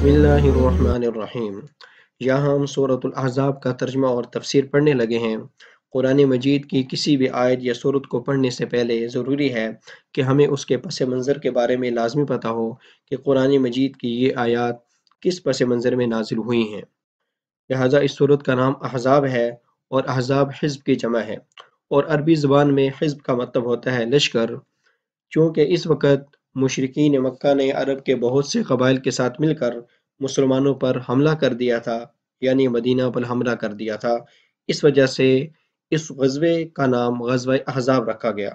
بسم اللہ الرحمن الرحیم۔ یہاں ہم سورۃ الأحزاب کا ترجمہ اور تفسیر پڑھنے لگے ہیں۔ قرآن مجید کی کسی بھی آیت یا سورت کو پڑھنے سے پہلے ضروری ہے کہ ہمیں اس کے پس منظر کے بارے میں لازمی پتہ ہو کہ قرآن مجید کی یہ آیات کس پس منظر میں نازل ہوئی ہیں۔ لہٰذا اس سورت کا نام احزاب ہے اور احزاب حزب کی جمع ہے، اور عربی زبان میں حزب کا مطلب ہوتا ہے لشکر۔ چونکہ اس وقت مشرکین مکہ نے عرب کے بہت سے قبائل کے ساتھ مل کر مسلمانوں پر حملہ کر دیا تھا، یعنی مدینہ پر حملہ کر دیا تھا، اس وجہ سے اس غزوے کا نام غزوہ احزاب رکھا گیا،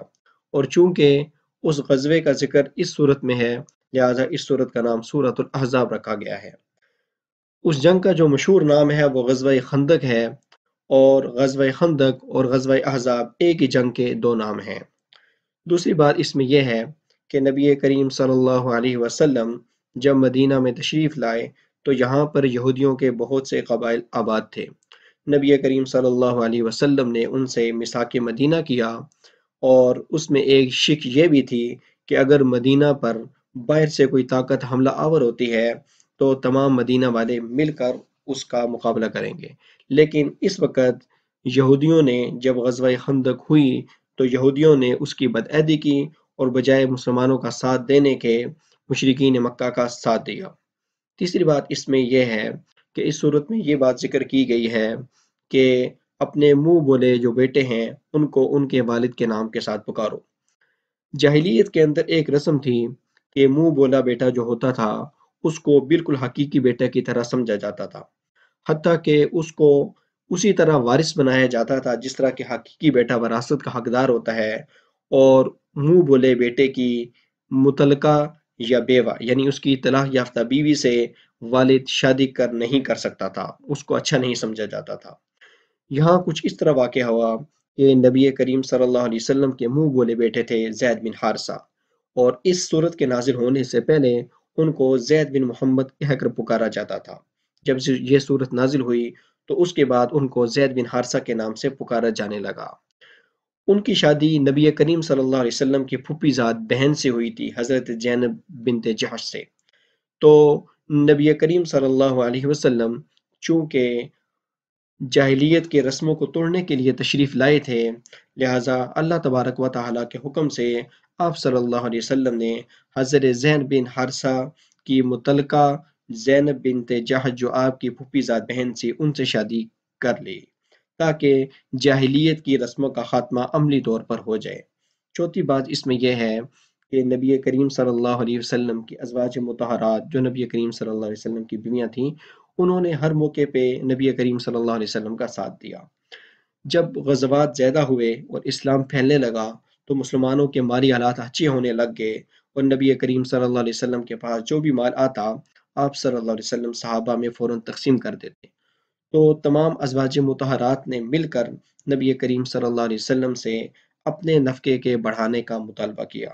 اور چونکہ اس غزوے کا ذکر اس صورت میں ہے لہذا اس صورت کا نام سورۃ الاحزاب رکھا گیا ہے۔ اس جنگ کا جو مشہور نام ہے وہ غزوہ خندق ہے، اور غزوہ خندق اور غزوہ احزاب ایک ہی جنگ کے دو نام ہیں۔ دوسری بات اس میں یہ ہے کہ نبی کریم صلی اللہ علیہ وسلم جب مدینہ میں تشریف لائے تو یہاں پر یہودیوں کے بہت سے قبائل آباد تھے۔ نبی کریم صلی اللہ علیہ وسلم نے ان سے میثاق مدینہ کیا، اور اس میں ایک شک یہ بھی تھی کہ اگر مدینہ پر باہر سے کوئی طاقت حملہ آور ہوتی ہے تو تمام مدینہ والے مل کر اس کا مقابلہ کریں گے، لیکن اس وقت یہودیوں نے جب غزوہ خندق ہوئی تو یہودیوں نے اس کی بدعہدی کی اور بجائے مسلمانوں کا ساتھ دینے کے مشرکین مکہ کا ساتھ دیا۔ تیسری بات اس میں یہ ہے کہ اس صورت میں یہ بات ذکر کی گئی ہے کہ اپنے منہ بولے جو بیٹے ہیں ان کو ان کے والد کے نام کے ساتھ پکارو۔ جاہلیت کے اندر ایک رسم تھی کہ منہ بولا بیٹا جو ہوتا تھا اس کو بالکل حقیقی بیٹے کی طرح سمجھا جاتا تھا، حتیٰ کہ اس کو اسی طرح وارث بنایا جاتا تھا جس طرح کہ حقیقی بیٹا وراثت کا حقدار ہوتا ہے، اور منہ بولے بیٹے کی متعلقہ یا بیوہ یعنی اس کی طلاق یافتہ بیوی سے والد شادی نہیں کر سکتا تھا، اس کو اچھا نہیں سمجھا جاتا تھا۔ یہاں کچھ اس طرح واقع ہوا کہ نبی کریم صلی اللہ علیہ وسلم کے منہ بولے بیٹے تھے زید بن حارثہ، اور اس صورت کے نازل ہونے سے پہلے ان کو زید بن محمد کہہ کر پکارا جاتا تھا۔ جب یہ صورت نازل ہوئی تو اس کے بعد ان کو زید بن حارثہ کے نام سے پکارا جانے لگا۔ ان کی شادی نبی کریم صلی اللہ علیہ وسلم کی پھوپھی زاد بہن سے ہوئی تھی، حضرت زینب بنت جحش سے۔ تو نبی کریم صلی اللہ علیہ وسلم چونکہ جاہلیت کے رسموں کو توڑنے کے لیے تشریف لائے تھے، لہٰذا اللہ تبارک و تعالیٰ کے حکم سے آپ صلی اللہ علیہ وسلم نے حضرت زینب بن حارثہ کی متعلقہ زینب بنت جحش جو آپ کی پھوپھی زاد بہن سے ان سے شادی کر لی، تاکہ جاہلیت کی رسموں کا خاتمہ عملی طور پر ہو جائے۔ چوتھی بات اس میں یہ ہے کہ نبی کریم صلی اللہ علیہ وسلم کی ازواج مطہرات جو نبی کریم صلی اللہ علیہ وسلم کی بیویاں تھیں، انہوں نے ہر موقع پہ نبی کریم صلی اللہ علیہ وسلم کا ساتھ دیا۔ جب غزوات زیادہ ہوئے اور اسلام پھیلنے لگا تو مسلمانوں کے مالی حالات اچھے ہونے لگ گئے، اور نبی کریم صلی اللہ علیہ وسلم کے پاس جو بھی مال آتا آپ صلی اللہ علیہ وسلم صحابہ میں فوراً تقسیم کر دیتے۔ تو تمام ازواج مطہرات نے مل کر نبی کریم صلی اللہ علیہ وسلم سے اپنے نفقے کے بڑھانے کا مطالبہ کیا،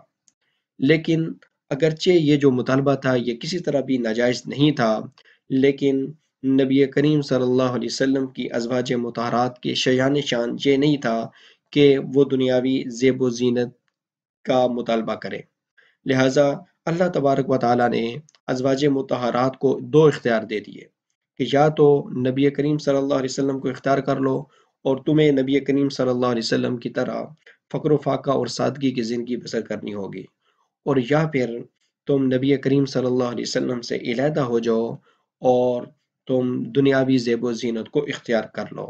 لیکن اگرچہ یہ جو مطالبہ تھا یہ کسی طرح بھی ناجائز نہیں تھا، لیکن نبی کریم صلی اللہ علیہ وسلم کی ازواج مطہرات کے شایان شان یہ نہیں تھا کہ وہ دنیاوی زیب و زینت کا مطالبہ کرے، لہٰذا اللہ تبارک و تعالیٰ نے ازواج مطہرات کو دو اختیار دے دیے کہ یا تو نبی کریم صلی اللہ علیہ وسلم کو اختیار کر لو اور تمہیں نبی کریم صلی اللہ علیہ وسلم کی طرح فقر و فاقہ اور سادگی کی زندگی بسر کرنی ہوگی، اور یا پھر تم نبی کریم صلی اللہ علیہ وسلم سے علیحدہ ہو جاؤ اور تم دنیاوی زیب و زینت کو اختیار کر لو۔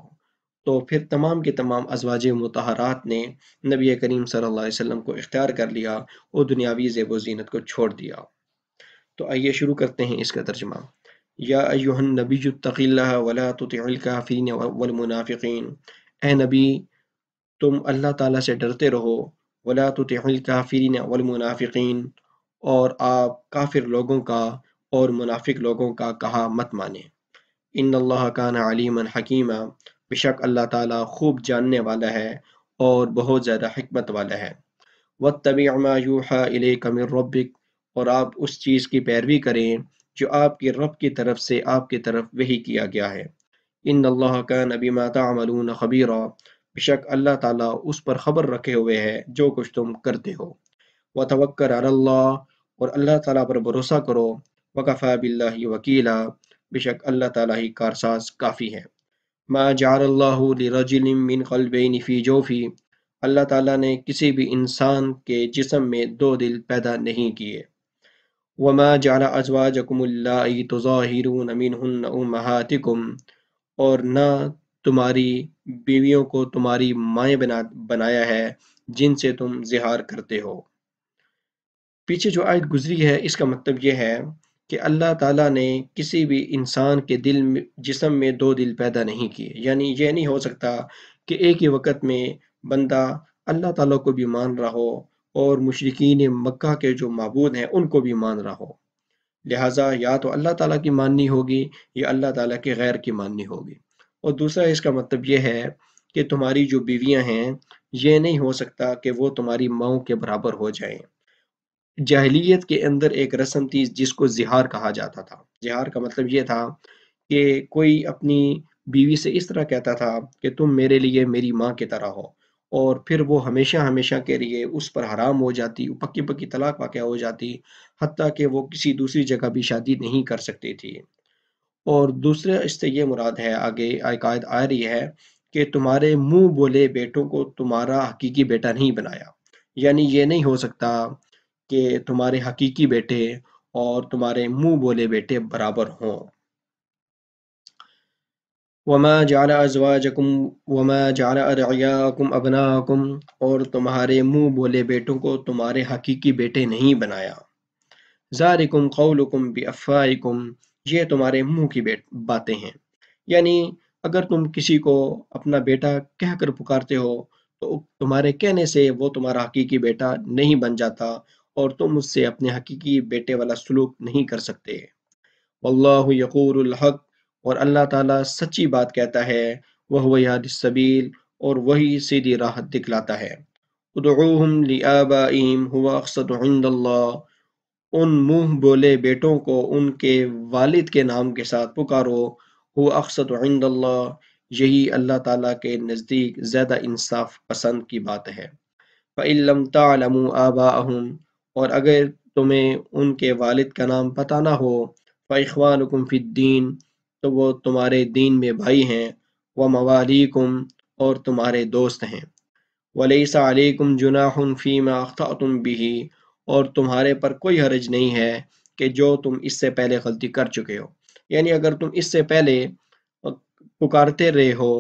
تو پھر تمام کے تمام ازواج مطہرات نے نبی کریم صلی اللہ علیہ وسلم کو اختیار کر لیا اور دنیاوی زیب و زینت کو چھوڑ دیا۔ تو آئیے شروع کرتے ہیں اس کا ترجمہ۔ یا ایہا النبی اتق اللہ ولا تطع الکافرین والمنافقین، اے نبی تم اللہ تعالیٰ سے ڈرتے رہو، ولا تطع الکافرین والمنافقین، اور آپ کافر لوگوں کا اور منافق لوگوں کا کہا مت مانیں۔ ان اللہ کان علیما حکیما، بے شک اللہ تعالیٰ خوب جاننے والا ہے اور بہت زیادہ حکمت والا ہے۔ واتبع ما یوحی الیک من ربک، اور آپ اس چیز کی پیروی کریں جو آپ کے رب کی طرف سے آپ کی طرف وحی کیا گیا ہے۔ ان اللہ کان بما تعملون خبیرا، بے شک اللہ تعالیٰ اس پر خبر رکھے ہوئے ہے جو کچھ تم کرتے ہو۔ وتوکل علی اللہ، اور اللہ تعالیٰ پر بھروسہ کرو۔ وکفا باللہ وکیلا، بے شک اللہ تعالیٰ ہی کارساز کافی ہے۔ ما جعل اللہ لرجل من قلبین فی جوفی، اللہ تعالیٰ نے کسی بھی انسان کے جسم میں دو دل پیدا نہیں کیے۔ وما جعل ازواجکم اللائی تظاہرون منہن امہاتکم، اور نہ تمہاری بیویوں کو تمہاری مائیں بنایا ہے جن سے تم زہار کرتے ہو۔ پیچھے جو آیت گزری ہے اس کا مطلب یہ ہے کہ اللہ تعالیٰ نے کسی بھی انسان کے جسم میں دو دل پیدا نہیں کیے، یعنی یہ نہیں ہو سکتا کہ ایک ہی وقت میں بندہ اللہ تعالیٰ کو بھی مان رہا ہو اور مشرکین مکہ کے جو معبود ہیں ان کو بھی مان رہا ہو۔ لہٰذا یا تو اللہ تعالیٰ کی ماننی ہوگی یا اللہ تعالیٰ کے غیر کی ماننی ہوگی۔ اور دوسرا اس کا مطلب یہ ہے کہ تمہاری جو بیویاں ہیں یہ نہیں ہو سکتا کہ وہ تمہاری ماؤں کے برابر ہو جائیں۔ جاہلیت کے اندر ایک رسم تھی جس کو زہار کہا جاتا تھا۔ زہار کا مطلب یہ تھا کہ کوئی اپنی بیوی سے اس طرح کہتا تھا کہ تم میرے لیے میری ماں کی طرح ہو، اور پھر وہ ہمیشہ ہمیشہ کے لیے اس پر حرام ہو جاتی، پکی پکی طلاق واقع ہو جاتی، حتیٰ کہ وہ کسی دوسری جگہ بھی شادی نہیں کر سکتی تھی۔ اور دوسرا اس سے یہ مراد ہے، آگے ایک آیت آ رہی ہے کہ تمہارے منہ بولے بیٹوں کو تمہارا حقیقی بیٹا نہیں بنایا، یعنی یہ نہیں ہو سکتا کہ تمہارے حقیقی بیٹے اور تمہارے منہ بولے بیٹے برابر ہوں۔ وما جعل ازواجکم وما جعل ادعیاءکم ابناءکم، اور تمہارے منہ بولے بیٹوں کو تمہارے حقیقی بیٹے نہیں بنایا۔ ذالکم قولکم بافواہکم، یہ تمہارے منہ کی باتیں ہیں، یعنی اگر تم کسی کو اپنا بیٹا کہہ کر پکارتے ہو تو تمہارے کہنے سے وہ تمہارا حقیقی بیٹا نہیں بن جاتا اور تم اس سے اپنے حقیقی بیٹے والا سلوک نہیں کر سکتے۔ واللہ یقول الحق، اور اللہ تعالیٰ سچی بات کہتا ہے، وہو یہدی السبیل، اور وہی سیدھی راہ دکھلاتا ہے۔ ادعوہم لآبائہم هو اقسط عند اللہ، ان منہ بولے بیٹوں کو ان کے والد کے نام کے ساتھ پکارو، هو اقسط عند اللہ، یہی اللہ تعالیٰ کے نزدیک زیادہ انصاف پسند کی بات ہے۔ فَإِن لَّمْ تَعْلَمُوا آبَاءَهُمْ، اور اگر تمہیں ان کے والد کا نام پتہ نہ ہو، فَإِخْوَانُكُمْ فِي الدِّينِ، تو وہ تمہارے دین میں بھائی ہیں، وَمَوَالِيكُمْ، اور تمہارے دوست ہیں، وَلَيْسَ عَلَيْكُمْ جُنَاحٌ فِيمَا أَخْطَأْتُمْ بِهِ، اور تمہارے پر کوئی حرج نہیں ہے کہ جو تم اس سے پہلے غلطی کر چکے ہو، یعنی اگر تم اس سے پہلے پکارتے رہے ہو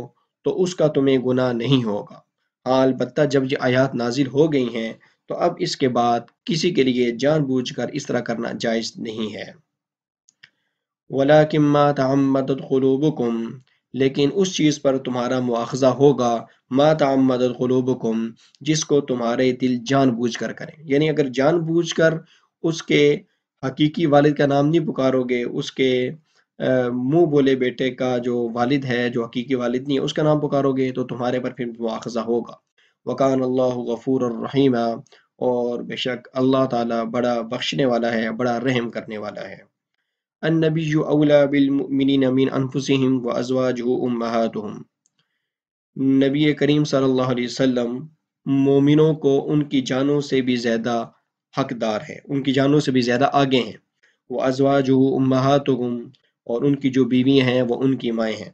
تو اس کا تمہیں گناہ نہیں ہوگا۔ ہاں البتہ جب یہ آیات نازل ہو گئی ہیں تو اب اس کے بعد کسی کے لیے جان بوجھ کر اس طرح کرنا جائز نہیں ہے۔ وَلَٰكِن مَّا تَعَمَّدَتْ قُلُوبُكُمْ، لیکن اس چیز پر تمہارا مواخذہ ہوگا، مَا تَعَمَّدَتْ قُلُوبُكُمْ، جس کو تمہارے دل جان بوجھ کر کریں، یعنی اگر جان بوجھ کر اس کے حقیقی والد کا نام نہیں پکارو گے، اس کے منہ بولے بیٹے کا جو والد ہے جو حقیقی والد نہیں ہے اس کا نام پکارو گے تو تمہارے پر پھر مواخذہ ہوگا۔ وَكَانَ اللَّهُ غَفُورًا رَحِيمًا، اور بے شک اللہ تعالیٰ بڑا بخشنے والا ہے، بڑا رحم کرنے والا ہے۔ النبی اولیٰ بالمؤمنین من انفسہم وازواجہ امہاتہم، نبی کریم صلی اللہ علیہ وسلم مومنوں کو ان کی جانوں سے بھی زیادہ حقدار ہے، ان کی جانوں سے بھی زیادہ آگے ہیں۔ وازواجہ امہاتہم، اور ان کی جو بیویاں ہیں وہ ان کی مائیں ہیں۔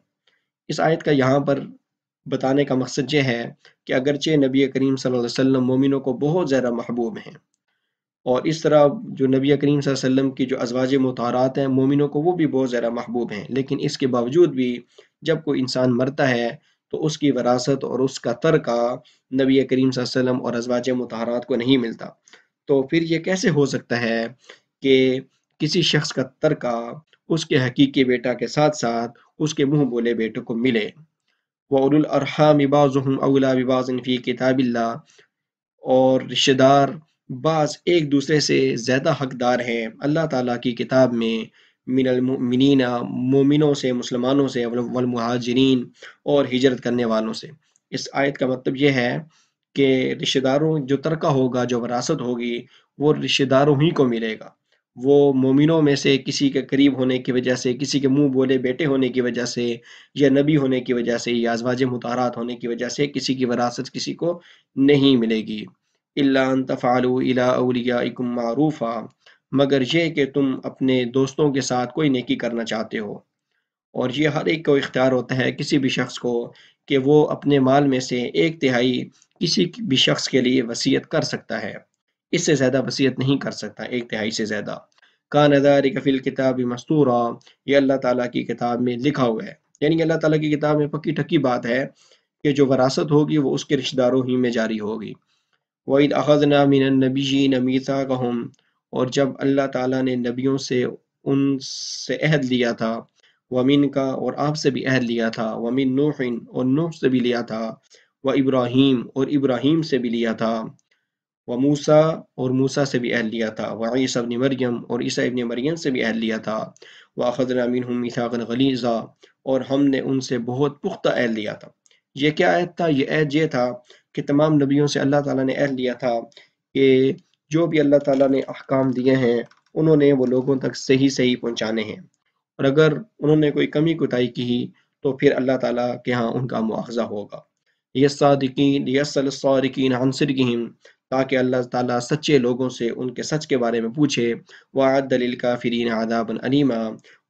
اس آیت کا یہاں پر بتانے کا مقصد یہ ہے کہ اگرچہ نبی کریم صلی اللہ علیہ وسلم مومنوں کو بہت زیادہ محبوب ہیں، اور اس طرح جو نبی کریم صلی اللہ علیہ وسلم کی جو ازواج مطہرات ہیں مومنوں کو وہ بھی بہت زیادہ محبوب ہیں، لیکن اس کے باوجود بھی جب کوئی انسان مرتا ہے تو اس کی وراثت اور اس کا ترکہ نبی کریم صلی اللہ علیہ وسلم اور ازواج مطہرات کو نہیں ملتا۔ تو پھر یہ کیسے ہو سکتا ہے کہ کسی شخص کا ترکہ اس کے حقیقی بیٹا کے ساتھ ساتھ اس کے منہ بولے بیٹوں کو ملے؟ وَأُولُو الْأَرْحَامِ بَعْضُهُمْ أَوْلَىٰ بِبَعْضٍ فِي كِتَابِ اللَّهِ، اور رشتہ دار بعض ایک دوسرے سے زیادہ حقدار ہیں اللہ تعالیٰ کی کتاب میں، من المؤمنین، مومنوں سے، مسلمانوں سے، والمہاجرین، اور ہجرت کرنے والوں سے۔ اس آیت کا مطلب یہ ہے کہ رشتہ داروں جو ترکہ ہوگا، جو وراثت ہوگی، وہ رشتہ داروں ہی کو ملے گا۔ وہ مومنوں میں سے کسی کے قریب ہونے کی وجہ سے، کسی کے منہ بولے بیٹے ہونے کی وجہ سے، یا نبی ہونے کی وجہ سے، یا ازواج مطہرات ہونے کی وجہ سے کسی کی وراثت کسی کو نہیں ملے گی۔ إِلَّا أَن تَفْعَلُوا إِلَىٰ أَوْلِيَائِكُمْ مَعْرُوفًا، مگر یہ کہ تم اپنے دوستوں کے ساتھ کوئی نیکی کرنا چاہتے ہو، اور یہ ہر ایک کو اختیار ہوتا ہے کسی بھی شخص کو کہ وہ اپنے مال میں سے ایک تہائی کسی بھی شخص کے لیے وصیت کر سکتا ہے، اس سے زیادہ وصیت نہیں کر سکتا، ایک تہائی سے زیادہ۔ کان ذالک فی الکتاب مستورا، یہ اللہ تعالیٰ کی کتاب میں لکھا ہوا ہے، یعنی اللہ تعالیٰ کی کتاب میں پکی ٹکی بات ہے کہ جو وراثت ہوگی وہ اس کے رشتہ داروں ہی میں جاری ہوگی۔ وَإِذْ أَخَذْنَا مِنَ النَّبِيِّينَ مِيثَاقَهُمْ، اور جب اللہ تعالیٰ نے نبیوں سے ان سے عہد لیا تھا، وَمِن کا، اور آپ سے بھی عہد لیا تھا، وَمِن نوح، اور نوح سے بھی لیا تھا، وَإِبْرَاهِيم، اور ابراہیم سے بھی لیا تھا، وَموسیٰ، اور موسیٰ سے بھی عہد لیا تھا، وَعِیسیٰ ابن مریم، اور عیسیٰ ابن مریم سے بھی عہد لیا تھا، وَأَخَذْنَا مِنْهُم مِيثَاقًا غَلِيظًا، اور ہم نے ان سے بہت پختہ عہد لیا تھا۔ یہ کیا عہد تھا؟ یہ عہد یہ تھا کہ تمام نبیوں سے اللہ تعالیٰ نے عہد لیا تھا کہ جو بھی اللہ تعالیٰ نے احکام دیے ہیں انہوں نے وہ لوگوں تک صحیح صحیح پہنچانے ہیں، اور اگر انہوں نے کوئی کمی کوتاہی کی تو پھر اللہ تعالیٰ کے ہاں ان کا مواخذہ ہوگا۔ لیسأل الصادقین عن صدقہم، تاکہ اللہ تعالیٰ سچے لوگوں سے ان کے سچ کے بارے میں پوچھے۔ وَأَعَدَّ لِلْكَافِرِينَ عَذَابًا أَلِيمًا،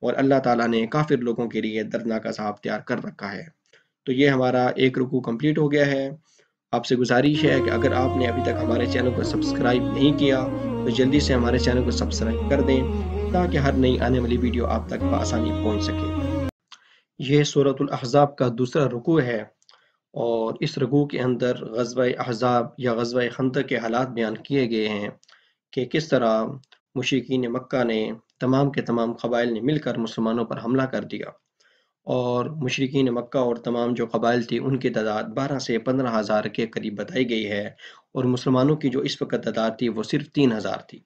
اور اللہ تعالیٰ نے کافر لوگوں کے لیے دردناک عذاب تیار کر رکھا ہے۔ تو یہ ہمارا ایک رکوع کمپلیٹ ہو گیا ہے۔ آپ سے گزارش ہے کہ اگر آپ نے ابھی تک ہمارے چینل کو سبسکرائب نہیں کیا تو جلدی سے ہمارے چینل کو سبسکرائب کر دیں تاکہ ہر نئی آنے والی ویڈیو آپ تک بآسانی پہنچ سکے۔ یہ سورۃ الاحزاب کا دوسرا رکوع ہے، اور اس رکوع کے اندر غزوہ احزاب یا غزوہ خندق کے حالات بیان کیے گئے ہیں کہ کس طرح مشرکین مکہ نے تمام کے تمام قبائل نے مل کر مسلمانوں پر حملہ کر دیا، اور مشرکین مکہ اور تمام جو قبائل تھی ان کی تعداد 12 سے 15,000 کے قریب بتائی گئی ہے، اور مسلمانوں کی جو اس وقت تعداد تھی وہ صرف 3,000 تھی۔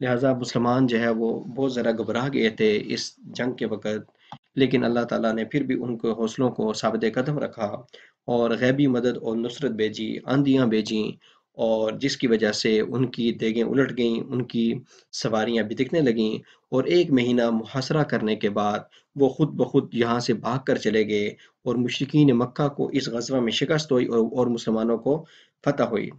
لہٰذا مسلمان جو ہے وہ بہت ذرا گھبرا گئے تھے اس جنگ کے وقت، لیکن اللہ تعالیٰ نے پھر بھی ان کے حوصلوں کو ثابت قدم رکھا اور غیبی مدد اور نصرت بھیجی، آندیاں بھیجیں، اور جس کی وجہ سے ان کی دیگیں الٹ گئیں، ان کی سواریاں بھی دکھنے لگیں، اور ایک مہینہ محاصرہ کرنے کے بعد وہ خود بخود یہاں سے بھاگ کر چلے گئے، اور مشرکین مکہ کو اس غزوہ میں شکست ہوئی اور مسلمانوں کو فتح ہوئی۔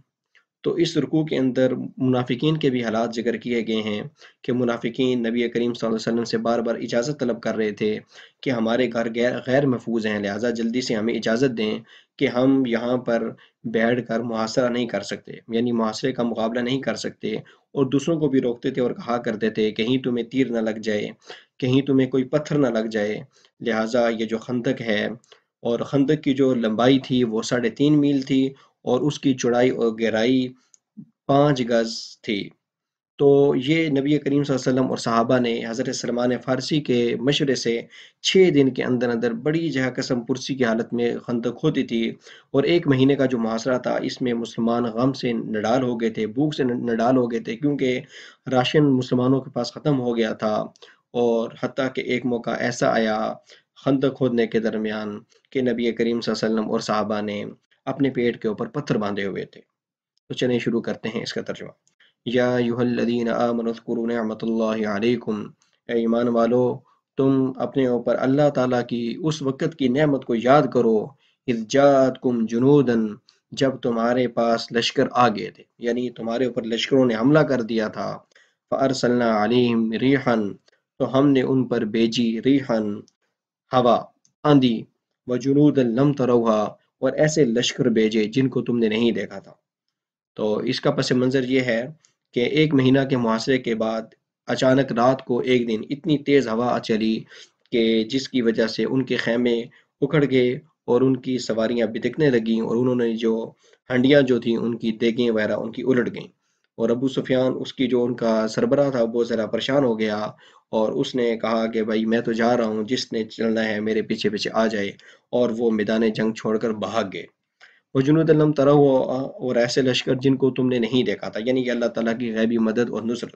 تو اس رکوع کے اندر منافقین کے بھی حالات ذکر کیے گئے ہیں کہ منافقین نبی کریم صلی اللہ علیہ وسلم سے بار بار اجازت طلب کر رہے تھے کہ ہمارے گھر غیر محفوظ ہیں، لہٰذا جلدی سے ہمیں اجازت دیں کہ ہم یہاں پر بیٹھ کر محاصرہ نہیں کر سکتے، یعنی محاصرے کا مقابلہ نہیں کر سکتے، اور دوسروں کو بھی روکتے تھے اور کہا کرتے تھے کہیں تمہیں تیر نہ لگ جائے، کہیں تمہیں کوئی پتھر نہ لگ جائے۔ لہٰذا یہ جو خندق ہے، اور خندق کی جو لمبائی تھی وہ 3.5 میل تھی، اور اس کی چوڑائی اور گہرائی 5 گز تھی۔ تو یہ نبی کریم صلی اللہ علیہ وسلم اور صحابہ نے حضرت سلمان فارسی کے مشورے سے 6 دن کے اندر اندر بڑی جہاں قسم پرسی کی حالت میں خندق ہوتی تھی، اور 1 مہینے کا جو محاصرہ تھا اس میں مسلمان غم سے نڈال ہو گئے تھے، بھوک سے نڈال ہو گئے تھے، کیونکہ راشن مسلمانوں کے پاس ختم ہو گیا تھا، اور حتیٰ کہ ایک موقع ایسا آیا خندق کھودنے کے درمیان کہ نبی کریم صلی اللہ علیہ وسلم اور صحابہ نے اپنے پیٹ کے اوپر پتھر باندھے ہوئے تھے۔ تو چلیں شروع کرتے ہیں اس کا ترجمہ۔ یا ایھا الذین آمنوا اذکروا نعمت اللہ علیکم، اے ایمان والو تم اپنے اوپر اللہ تعالیٰ کی اس وقت کی نعمت کو یاد کرو، اذ جاءتکم جنودا، جب تمہارے پاس لشکر آ گئے تھے، یعنی تمہارے اوپر لشکروں نے حملہ کر دیا تھا۔ فارسلنا علیہم ریحا، تو ہم نے ان پر بھیجی ریحا، ہوا، آندھی، وجنودا لم تروها، اور ایسے لشکر بھیجے جن کو تم نے نہیں دیکھا تھا۔ تو اس کا پس منظر یہ ہے کہ 1 مہینہ کے محاصرے کے بعد اچانک رات کو ایک دن اتنی تیز ہوا چلی کہ جس کی وجہ سے ان کے خیمے اکھڑ گئے اور ان کی سواریاں بتکنے لگیں، اور انہوں نے جو ہنڈیاں جو تھیں ان کی دیگیں وغیرہ ان کی الٹ گئیں، اور ابو سفیان اس کی جو ان کا سربراہ تھا وہ ذرا پریشان ہو گیا، اور اس نے کہا کہ بھائی میں تو جا رہا ہوں، جس نے چلنا ہے میرے پیچھے پیچھے آ جائے، اور وہ میدان جنگ چھوڑ کر بھاگ گئے۔ وجنود لم تروا، اور ایسے لشکر جن کو تم نے نہیں دیکھا تھا، یعنی کہ اللہ تعالیٰ کی غیبی مدد اور نصرت۔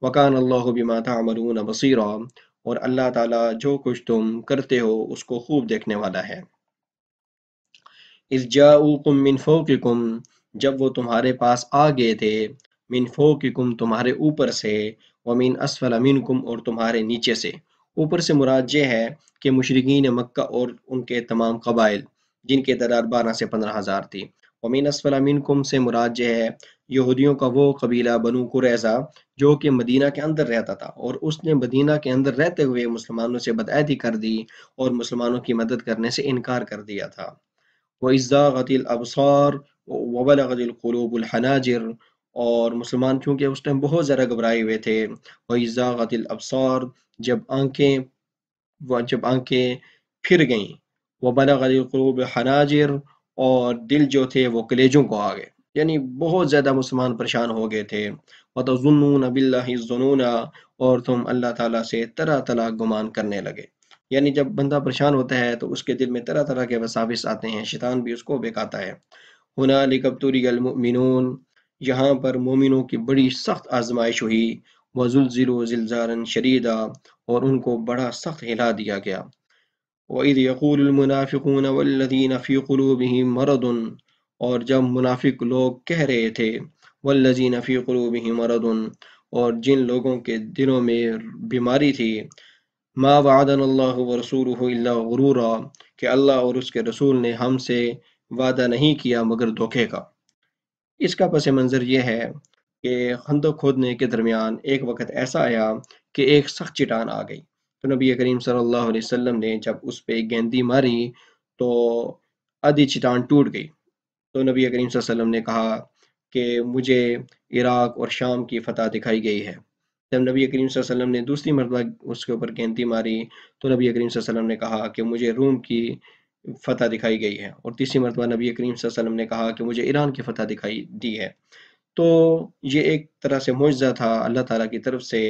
وکان اللہ بما تعملون بصیرا، اور اللہ تعالیٰ جو کچھ تم کرتے ہو اس کو خوب دیکھنے والا ہے۔ اذ جاءوکم من فوقکم، جب وہ تمہارے پاس آ گئے تھے، من فوقکم تمہارے اوپر سے، ومن اسفل منکم اور تمہارے نیچے سے۔ اوپر سے مراد یہ ہے کہ مشرکین مکہ اور ان کے تمام قبائل جن کی تعداد 12 سے 15,000 تھی۔ ومن اسفل منکم سے مراد یہ ہے یہودیوں کا وہ قبیلہ بنو قریظہ جو کہ مدینہ کے اندر رہتا تھا، اور اس نے مدینہ کے اندر رہتے ہوئے مسلمانوں سے بدعہدی کر دی اور مسلمانوں کی مدد کرنے سے انکار کر دیا تھا۔ وَإِذْ زَاغَتِ الْأَبْصَارُ وَبَلَغَتِ الْقُلُوبُ الْحَنَاجِرَ، اور مسلمان چونکہ اس ٹائم بہت زیادہ گھبرائے ہوئے تھے۔ وَإِذْ زَاغَتِ الْأَبْصَارُ، جب آنکھیں پھر گئیں، وَبَلَغَتِ الْقُلُوبُ الْحَنَاجِرَ، اور دل جو تھے وہ کلیجوں کو آ گئے، یعنی بہت زیادہ مسلمان پریشان ہو گئے تھے۔ وَتَظُنُّونَ بِاللَّهِ الظُّنُونَ، اور تم اللہ تعالیٰ سے طرح طرح گمان کرنے لگے۔ یعنی جب بندہ پریشان ہوتا ہے تو اس کے دل میں طرح طرح کے وساوس آتے ہیں، شیطان بھی اس کو بہکاتا ہے۔ هُنَالِكَ ابْتُلِيَ الْمُؤْمِنُونَ، یہاں پر مومنوں کی بڑی سخت آزمائش ہوئی۔ وَزُلْزِلُوا زِلْزَالًا شَدِيدًا، اور ان کو بڑا سخت ہلا دیا گیا۔ وَإِذْ يَقُولُ الْمُنَافِقُونَ وَالَّذِينَ فِي قُلُوبِهِم مَرَضٌ، اور جب منافق لوگ کہہ رہے تھے وَالَّذِينَ فِي قُلُوبِهِم مَرَضٌ، اور جن لوگوں کے دلوں میں بیماری تھی، مَا وَعَدَنَا اللَّهُ وَرَسُولُهُ إِلَّا غُرُورًا، کہ اللہ اور اس کے رسول نے ہم سے وعدہ نہیں کیا مگر دھوکے کا۔ اس کا پس منظر یہ ہے کہ خندق کھودنے کے درمیان ایک وقت ایسا آیا کہ ایک سخت چٹان آ گئی، تو نبی کریم صلی اللہ علیہ وسلم نے جب اس پہ گیندی ماری تو آدھی چٹان ٹوٹ گئی۔ تو نبی کریم صلی اللہ علیہ وسلم نے کہا کہ مجھے عراق اور شام کی فتح دکھائی گئی ہے۔ جب نبی کریم صلی اللہ علیہ وسلم نے دوسری مرتبہ اس کے اوپر گیندی ماری تو نبی کریم صلی اللہ علیہ وسلم نے کہا کہ مجھے روم کی فتح دکھائی گئی ہے، اور تیسری مرتبہ نبی کریم صلی اللہ علیہ وسلم نے کہا کہ مجھے ایران کی فتح دکھائی دی ہے۔ تو یہ ایک طرح سے معجزہ تھا اللہ تعالیٰ کی طرف سے،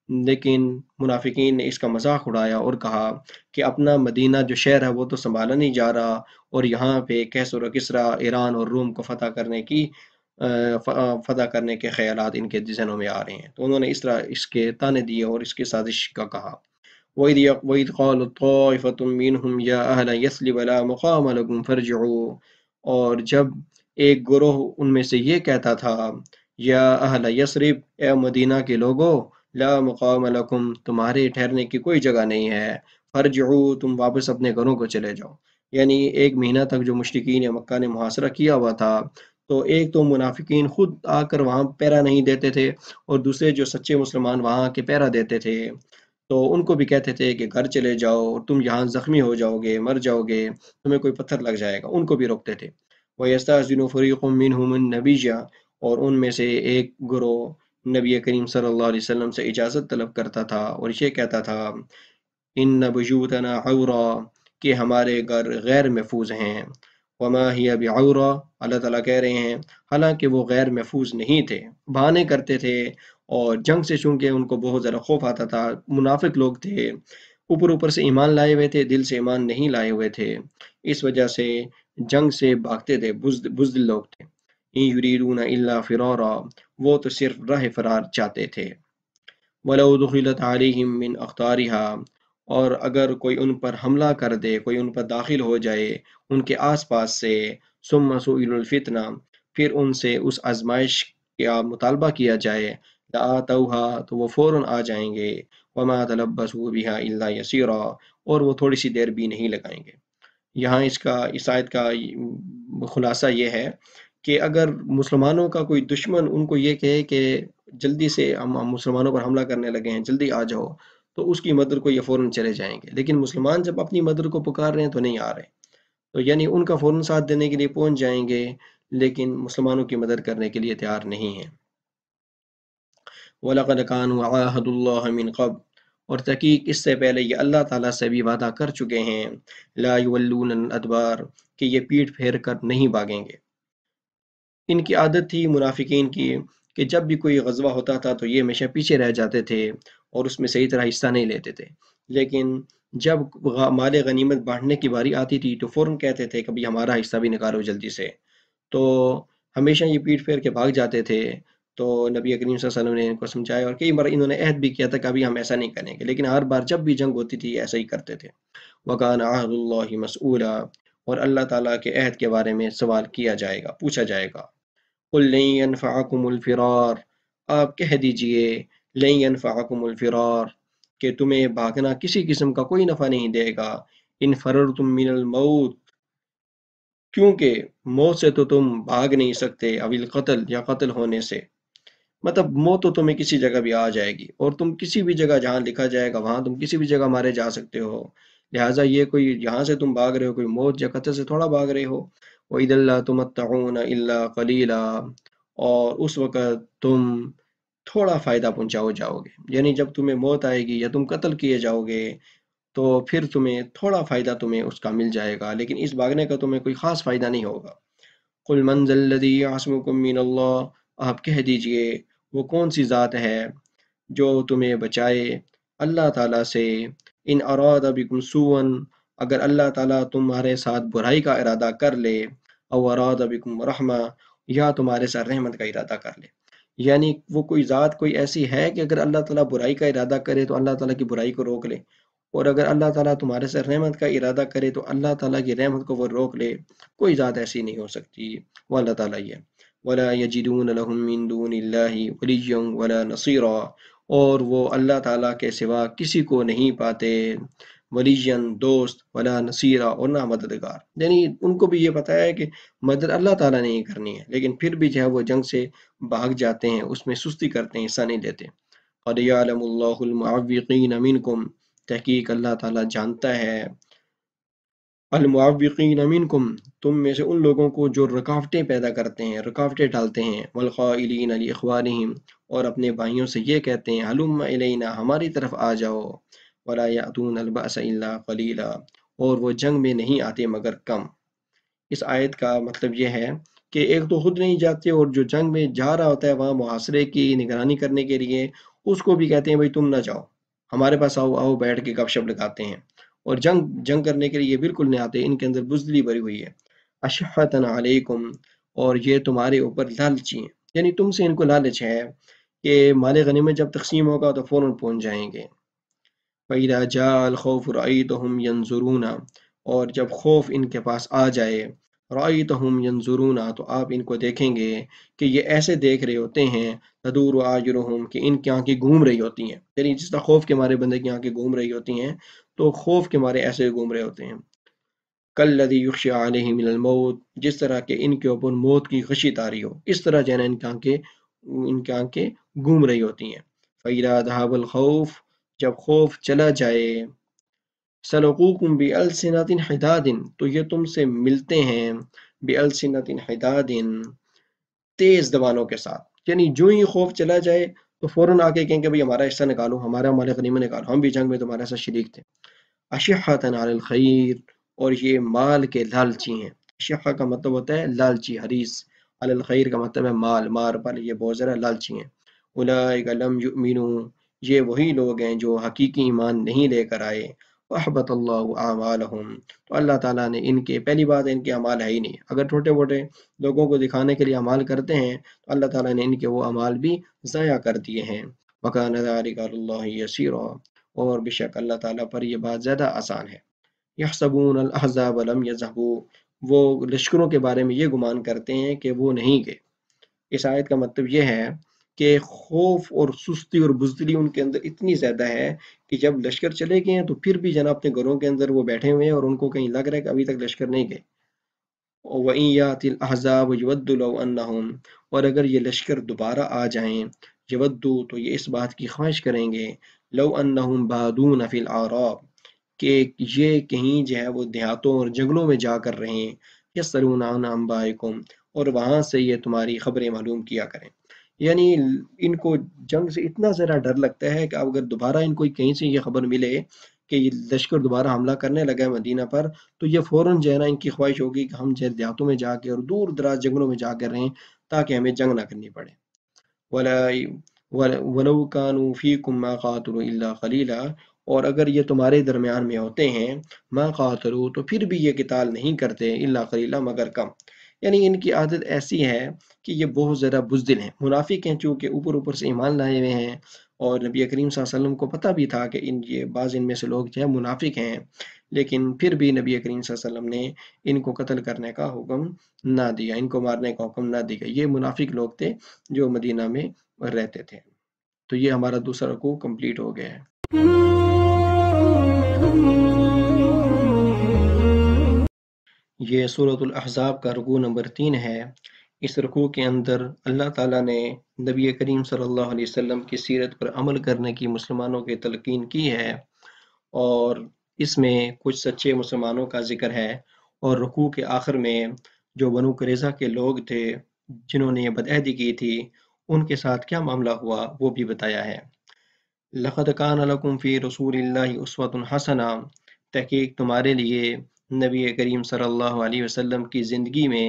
لیکن منافقین نے اس کا مذاق اڑایا اور کہا کہ اپنا مدینہ جو شہر ہے وہ تو سنبھالا نہیں جا رہا، اور یہاں پہ کیسر و کسرا ایران اور روم کو فتح کرنے کے خیالات ان کے ذہنوں میں آ رہے ہیں۔ تو انہوں نے اس طرح اس کے طعنے دیے اور اس کی سازش کا کہا۔ وَإِذْ قَالَتْ طَائِفَةٌ مِّنْهُمْ يَا أَهْلَ يَثْرِبَ لَا مُقَامَ لَكُمْ فَارْجِعُوا، اور جب ایک گروہ ان میں سے یہ کہتا تھا یا اہل یثرب، اے مدینہ کے لوگوں، لا مقام لکم، تمہارے ٹھہرنے کی کوئی جگہ نہیں ہے، فرجعوا، تم واپس اپنے گھروں کو چلے جاؤ۔ یعنی ایک مہینہ تک جو مشرکین مکہ نے محاصرہ کیا ہوا تھا، تو ایک تو منافقین خود آ کر وہاں پہرا نہیں دیتے تھے، اور دوسرے جو سچے مسلمان وہاں کے پہرا دیتے تھے تو ان کو بھی کہتے تھے کہ گھر چلے جاؤ، تم یہاں زخمی ہو جاؤ گے، مر جاؤ گے، تمہیں کوئی پتھر لگ جائے گا، ان کو بھی روکتے تھے۔ وَيَسْتَأْذِنُ فَرِيقٌ مِّنْهُمُ النَّبِيَّ، اور ان میں سے ایک گروہ نبی کریم صلی اللہ علیہ وسلم سے اجازت طلب کرتا تھا اور یہ کہتا تھا اِنَّ بُيُوتَنَا عَوْرًا، کہ ہمارے گھر غیر محفوظ ہیں۔ وَمَا هِيَ بِعَوْرًا، اللہ تعالیٰ کہہ رہے ہیں حالانکہ وہ غیر محفوظ نہیں تھے، بہانے کرتے تھے، اور جنگ سے چونکہ ان کو بہت زیادہ خوف آتا تھا، منافق لوگ تھے، اوپر سے ایمان لائے ہوئے تھے، دل سے ایمان نہیں لائے ہوئے تھے، اس وجہ سے جنگ سے بھاگتے تھے، بزدل لوگ تھے۔ اِن یریدون الا فرارا، وہ تو صرف راہ فرار چاہتے تھے۔ وَلَوْ دُخِلَتْ عَلَيْهِمْ مِنْ أَقْطَارِهَا، اور اگر کوئی ان پر حملہ کر دے، کوئی ان پر داخل ہو جائے ان کے آس پاس سے، ثُمَّ سُئِلُوا الْفِتْنَةَ، پھر ان سے اس آزمائش کا مطالبہ کیا جائے، لَآتَوْهَا، تو وہ فوراً آ جائیں گے، وَمَا تَلَبَّثُوا بِهَا إِلَّا يَسِيرًا، اور وہ تھوڑی سی دیر بھی نہیں لگائیں گے۔ یہاں اس آیت کا خلاصہ یہ ہے کہ اگر مسلمانوں کا کوئی دشمن ان کو یہ کہے کہ جلدی سے ہم مسلمانوں پر حملہ کرنے لگے ہیں، جلدی آ جاؤ، تو اس کی مدد کو یہ فوراً چلے جائیں گے، لیکن مسلمان جب اپنی مدد کو پکار رہے ہیں تو نہیں آ رہے، تو یعنی ان کا فوراً ساتھ دینے کے لیے پہنچ جائیں گے، لیکن مسلمانوں کی مدد کرنے کے لیے تیار نہیں ہیں۔ وَلَقَدْ كَانُوا عَاهَدُوا اللَّهَ مِنْ قَبْلُ، اور تحقیق اس سے پہلے یہ اللہ تعالیٰ سے بھی وعدہ کر چکے ہیں، لا يولون الادبار، کہ یہ پیٹھ پھیر کر نہیں بھاگیں گے۔ ان کی عادت تھی منافقین کی کہ جب بھی کوئی غزوہ ہوتا تھا تو یہ ہمیشہ پیچھے رہ جاتے تھے اور اس میں صحیح طرح حصہ نہیں لیتے تھے، لیکن جب مال غنیمت بانٹنے کی باری آتی تھی تو فوراً کہتے تھے کبھی ہمارا حصہ بھی نکالو جلدی سے، تو ہمیشہ یہ پیٹھ پھیر کے بھاگ جاتے تھے۔ تو نبی کریم صلی اللہ علیہ وسلم نے ان کو سمجھایا اور کئی بار انہوں نے عہد بھی کیا تھا کہ ابھی ہم ایسا نہیں کریں گے، لیکن ہر بار جب بھی جنگ ہوتی تھی ایسا ہی کرتے تھے۔ وَكَانَ عَهْدُ اللَّهِ مسئولا، اور اللہ تعالیٰ کے عہد کے بارے میں سوال کیا جائے گا، پوچھا جائے گا۔ قُل لَن يَنفَعَكُمُ الْفِرَارُ، آپ کہہ دیجئے لَن يَنفَعَكُمُ الْفِرَارُ، کہ تمہیں بھاگنا کسی قسم کا کوئی نفع نہیں دے گا، ان فررتم من الموت، کیونکہ موت سے تو تم بھاگ نہیں سکتے، اویل قتل یا قتل ہونے سے، مطلب موت تو تمہیں کسی جگہ بھی آ جائے گی، اور تم کسی بھی جگہ جہاں لکھا جائے گا وہاں تم کسی بھی جگہ مارے جا سکتے ہو، لہٰذا یہ کوئی یہاں سے تم بھاگ رہے ہو، کوئی موت یا قتل سے تھوڑا بھاگ رہے ہو۔ وَإِذًا لَّا تُمَتَّعُونَ إِلَّا قَلِيلًا، اور اس وقت تم تھوڑا فائدہ پہنچاؤ جاؤ گے، یعنی جب تمہیں موت آئے گی یا تم قتل کیے جاؤ گے تو پھر تمہیں تھوڑا فائدہ تمہیں اس کا مل جائے گا، لیکن اس بھاگنے کا تمہیں کوئی خاص فائدہ نہیں ہوگا۔ قُلْ مَنْ ذَا الَّذِي يَعْصِمُكُم مِّنَ اللَّهِ، آپ کہہ دیجئے وہ کون سی ذات ہے جو تمہیں بچائے اللہ تعالیٰ سے، ان اراد بکم سوءا، اگر اللہ تعالیٰ تمہارے ساتھ برائی کا ارادہ کر لے، او اراد بکم رحمہ، یا تمہارے ساتھ رحمت کا ارادہ کر لے، یعنی وہ کوئی ذات کوئی ایسی ہے کہ اگر اللہ تعالیٰ برائی کا ارادہ کرے تو اللہ تعالیٰ کی برائی کو روک لے، اور اگر اللہ تعالیٰ تمہارے سے رحمت کا ارادہ کرے تو اللہ تعالیٰ کی رحمت کو وہ روک لے، کوئی ذات ایسی نہیں ہو سکتی، وہ اللہ تعالیٰ ہی ہے۔ وَلَا يَجِدُونَ لَهُم مِّن دُونِ اللَّهِ وَلِيًّا وَلَا نَصِيرًا، اور وہ اللہ تعالیٰ کے سوا کسی کو نہیں پاتے ولیًا دوست، ولا نصیرا اور نہ مددگار، یعنی ان کو بھی یہ پتہ ہے کہ مدد اللہ تعالیٰ نے ہی کرنی ہے، لیکن پھر بھی جو ہے وہ جنگ سے بھاگ جاتے ہیں، اس میں سستی کرتے ہیں، حصہ نہیں لیتے۔ قَدْ يَعْلَمُ اللَّهُ الْمُعَوِّقِينَ مِنْكُمْ، تحقیق اللہ تعالیٰ جانتا ہے المعوقین منکم، تم میں سے ان لوگوں کو جو رکاوٹیں پیدا کرتے ہیں، رکاوٹیں ڈالتے ہیں، والقائلین لاخوانہم، اور اپنے بھائیوں سے یہ کہتے ہیں ہلم الینا، ہماری طرف آ جاؤ، ولا یأتون البأس الا قلیلا، اور وہ جنگ میں نہیں آتے مگر کم۔ اس آیت کا مطلب یہ ہے کہ ایک تو خود نہیں جاتے، اور جو جنگ میں جا رہا ہوتا ہے وہاں محاصرے کی نگرانی کرنے کے لیے اس کو بھی کہتے ہیں بھائی تم نہ جاؤ، ہمارے پاس آؤ، آؤ بیٹھ کے گپ شپ لگاتے ہیں، اور جنگ کرنے کے لیے یہ بالکل نہیں آتے، ان کے اندر بزدلی بھری ہوئی ہے۔ اشحۃ علیکم، اور یہ تمہارے اوپر لالچی ہیں، یعنی تم سے ان کو لالچ ہے کہ مال غنیمت جب تقسیم ہوگا تو فوراً پہنچ جائیں گے۔ فَإِذَا جَاءَ الْخَوْفُ رَأَيْتَهُمْ يَنْظُرُونَ، اور جب خوف ان کے پاس آ جائے، رَأَيْتَهُمْ يَنْظُرُونَ، تو آپ ان کو دیکھیں گے کہ یہ ایسے دیکھ رہے ہوتے ہیں، تَدُورُ أَعْيُنُهُمْ، کہ ان کی آنکھیں گھوم رہی ہوتی ہیں، یعنی جس طرح خوف کے مارے بندے کی آنکھیں گھوم رہی ہوتی ہیں تو خوف کے مارے ایسے گھوم رہے ہوتے ہیں۔ کَالَّذِي يُخْشَىٰ عَلَيْهِ مِنَ الْمَوْتِ، جس طرح کہ ان کے اوپر موت کی خشی طاری ہو، اس طرح جو ہے نا ان کی آنکھیں گھوم رہی ہوتی ہیں۔ فَإِذَا ذَهَبَ الْخَوْفُ، جب خوف چلا جائے، سَلَقُوكُم بِأَلْسِنَةٍ حِدَادٍ، تو یہ تم سے ملتے ہیں بِأَلْسِنَةٍ حِدَادٍ، تیز زبانوں کے ساتھ، یعنی جو ہی خوف چلا جائے تو فوراً آ کے کہیں کہ بھئی ہمارا حصہ نکالو، ہمارا مال غنیمت نکالو، ہم بھی جنگ میں تمہارے ساتھ شریک تھے۔ اشحۃ علی الخیر، اور یہ مال کے لالچی ہیں۔ اشحہ کا مطلب ہوتا ہے لالچی، حریص، علی الخیر کا مطلب ہے مال، مار پر یہ بہت زیادہ لالچی ہیں۔ اولئک لم یؤمنوا، یہ وہی لوگ ہیں جو حقیقی ایمان نہیں لے کر آئے۔ وَأَحْبَطَ اللَّهُ أَعْمَالَهُمْ، تو اللہ تعالیٰ نے ان کے، پہلی بات ہے ان کے اعمال ہے ہی نہیں، اگر چھوٹے موٹے لوگوں کو دکھانے کے لیے اعمال کرتے ہیں تو اللہ تعالیٰ نے ان کے وہ اعمال بھی ضائع کر دیے ہیں۔ وَكَانَ ذَلِكَ عَلَى اللَّهِ يَسِيرًا، اور بے شک اللہ تعالیٰ پر یہ بات زیادہ آسان ہے۔ يَحْسَبُونَ الْأَحْزَابَ لَمْ يَذْهَبُوا، وہ لشکروں کے بارے میں یہ گمان کرتے ہیں کہ وہ نہیں گئے۔ اس آیت کا مطلب یہ ہے کہ خوف اور سستی اور بزدلی ان کے اندر اتنی زیادہ ہے کہ جب لشکر چلے گئے ہیں تو پھر بھی جناب اپنے گھروں کے اندر وہ بیٹھے ہوئے ہیں، اور ان کو کہیں لگ رہا ہے کہ ابھی تک لشکر نہیں گئے۔ وَإِن يَأْتِ الْأَحْزَابُ يَوَدُّوا لَوْ أَنَّهُمْ، اور اگر یہ لشکر دوبارہ آ جائیں، یودو تو یہ اس بات کی خواہش کریں گے، لو انہم بادون فی الْأَعْرَابِ، کہ یہ کہیں جو ہے وہ دیہاتوں اور جنگلوں میں جا کر رہیں، یسألون عن انبائکم، اور وہاں سے یہ تمہاری خبریں معلوم کیا کریں، یعنی ان کو جنگ سے اتنا زیادہ ڈر لگتا ہے کہ اب اگر دوبارہ ان کو کہیں سے یہ خبر ملے کہ یہ لشکر دوبارہ حملہ کرنے لگا ہے مدینہ پر، تو یہ فوراً جو ہے نا ان کی خواہش ہوگی کہ ہم جو دیہاتوں میں جا کے اور دور دراز جنگلوں میں جا کر رہیں تاکہ ہمیں جنگ نہ کرنی پڑے۔ وَلَوْ كَانُوا فِيكُمْ مَا قَاتَلُوا إِلَّا قَلِيلًا، اور اگر یہ تمہارے درمیان میں ہوتے ہیں، ما قاتلوا، تو پھر بھی یہ قتال نہیں کرتے، الا قلیلا، مگر کم، یعنی ان کی عادت ایسی ہے کہ یہ بہت زیادہ بزدل ہیں، منافق ہیں، چونکہ اوپر سے ایمان لائے ہوئے ہیں، اور نبی کریم صلی اللہ علیہ وسلم کو پتہ بھی تھا کہ یہ بعض ان میں سے لوگ جو ہے منافق ہیں، لیکن پھر بھی نبی کریم صلی اللہ علیہ وسلم نے ان کو قتل کرنے کا حکم نہ دیا، ان کو مارنے کا حکم نہ دیا۔ یہ منافق لوگ تھے جو مدینہ میں رہتے تھے۔ تو یہ ہمارا دوسرا رکوع کمپلیٹ ہو گیا ہے۔ یہ سورۃ الاحزاب کا رکوع نمبر 3 ہے۔ اس رکوع کے اندر اللہ تعالیٰ نے نبی کریم صلی اللہ علیہ وسلم کی سیرت پر عمل کرنے کی مسلمانوں کی تلقین کی ہے، اور اس میں کچھ سچے مسلمانوں کا ذکر ہے، اور رکوع کے آخر میں جو بنو قریظہ کے لوگ تھے جنہوں نے یہ بدعہدی کی تھی ان کے ساتھ کیا معاملہ ہوا وہ بھی بتایا ہے۔ لقد کان لکم فی رسول اللہ اسوۃ حسنہ، تحقیق تمہارے لیے نبی کریم صلی اللہ علیہ وسلم کی زندگی میں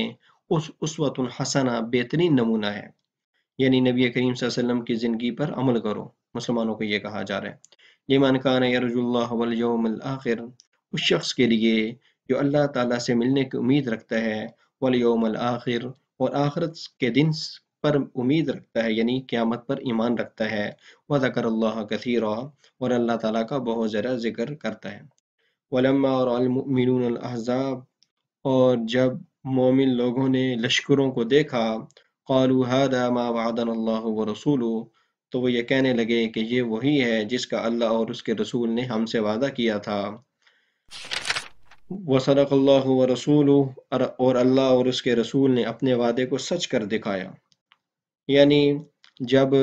اسوۃ حسنہ بہترین نمونہ ہے، یعنی نبی کریم صلی اللہ علیہ وسلم کی زندگی پر عمل کرو۔ مسلمانوں کو یہ کہا جا رہا ہے، لمن کان یرجو اللہ والیوم الآخر، اس شخص کے لیے جو اللہ تعالیٰ سے ملنے کی امید رکھتا ہے، والیوم الآخر، اور آخرت کے دن پر امید رکھتا ہے، یعنی قیامت پر ایمان رکھتا ہے، وذکر اللہ کثیرا، اور اللہ تعالیٰ کا بہت زیادہ ذکر کرتا ہے۔ ولما رأى المؤمنون الأحزاب، اور جب مومن لوگوں نے لشکروں کو دیکھا، قالوا هذا ما وعدنا اللہ ورسولہ، تو وہ یہ کہنے لگے کہ یہ وہی ہے جس کا اللہ اور اس کے رسول نے ہم سے وعدہ کیا تھا۔ وصدق اللہ ورسولہ، اور اللہ اور اس کے رسول نے اپنے وعدے کو سچ کر دکھایا۔ یعنی جب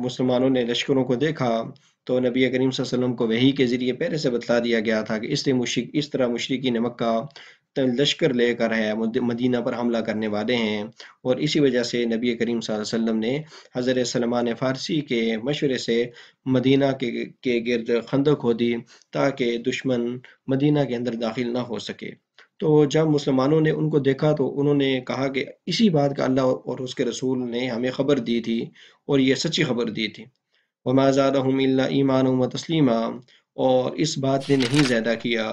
مسلمانوں نے لشکروں کو دیکھا تو نبی کریم صلی اللہ علیہ وسلم کو وحی کے ذریعے پہلے سے بتلا دیا گیا تھا کہ اس طرح مشرکین مکہ لشکر لے کر ہے مدینہ پر حملہ کرنے والے ہیں، اور اسی وجہ سے نبی کریم صلی اللہ علیہ وسلم نے حضرت سلمان فارسی کے مشورے سے مدینہ کے گرد خندق کھودی تاکہ دشمن مدینہ کے اندر داخل نہ ہو سکے۔ تو جب مسلمانوں نے ان کو دیکھا تو انہوں نے کہا کہ اسی بات کا اللہ اور اس کے رسول نے ہمیں خبر دی تھی، اور یہ سچی خبر دی تھی۔ وما زادهم الا ایمانا و تسلیما، اور اس بات نے نہیں زیادہ کیا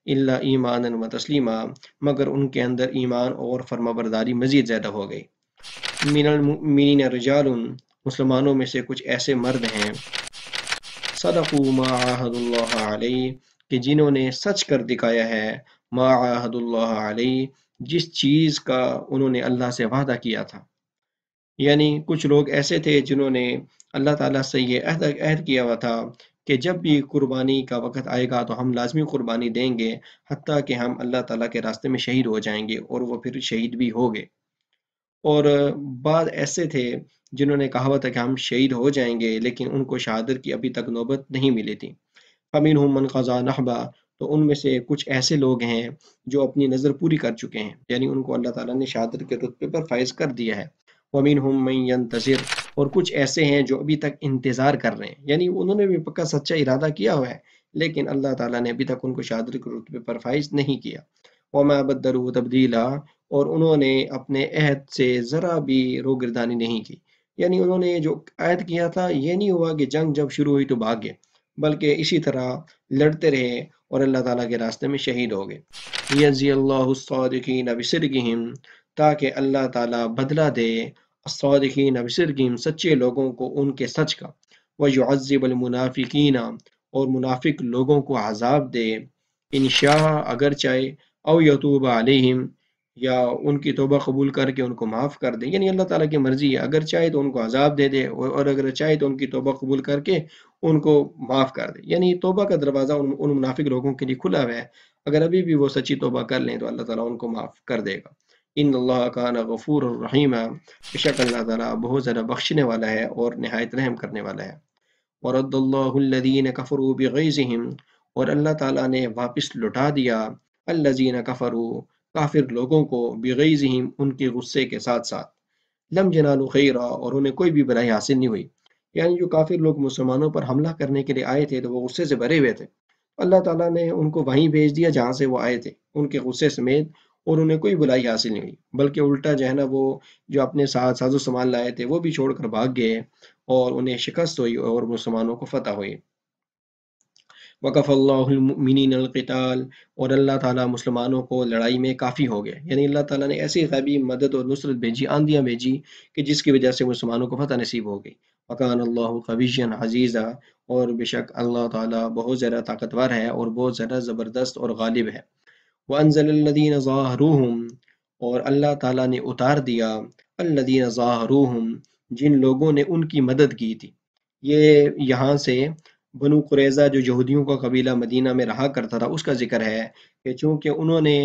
الا ایمانا و تسلیما، مگر ان کے اندر ایمان اور فرمانبرداری مزید زیادہ ہو گئی۔ من المؤمنین رجال، مسلمانوں میں سے کچھ ایسے مرد ہیں، صدقوا ما عاہد اللہ علیہ، کہ جنہوں نے سچ کر دکھایا ہے، ما عاہد اللہ علیہ، جس چیز کا انہوں نے اللہ سے وعدہ کیا تھا۔ یعنی کچھ لوگ ایسے تھے جنہوں نے اللہ تعالیٰ سے یہ عہد کیا ہوا تھا کہ جب بھی قربانی کا وقت آئے گا تو ہم لازمی قربانی دیں گے، حتیٰ کہ ہم اللہ تعالیٰ کے راستے میں شہید ہو جائیں گے، اور وہ پھر شہید بھی ہو گئے۔ اور بعض ایسے تھے جنہوں نے کہا ہوا تھا کہ ہم شہید ہو جائیں گے، لیکن ان کو شہادت کی ابھی تک نوبت نہیں ملی تھی۔ فَمِنْهُمْ مَنْ قَضَى نَحْبًا، تو ان میں سے کچھ ایسے لوگ ہیں جو اپنی نظر پوری کر چکے ہیں، یعنی ان کو اللہ تعالیٰ نے شہادت کے رتبے پر فائز کر دیا ہے۔ وَمِنْهُمْ مَنْ يَنْتَظِرُ، اور کچھ ایسے ہیں جو ابھی تک انتظار کر رہے ہیں، یعنی انہوں نے بھی پکا سچا ارادہ کیا ہوا ہے، لیکن اللہ تعالیٰ نے ابھی تک ان کو شہادت کے رتبے پر فائز نہیں کیا۔ وَمَا بَدَّلُوا تَبْدِيلًا، اور انہوں نے اپنے عہد سے ذرا بھی روگردانی نہیں کی، یعنی انہوں نے جو عہد کیا تھا یہ نہیں ہوا کہ جنگ جب شروع ہوئی تو بھاگ گئے، بلکہ اسی طرح لڑتے رہے اور اللہ تعالیٰ کے راستے میں شہید ہو گئے۔ یجزی اللہ الصادقین بصدقہم، تاکہ اللہ تعالیٰ بدلہ دے الصادقین بصدقہم، سچے لوگوں کو ان کے سچ کا، ویعذب المنافقین، اور منافق لوگوں کو عذاب دے، ان شاء اگر چاہے، او یتوب علیہم، یا ان کی توبہ قبول کر کے ان کو معاف کر دے، یعنی اللہ تعالیٰ کی مرضی ہے، اگر چاہے تو ان کو عذاب دے دے، اور اگر چاہے تو ان کی توبہ قبول کر کے ان کو معاف کر دے، یعنی توبہ کا دروازہ ان منافق لوگوں کے لیے کھلا ہوا ہے، اگر ابھی بھی وہ سچی توبہ کر لیں تو اللہ تعالیٰ ان کو معاف کر دے گا۔ ان اللہ کان غفور الرحیم، بے شک اللہ تعالیٰ بہت زیادہ بخشنے والا ہے اور نہایت رحم کرنے والا ہے۔ ورد اللہ الذین کفروا بغیظہم، اور اللہ تعالیٰ نے واپس لٹا دیا الذین کفروا، کافر لوگوں کو، بغیظہم، ان کے غصے کے ساتھ ساتھ، لم ینالوا خیرا، اور انہیں کوئی بھی بھلائی حاصل نہیں ہوئی، یعنی جو کافر لوگ مسلمانوں پر حملہ کرنے کے لیے آئے تھے تو وہ غصے سے بھرے ہوئے تھے، اللہ تعالیٰ نے ان کو وہیں بھیج دیا جہاں سے وہ آئے تھے ان کے غصے سمیت، اور انہیں کوئی بھلائی حاصل نہیں ہوئی، بلکہ الٹا جو ہے نا وہ جو اپنے ساتھ ساز و سامان لائے تھے وہ بھی چھوڑ کر بھاگ گئے، اور انہیں شکست ہوئی اور مسلمانوں کو فتح ہوئی۔ وَكَفَى اللَّهُ الْمُؤْمِنِينَ الْقِتَالَ، اور اللہ تعالیٰ مسلمانوں کو لڑائی میں کافی ہو گئے، یعنی اللہ تعالیٰ نے ایسی غیبی مدد اور نصرت بھیجی، آندیاں بھیجی کہ جس کی وجہ سے مسلمانوں کو فتح نصیب ہو گئی۔ وَكَانَ اللَّهُ قَوِيًّا عَزِيزًا، اور بے شک اللہ تعالیٰ بہت زیادہ طاقتور ہے اور بہت زیادہ زبردست اور غالب ہے۔ وَأَنزَلَ الَّذِينَ ظَاهَرُوهُمْ، اور اللہ تعالیٰ نے اتار دیا الَّذِينَ ظَاهَرُوهُمْ، جن لوگوں نے ان کی مدد کی تھی۔ یہ یہاں سے بنو قریظہ جو یہودیوں کا قبیلہ مدینہ میں رہا کرتا تھا، اس کا ذکر ہے کہ چونکہ انہوں نے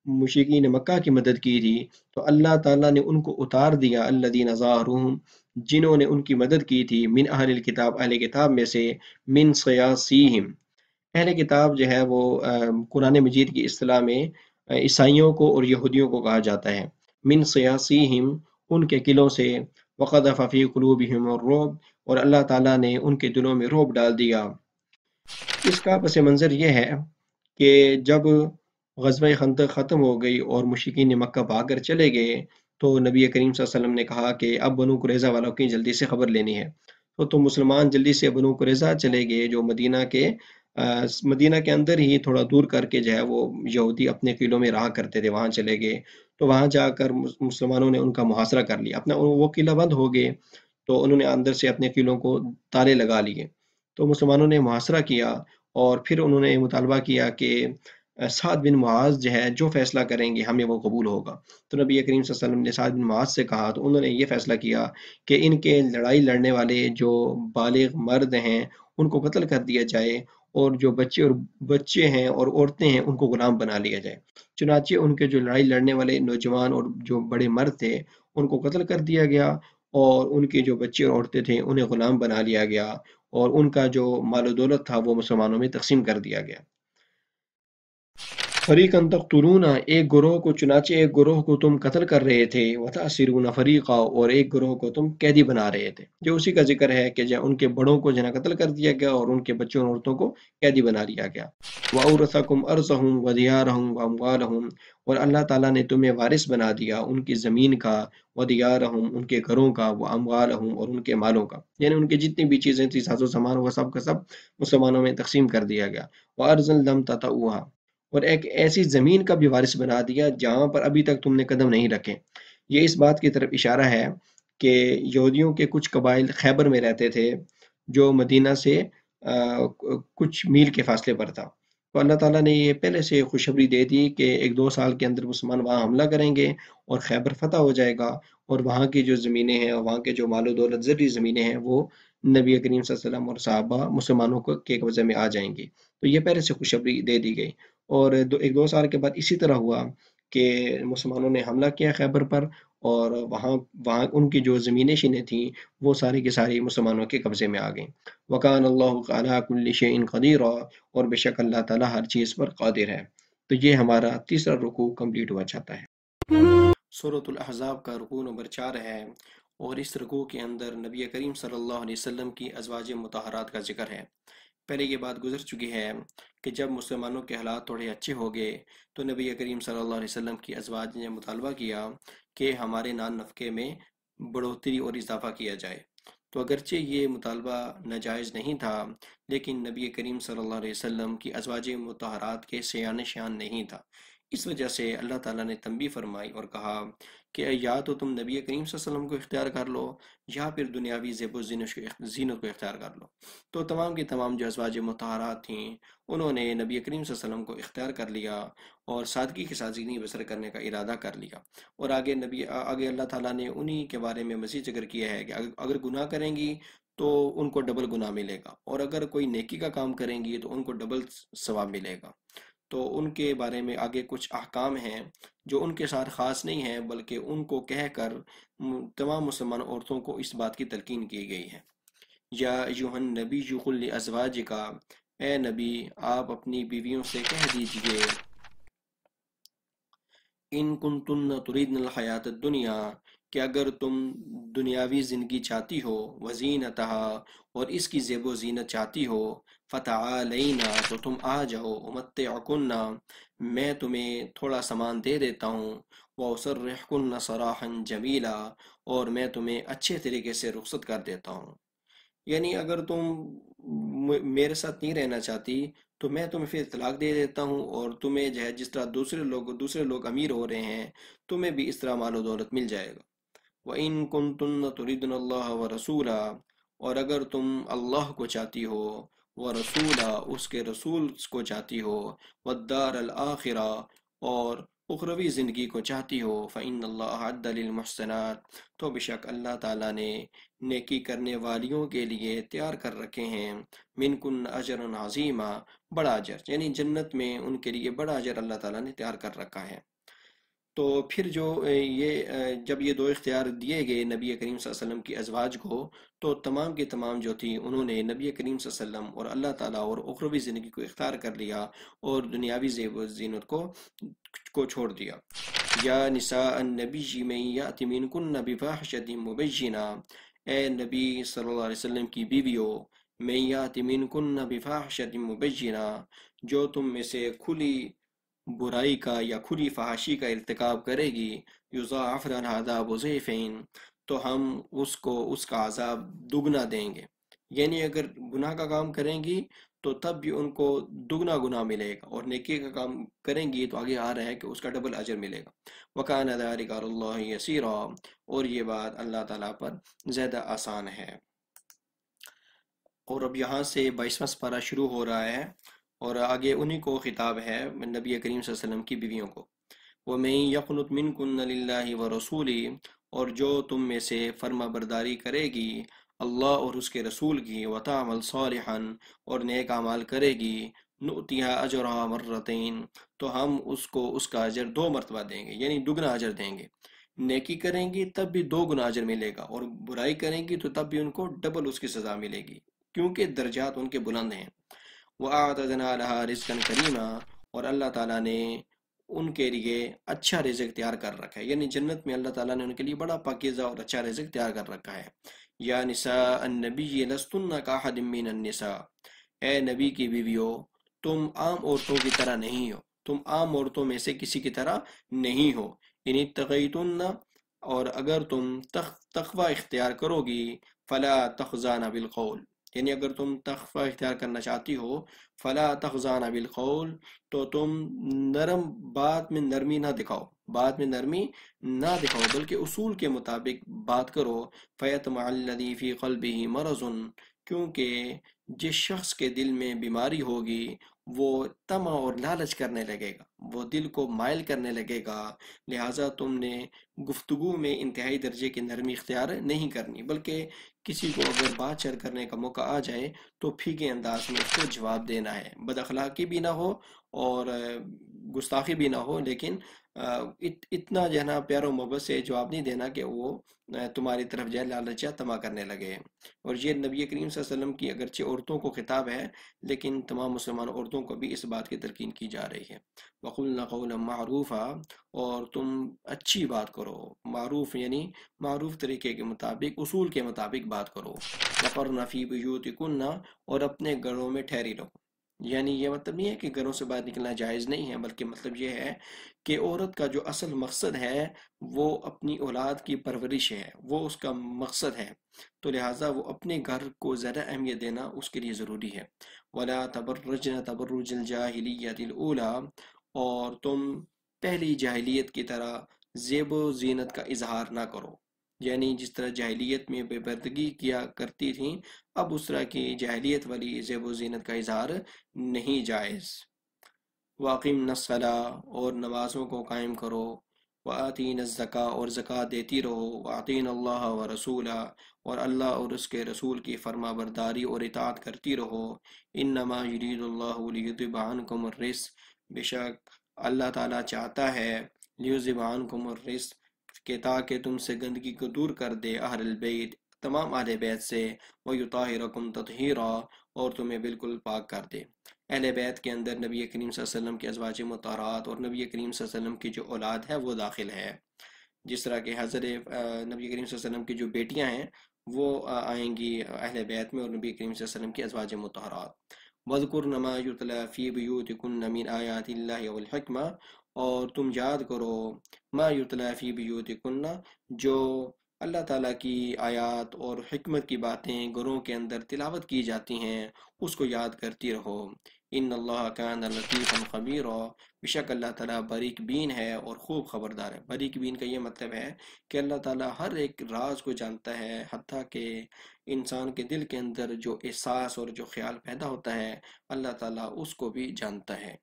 مشرکین مکہ کی مدد کی تھی تو اللہ تعالیٰ نے ان کو اتار دیا، الذین ظاہروہم، جنہوں نے ان کی مدد کی تھی، من اہل الکتاب، اہل کتاب میں سے، من صیاصیہم، اہل کتاب جو ہے وہ قرآن مجید کی اصطلاح میں عیسائیوں کو اور یہودیوں کو کہا جاتا ہے، من صیاصیہم، ان کے قلعوں سے، وقذف فی قلوبہم الرعب، اور اللہ تعالیٰ نے ان کے دلوں میں رعب ڈال دیا۔ اس کا پس منظر یہ ہے کہ جب غزوہ خندق ختم ہو گئی اور مشرکین مکہ بھاگ کر چلے گئے تو نبی کریم صلی اللہ علیہ وسلم نے کہا کہ اب بنو قریظہ والوں کی جلدی سے خبر لینی ہے، تو مسلمان جلدی سے بنو قریظہ چلے گئے جو مدینہ کے اندر ہی تھوڑا دور کر کے جو ہے وہ یہودی اپنے قلعوں میں رہا کرتے تھے، وہاں چلے گئے، تو وہاں جا کر مسلمانوں نے ان کا محاصرہ کر لیا، اپنا وہ قلعہ بند ہو گئے تو انہوں نے اندر سے اپنے قلعوں کو تالے لگا لیے، تو مسلمانوں نے محاصرہ کیا اور پھر انہوں نے مطالبہ کیا کہ سعد بن معاذ جو ہے جو فیصلہ کریں گے ہمیں وہ قبول ہوگا، تو نبی کریم صلی اللہ علیہ وسلم نے سعد بن معاذ سے کہا تو انہوں نے یہ فیصلہ کیا کہ ان کے لڑائی لڑنے والے جو بالغ مرد ہیں ان کو قتل کر دیا جائے، اور جو بچے ہیں اور عورتیں ہیں ان کو غلام بنا لیا جائے، چنانچہ ان کے جو لڑائی لڑنے والے نوجوان اور جو بڑے مرد تھے ان کو قتل کر دیا گیا، اور ان کے جو بچے اور عورتیں تھے انہیں غلام بنا لیا گیا، اور ان کا جو مال و دولت تھا وہ مسلمانوں میں تقسیم کر دیا گیا۔ فریقاً تقتلون، ایک گروہ کو، چنانچہ ایک گروہ کو تم قتل کر رہے تھے، وتأسرون فریقا، اور ایک گروہ کو تم قیدی بنا رہے تھے، جو اسی کا ذکر ہے کہ ان کے بڑوں کو جنہیں قتل کر دیا گیا اور ان کے بچوں اور عورتوں کو قیدی بنا لیا گیا۔ وَأَوْرَثَكُمْ أَرْضَهُمْ وَدِيَارَهُمْ وَأَمْوَالَهُمْ، اور اللہ تعالیٰ نے تمہیں وارث بنا دیا ان کی زمین کا، وَدِيَارَهُمْ، ان کے گھروں کا، وَأَمْوَالَهُمْ، اور ان کے مالوں کا، یعنی ان کی جتنی بھی چیزیں تھیں، ساز و سامان، وہ سب کا سب مسلمانوں میں تقسیم کر دیا گیا۔ وَأَرْضًا لَمْ تَطَئُوهَا، اور ایک ایسی زمین کا بھی وارث بنا دیا جہاں پر ابھی تک تم نے قدم نہیں رکھے۔ یہ اس بات کی طرف اشارہ ہے کہ یہودیوں کے کچھ قبائل خیبر میں رہتے تھے جو مدینہ سے کچھ میل کے فاصلے پر تھا، تو اللہ تعالیٰ نے یہ پہلے سے خوشخبری دے دی کہ 1-2 سال کے اندر مسلمان وہاں حملہ کریں گے اور خیبر فتح ہو جائے گا، اور وہاں کی جو زمینیں ہیں، وہاں کے جو مال و دولت زرعی زمینیں ہیں، وہ نبی کریم صلی اللہ علیہ وسلم اور صحابہ مسلمانوں کے قبضے میں آ جائیں گی، تو یہ پہلے سے خوشخبری دے دی گئی۔ اور 1-2 سال کے بعد اسی طرح ہوا کہ مسلمانوں نے حملہ کیا خیبر پر، اور وہاں ان کی جو زمینیں شینیں تھیں وہ ساری کی ساری مسلمانوں کے قبضے میں آ گئیں۔ وَكَانَ اللَّهُ عَلَىٰ كُلِّ شَيْءٍ قَدِيرًا، اور بے شک اللہ تعالیٰ ہر چیز پر قادر ہے۔ تو یہ ہمارا تیسرا رکوع کمپلیٹ ہوا چاہتا ہے۔ سورۃ الاحزاب کا رکوع نمبر 4 ہے، اور اس رکوع کے اندر نبی کریم صلی اللہ علیہ وسلم کی ازواج مطہرات کا ذکر ہے۔ پہلے یہ بات گزر چکی ہے کہ جب مسلمانوں کے حالات تھوڑے اچھے ہو گئے تو نبی کریم صلی اللہ علیہ وسلم کی ازواج نے مطالبہ کیا کہ ہمارے نان نفقے میں بڑھوتری اور اضافہ کیا جائے، تو اگرچہ یہ مطالبہ ناجائز نہیں تھا لیکن نبی کریم صلی اللہ علیہ وسلم کی ازواج مطہرات کے سیان شان نہیں تھا، اس وجہ سے اللہ تعالیٰ نے تنبیہ فرمائی اور کہا کہ یا تو تم نبی کریم صلی اللہ علیہ وسلم کو اختیار کر لو یا پھر دنیاوی زیب و زینت کو اختیار کر لو۔ تو تمام کی تمام جو ازواج مطہرات تھیں انہوں نے نبی کریم صلی اللہ علیہ وسلم کو اختیار کر لیا اور سادگی کے ساتھ زندگی بسر کرنے کا ارادہ کر لیا، اور آگے اللہ تعالیٰ نے انہی کے بارے میں مزید ذکر کیا ہے کہ اگر گناہ کریں گی تو ان کو ڈبل گناہ ملے گا، اور اگر کوئی نیکی کا کام کریں گی تو ان کو ڈبل ثواب ملے گا۔ تو ان کے بارے میں آگے کچھ احکام ہیں جو ان کے ساتھ خاص نہیں ہیں بلکہ ان کو کہہ کر تمام مسلمان عورتوں کو اس بات کی تلقین کی گئی ہے۔ یا ایھا النبی قل لازواجک، اے نبی آپ اپنی بیویوں سے کہہ دیجئے، ان کنتن تریدن الحیات الدنیا، کہ اگر تم دنیاوی زندگی چاہتی ہو، وزینتہا، اور اس کی زیب و زینت چاہتی ہو، فتعالینا، تو تم آ جاؤ، امتعکن، میں تمہیں تھوڑا سامان دے دیتا ہوں، واسرحکن سراحا جمیلا، اور میں تمہیں اچھے طریقے سے رخصت کر دیتا ہوں۔ یعنی اگر تم میرے ساتھ نہیں رہنا چاہتی تو میں تمہیں پھر طلاق دے دیتا ہوں، اور تمہیں جو ہے جس طرح دوسرے لوگ امیر ہو رہے ہیں تمہیں بھی اس طرح مال و دولت مل جائے گا۔ وَإِن كُنتُنَّ تُرِدْنَ اللَّهَ وَرَسُولَهُ، اور اگر تم اللہ کو چاہتی ہو، وَرَسُولَهُ، اس کے رسول کو چاہتی ہو، وَالدَّارَ الْآخِرَةَ، اور اخروی زندگی کو چاہتی ہو فإن اللہ اعد للمحسنات، تو بے شک اللہ تعالیٰ نے نیکی کرنے والیوں کے لیے تیار کر رکھے ہیں منکن اجر عظیما، بڑا اجر، یعنی جنت میں ان کے لیے بڑا اجر اللہ تعالیٰ نے تیار کر رکھا ہے۔ تو پھر جو جب یہ دو اختیار دیے گئے نبی کریم صلی اللہ علیہ وسلم کی ازواج کو، تو تمام کے تمام جو تھی انہوں نے نبی کریم صلی اللہ علیہ وسلم اور اللہ تعالیٰ اور اخروی زندگی کو اختیار کر لیا اور دنیاوی زیب و زینت کو چھوڑ دیا۔ یا نساء النبی من یأت منکن بفاحشۃ مبینہ، اے نبی صلی اللہ علیہ وسلم کی بیویوں، من یأت منکن بفاحشۃ مبینہ، جو تم میں سے کھلی برائی کا یا کھلی فحاشی کا ارتکاب کرے گی، یضاعف لها العذاب ضعفین، تو ہم اس کو اس کا عذاب دگنا دیں گے، یعنی اگر گناہ کا کام کریں گی تو تب بھی ان کو دگنا گناہ ملے گا، اور نیکی کا کام کریں گی تو آگے آ رہا ہے کہ اس کا ڈبل اجر ملے گا۔ وَكَانَ ذَلِكَ عَلَى اللَّهِ يَسِيرًا، اور یہ بات اللہ تعالیٰ پر زیادہ آسان ہے۔ اور اب یہاں سے 22واں سپارہ شروع ہو رہا ہے، اور آگے انہی کو خطاب ہے نبی کریم صلی اللہ علیہ وسلم کی بیویوں کو۔ وَمَن يَقْنُتْ مِنكُنَّ لِلَّهِ وَرَسُولِهِ، اور جو تم میں سے فرما برداری کرے گی اللہ اور اس کے رسول کی، وَتَعْمَلْ صَالِحًا، اور نیک اعمال کرے گی، نُؤْتِهَا أَجْرَهَا مرتين، تو ہم اس کو اس کا اجر 2 مرتبہ دیں گے، یعنی دگنا اجر دیں گے۔ نیکی کریں گی تب بھی 2 گنا اجر ملے گا، اور برائی کریں گی تو تب بھی ان کو ڈبل اس کی سزا ملے گی، کیونکہ درجات ان کے بلند ہیں۔ وَأَعْتَدْنَا لَهَا رِزْقًا كَرِيمًا، اور اللہ تعالیٰ نے ان کے لیے اچھا رزق تیار کر رکھا ہے، یعنی جنت میں اللہ تعالیٰ نے ان کے لیے بڑا پاکیزہ اور اچھا رزق تیار کر رکھا ہے۔ یا نساء النبی لستن کاحد من النساء، اے نبی کی بیویوں، تم عام عورتوں کی طرح نہیں ہو، تم عام عورتوں میں سے کسی کی طرح نہیں ہو۔ ان اتقیتن، اور اگر تم تقوی اختیار کرو گی، فلا تخضعن بالقول، یعنی اگر تم تقوی اختیار کرنا چاہتی ہو، فلا تخضعن بالقول، تو تم نرم بات میں نرمی نہ دکھاؤ، بات میں نرمی نہ دکھاؤ، بلکہ اصول کے مطابق بات کرو۔ فَيَطْمَعَ الَّذِي فِي قَلْبِهِ مَرَضٌ، کیونکہ جس شخص کے دل میں بیماری ہوگی وہ طمع اور لالچ کرنے لگے گا، وہ دل کو مائل کرنے لگے گا، لہٰذا تم نے گفتگو میں انتہائی درجے کی نرمی اختیار نہیں کرنی، بلکہ کسی کو اگر بات شیئر کرنے کا موقع آ جائے تو پھیکے انداز میں اس کو جواب دینا ہے، بد اخلاقی بھی نہ ہو اور گستاخی بھی نہ ہو، لیکن اتنا جو ہے نا پیار و محبت سے جواب نہیں دینا کہ وہ تمہاری طرف جو ہے لالچ یا طمع کرنے لگے۔ اور یہ نبی کریم صلی اللہ علیہ وسلم کی اگرچہ عورتوں کو خطاب ہے، لیکن تمام مسلمان عورتوں کو بھی اس بات کی تلقین کی جا رہی ہے۔ وَقُلْنَ قَوْلًا مَعْرُوفًا، اور تم اچھی بات کرو، معروف یعنی معروف طریقے کے مطابق، اصول کے مطابق بات کرو۔ وَقَرْنَ فِي بُيُوتِكُنَّ، اور اپنے گھروں میں ٹھہری رہو، یعنی یہ مطلب نہیں ہے کہ گھروں سے باہر نکلنا جائز نہیں ہے، بلکہ مطلب یہ ہے کہ عورت کا جو اصل مقصد ہے وہ اپنی اولاد کی پرورش ہے، وہ اس کا مقصد ہے، تو لہٰذا وہ اپنے گھر کو زیادہ اہمیت دینا اس کے لیے ضروری ہے۔ وَلَا تَبَرَّجْنَ تَبَرُّجَ الْجَاهِلِيَّةِ الْأُولَىٰ، اور تم پہلی جاہلیت کی طرح زیب و زینت کا اظہار نہ کرو، یعنی جس طرح جاہلیت میں بے پردگی کیا کرتی تھیں، اب اس طرح کی جاہلیت والی زیب و زینت کا اظہار نہیں جائز۔ وَأَقِمْنَ الصَّلَاةَ، اور نمازوں کو قائم کرو، وَآتِينَ الزَّكَاةَ، اور زکوٰۃ دیتی رہو، وَأَطِيعْنَ اللَّهَ وَرَسُولَهُ، اور اللہ اور اس کے رسول کی فرما برداری اور اطاعت کرتی رہو۔ إِنَّمَا يُرِيدُ اللَّهُ لِيُذْهِبَ عَنْكُمُ الرِّجْسَ، بے شک اللہ تعالیٰ چاہتا ہے، لِيُذْهِبَ عَنْكُمُ الرِّجْسَ، کہ تاکہ تم سے گندگی کو دور کر دے، اہل البیت، تمام اہل بیت سے، وَيُطَهِّرَكُمْ تَطْهِيرًا، اور تمہیں بالکل پاک کر دے۔ اہل بیت کے اندر نبی کریم صلی اللہ علیہ وسلم کے ازواج مطہرات اور نبی کریم صلی اللہ علیہ وسلم کی جو اولاد ہے وہ داخل ہے، جس طرح کہ حضرت نبی کریم صلی اللہ علیہ وسلم کی جو بیٹیاں ہیں وہ آئیں گی اہل بیت میں، اور نبی کریم صلی اللہ علیہ وسلم کی ازواج مطہرات۔ وَاذْكُرْنَ مَا يُتْلَى فِي بُيُوتِكُنَّ مِنْ آيَاتِ اللَّهِ وَالْحِكْمَةِ، اور تم یاد کرو ما یتلی فی بیوتکن، جو اللہ تعالیٰ کی آیات اور حکمت کی باتیں گھروں کے اندر تلاوت کی جاتی ہیں، اس کو یاد کرتی رہو۔ ان اللہ کان لطیفا خبیرا، بے شک اللہ تعالیٰ باریک بین ہے اور خوب خبردار ہے۔ باریک بین کا یہ مطلب ہے کہ اللہ تعالیٰ ہر ایک راز کو جانتا ہے، حتیٰ کہ انسان کے دل کے اندر جو احساس اور جو خیال پیدا ہوتا ہے اللہ تعالیٰ اس کو بھی جانتا ہے۔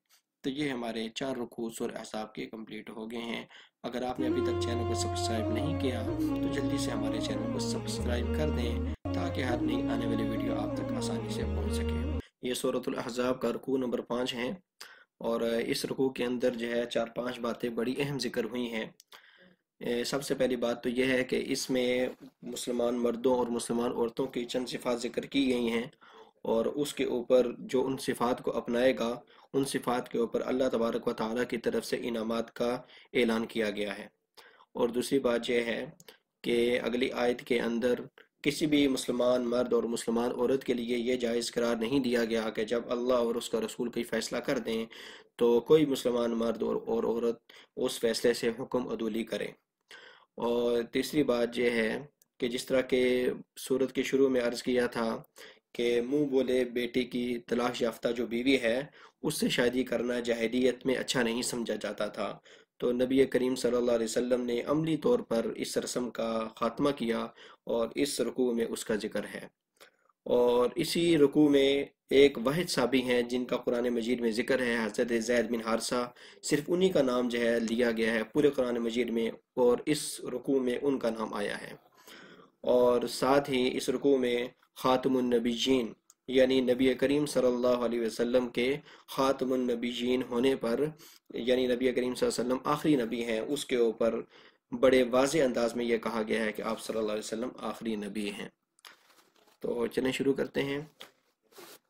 تو یہ ہمارے 4 رکوع سورہ احزاب کے کمپلیٹ ہو گئے ہیں۔ اگر آپ نے ابھی تک چینل کو سبسکرائب نہیں کیا تو جلدی سے ہمارے چینل کو سبسکرائب کر دیں تاکہ ہر نئی آنے والی ویڈیو آپ تک آسانی سے پہنچ سکے۔ یہ سورۃ الاحزاب کا رکوع نمبر 5 ہے، اور اس رکوع کے اندر جو ہے 4-5 باتیں بڑی اہم ذکر ہوئی ہیں۔ سب سے پہلی بات تو یہ ہے کہ اس میں مسلمان مردوں اور مسلمان عورتوں کی چند صفات ذکر کی گئی ہیں، اور اس کے اوپر جو ان صفات کو اپنائے گا ان صفات کے اوپر اللہ تبارک و تعالیٰ کی طرف سے انعامات کا اعلان کیا گیا ہے۔ اور دوسری بات یہ ہے کہ اگلی آیت کے اندر کسی بھی مسلمان مرد اور مسلمان عورت کے لیے یہ جائز قرار نہیں دیا گیا کہ جب اللہ اور اس کا رسول کوئی فیصلہ کر دیں تو کوئی مسلمان مرد اور عورت اس فیصلے سے حکم عدولی کرے۔ اور تیسری بات یہ ہے کہ جس طرح کہ سورت کے شروع میں عرض کیا تھا کہ منہ بولے بیٹے کی تلاش یافتہ جو بیوی ہے اس سے شادی کرنا جاہلیت میں اچھا نہیں سمجھا جاتا تھا، تو نبی کریم صلی اللہ علیہ وسلم نے عملی طور پر اس رسم کا خاتمہ کیا اور اس رکوع میں اس کا ذکر ہے۔ اور اسی رکوع میں ایک واحد صحابی ہیں جن کا قرآن مجید میں ذکر ہے، حضرت زید بن حارثہ، صرف انہی کا نام جو ہے لیا گیا ہے پورے قرآن مجید میں، اور اس رکوع میں ان کا نام آیا ہے۔ اور ساتھ ہی اس رکوع میں خاتم النبیین یعنی نبی کریم صلی اللہ علیہ وسلم کے خاتم النبیین ہونے پر، یعنی نبی کریم صلی اللہ علیہ وسلم آخری نبی ہیں، اس کے اوپر بڑے واضح انداز میں یہ کہا گیا ہے کہ آپ صلی اللہ علیہ وسلم آخری نبی ہیں۔ تو چلیں شروع کرتے ہیں۔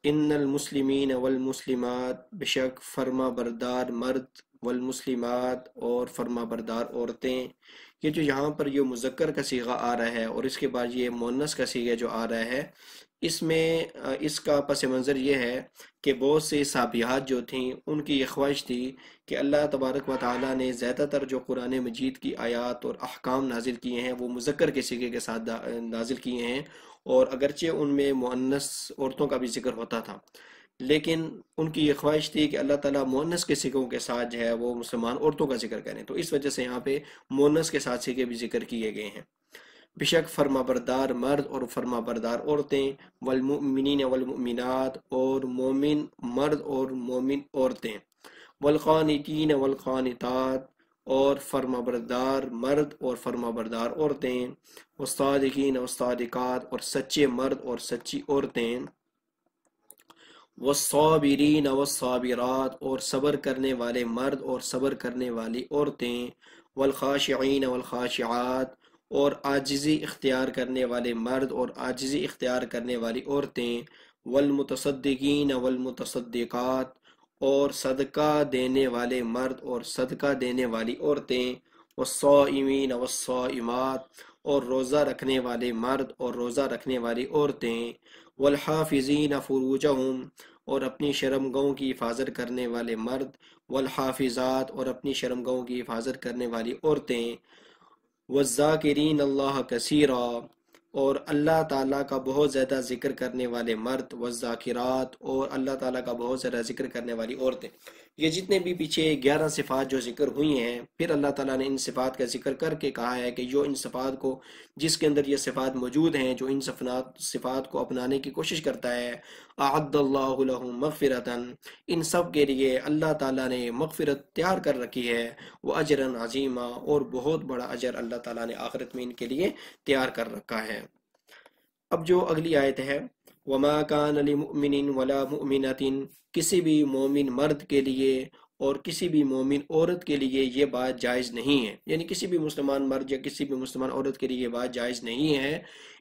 ان المسلمین والمسلمات، بے شک فرما بردار مرد، والمسلمات اور فرما بردار عورتیں، یہ جو یہاں پر یہ مذکر کا صیغہ آ رہا ہے اور اس کے بعد یہ مؤنث کا صیغہ جو آ رہا ہے، اس میں اس کا پس منظر یہ ہے کہ بہت سے صحابیات جو تھیں ان کی یہ خواہش تھی کہ اللہ تبارک و تعالیٰ نے زیادہ تر جو قرآن مجید کی آیات اور احکام نازل کیے ہیں وہ مذکر کے صیغے کے ساتھ نازل کیے ہیں، اور اگرچہ ان میں مؤنث عورتوں کا بھی ذکر ہوتا تھا، لیکن ان کی یہ خواہش تھی کہ اللہ تعالیٰ مؤنث کے صیغوں کے ساتھ جو ہے وہ مسلمان عورتوں کا ذکر کریں، تو اس وجہ سے یہاں پہ مؤنث کے ساتھ صیغے بھی ذکر کیے گئے ہیں۔ بے شک فرما بردار مرد اور فرما بردار عورتیں، والمؤمنین والمؤمنات اور مومن مرد اور مومن عورتیں، والقانتین والقانتات اور فرما بردار مرد اور فرما بردار عورتیں، والصادقین والصادقات اور سچے مرد اور سچی عورتیں، والصابرین والصابرات اور صبر کرنے والے مرد اور صبر کرنے والی عورتیں، والخاشعین والخاشعات اور عاجزی اختیار کرنے والے مرد اور عاجزی اختیار کرنے والی عورتیں، والمتصدقین والمتصدقات اور صدقہ دینے والے مرد اور صدقہ دینے والی عورتیں، والصائمین والصائمات اور روزہ رکھنے والے مرد اور روزہ رکھنے والی عورتیں، والحافظین فروجہم اور اپنی شرمگاہوں کی حفاظت کرنے والے مرد، والحافظات اور اپنی شرمگاہوں کی حفاظت کرنے والی عورتیں، والذاکرین اللہ کثیرا اور اللہ تعالیٰ کا بہت زیادہ ذکر کرنے والے مرد، والذاکرات اور اللہ تعالیٰ کا بہت زیادہ ذکر کرنے والی عورتیں۔ یہ جتنے بھی پیچھے 11 صفات جو ذکر ہوئی ہیں، پھر اللہ تعالیٰ نے ان صفات کا ذکر کر کے کہا ہے کہ جو ان صفات کو، جس کے اندر یہ صفات موجود ہیں، جو ان صفات کو اپنانے کی کوشش کرتا ہے، اعد اللہ لہم مغفرتاً، ان سب کے لیے اللہ تعالیٰ نے مغفرت تیار کر رکھی ہے، وہ اجراً عظیما اور بہت بڑا اجر اللہ تعالیٰ نے آخرت میں ان کے لیے تیار کر رکھا ہے۔ اب جو اگلی آیت ہے، وما کان لمؤمن ولا مؤمنۃ، کسی بھی مومن مرد کے لیے اور کسی بھی مومن عورت کے لیے یہ بات جائز نہیں ہے، یعنی کسی بھی مسلمان مرد یا کسی بھی مسلمان عورت کے لیے یہ بات جائز نہیں ہے،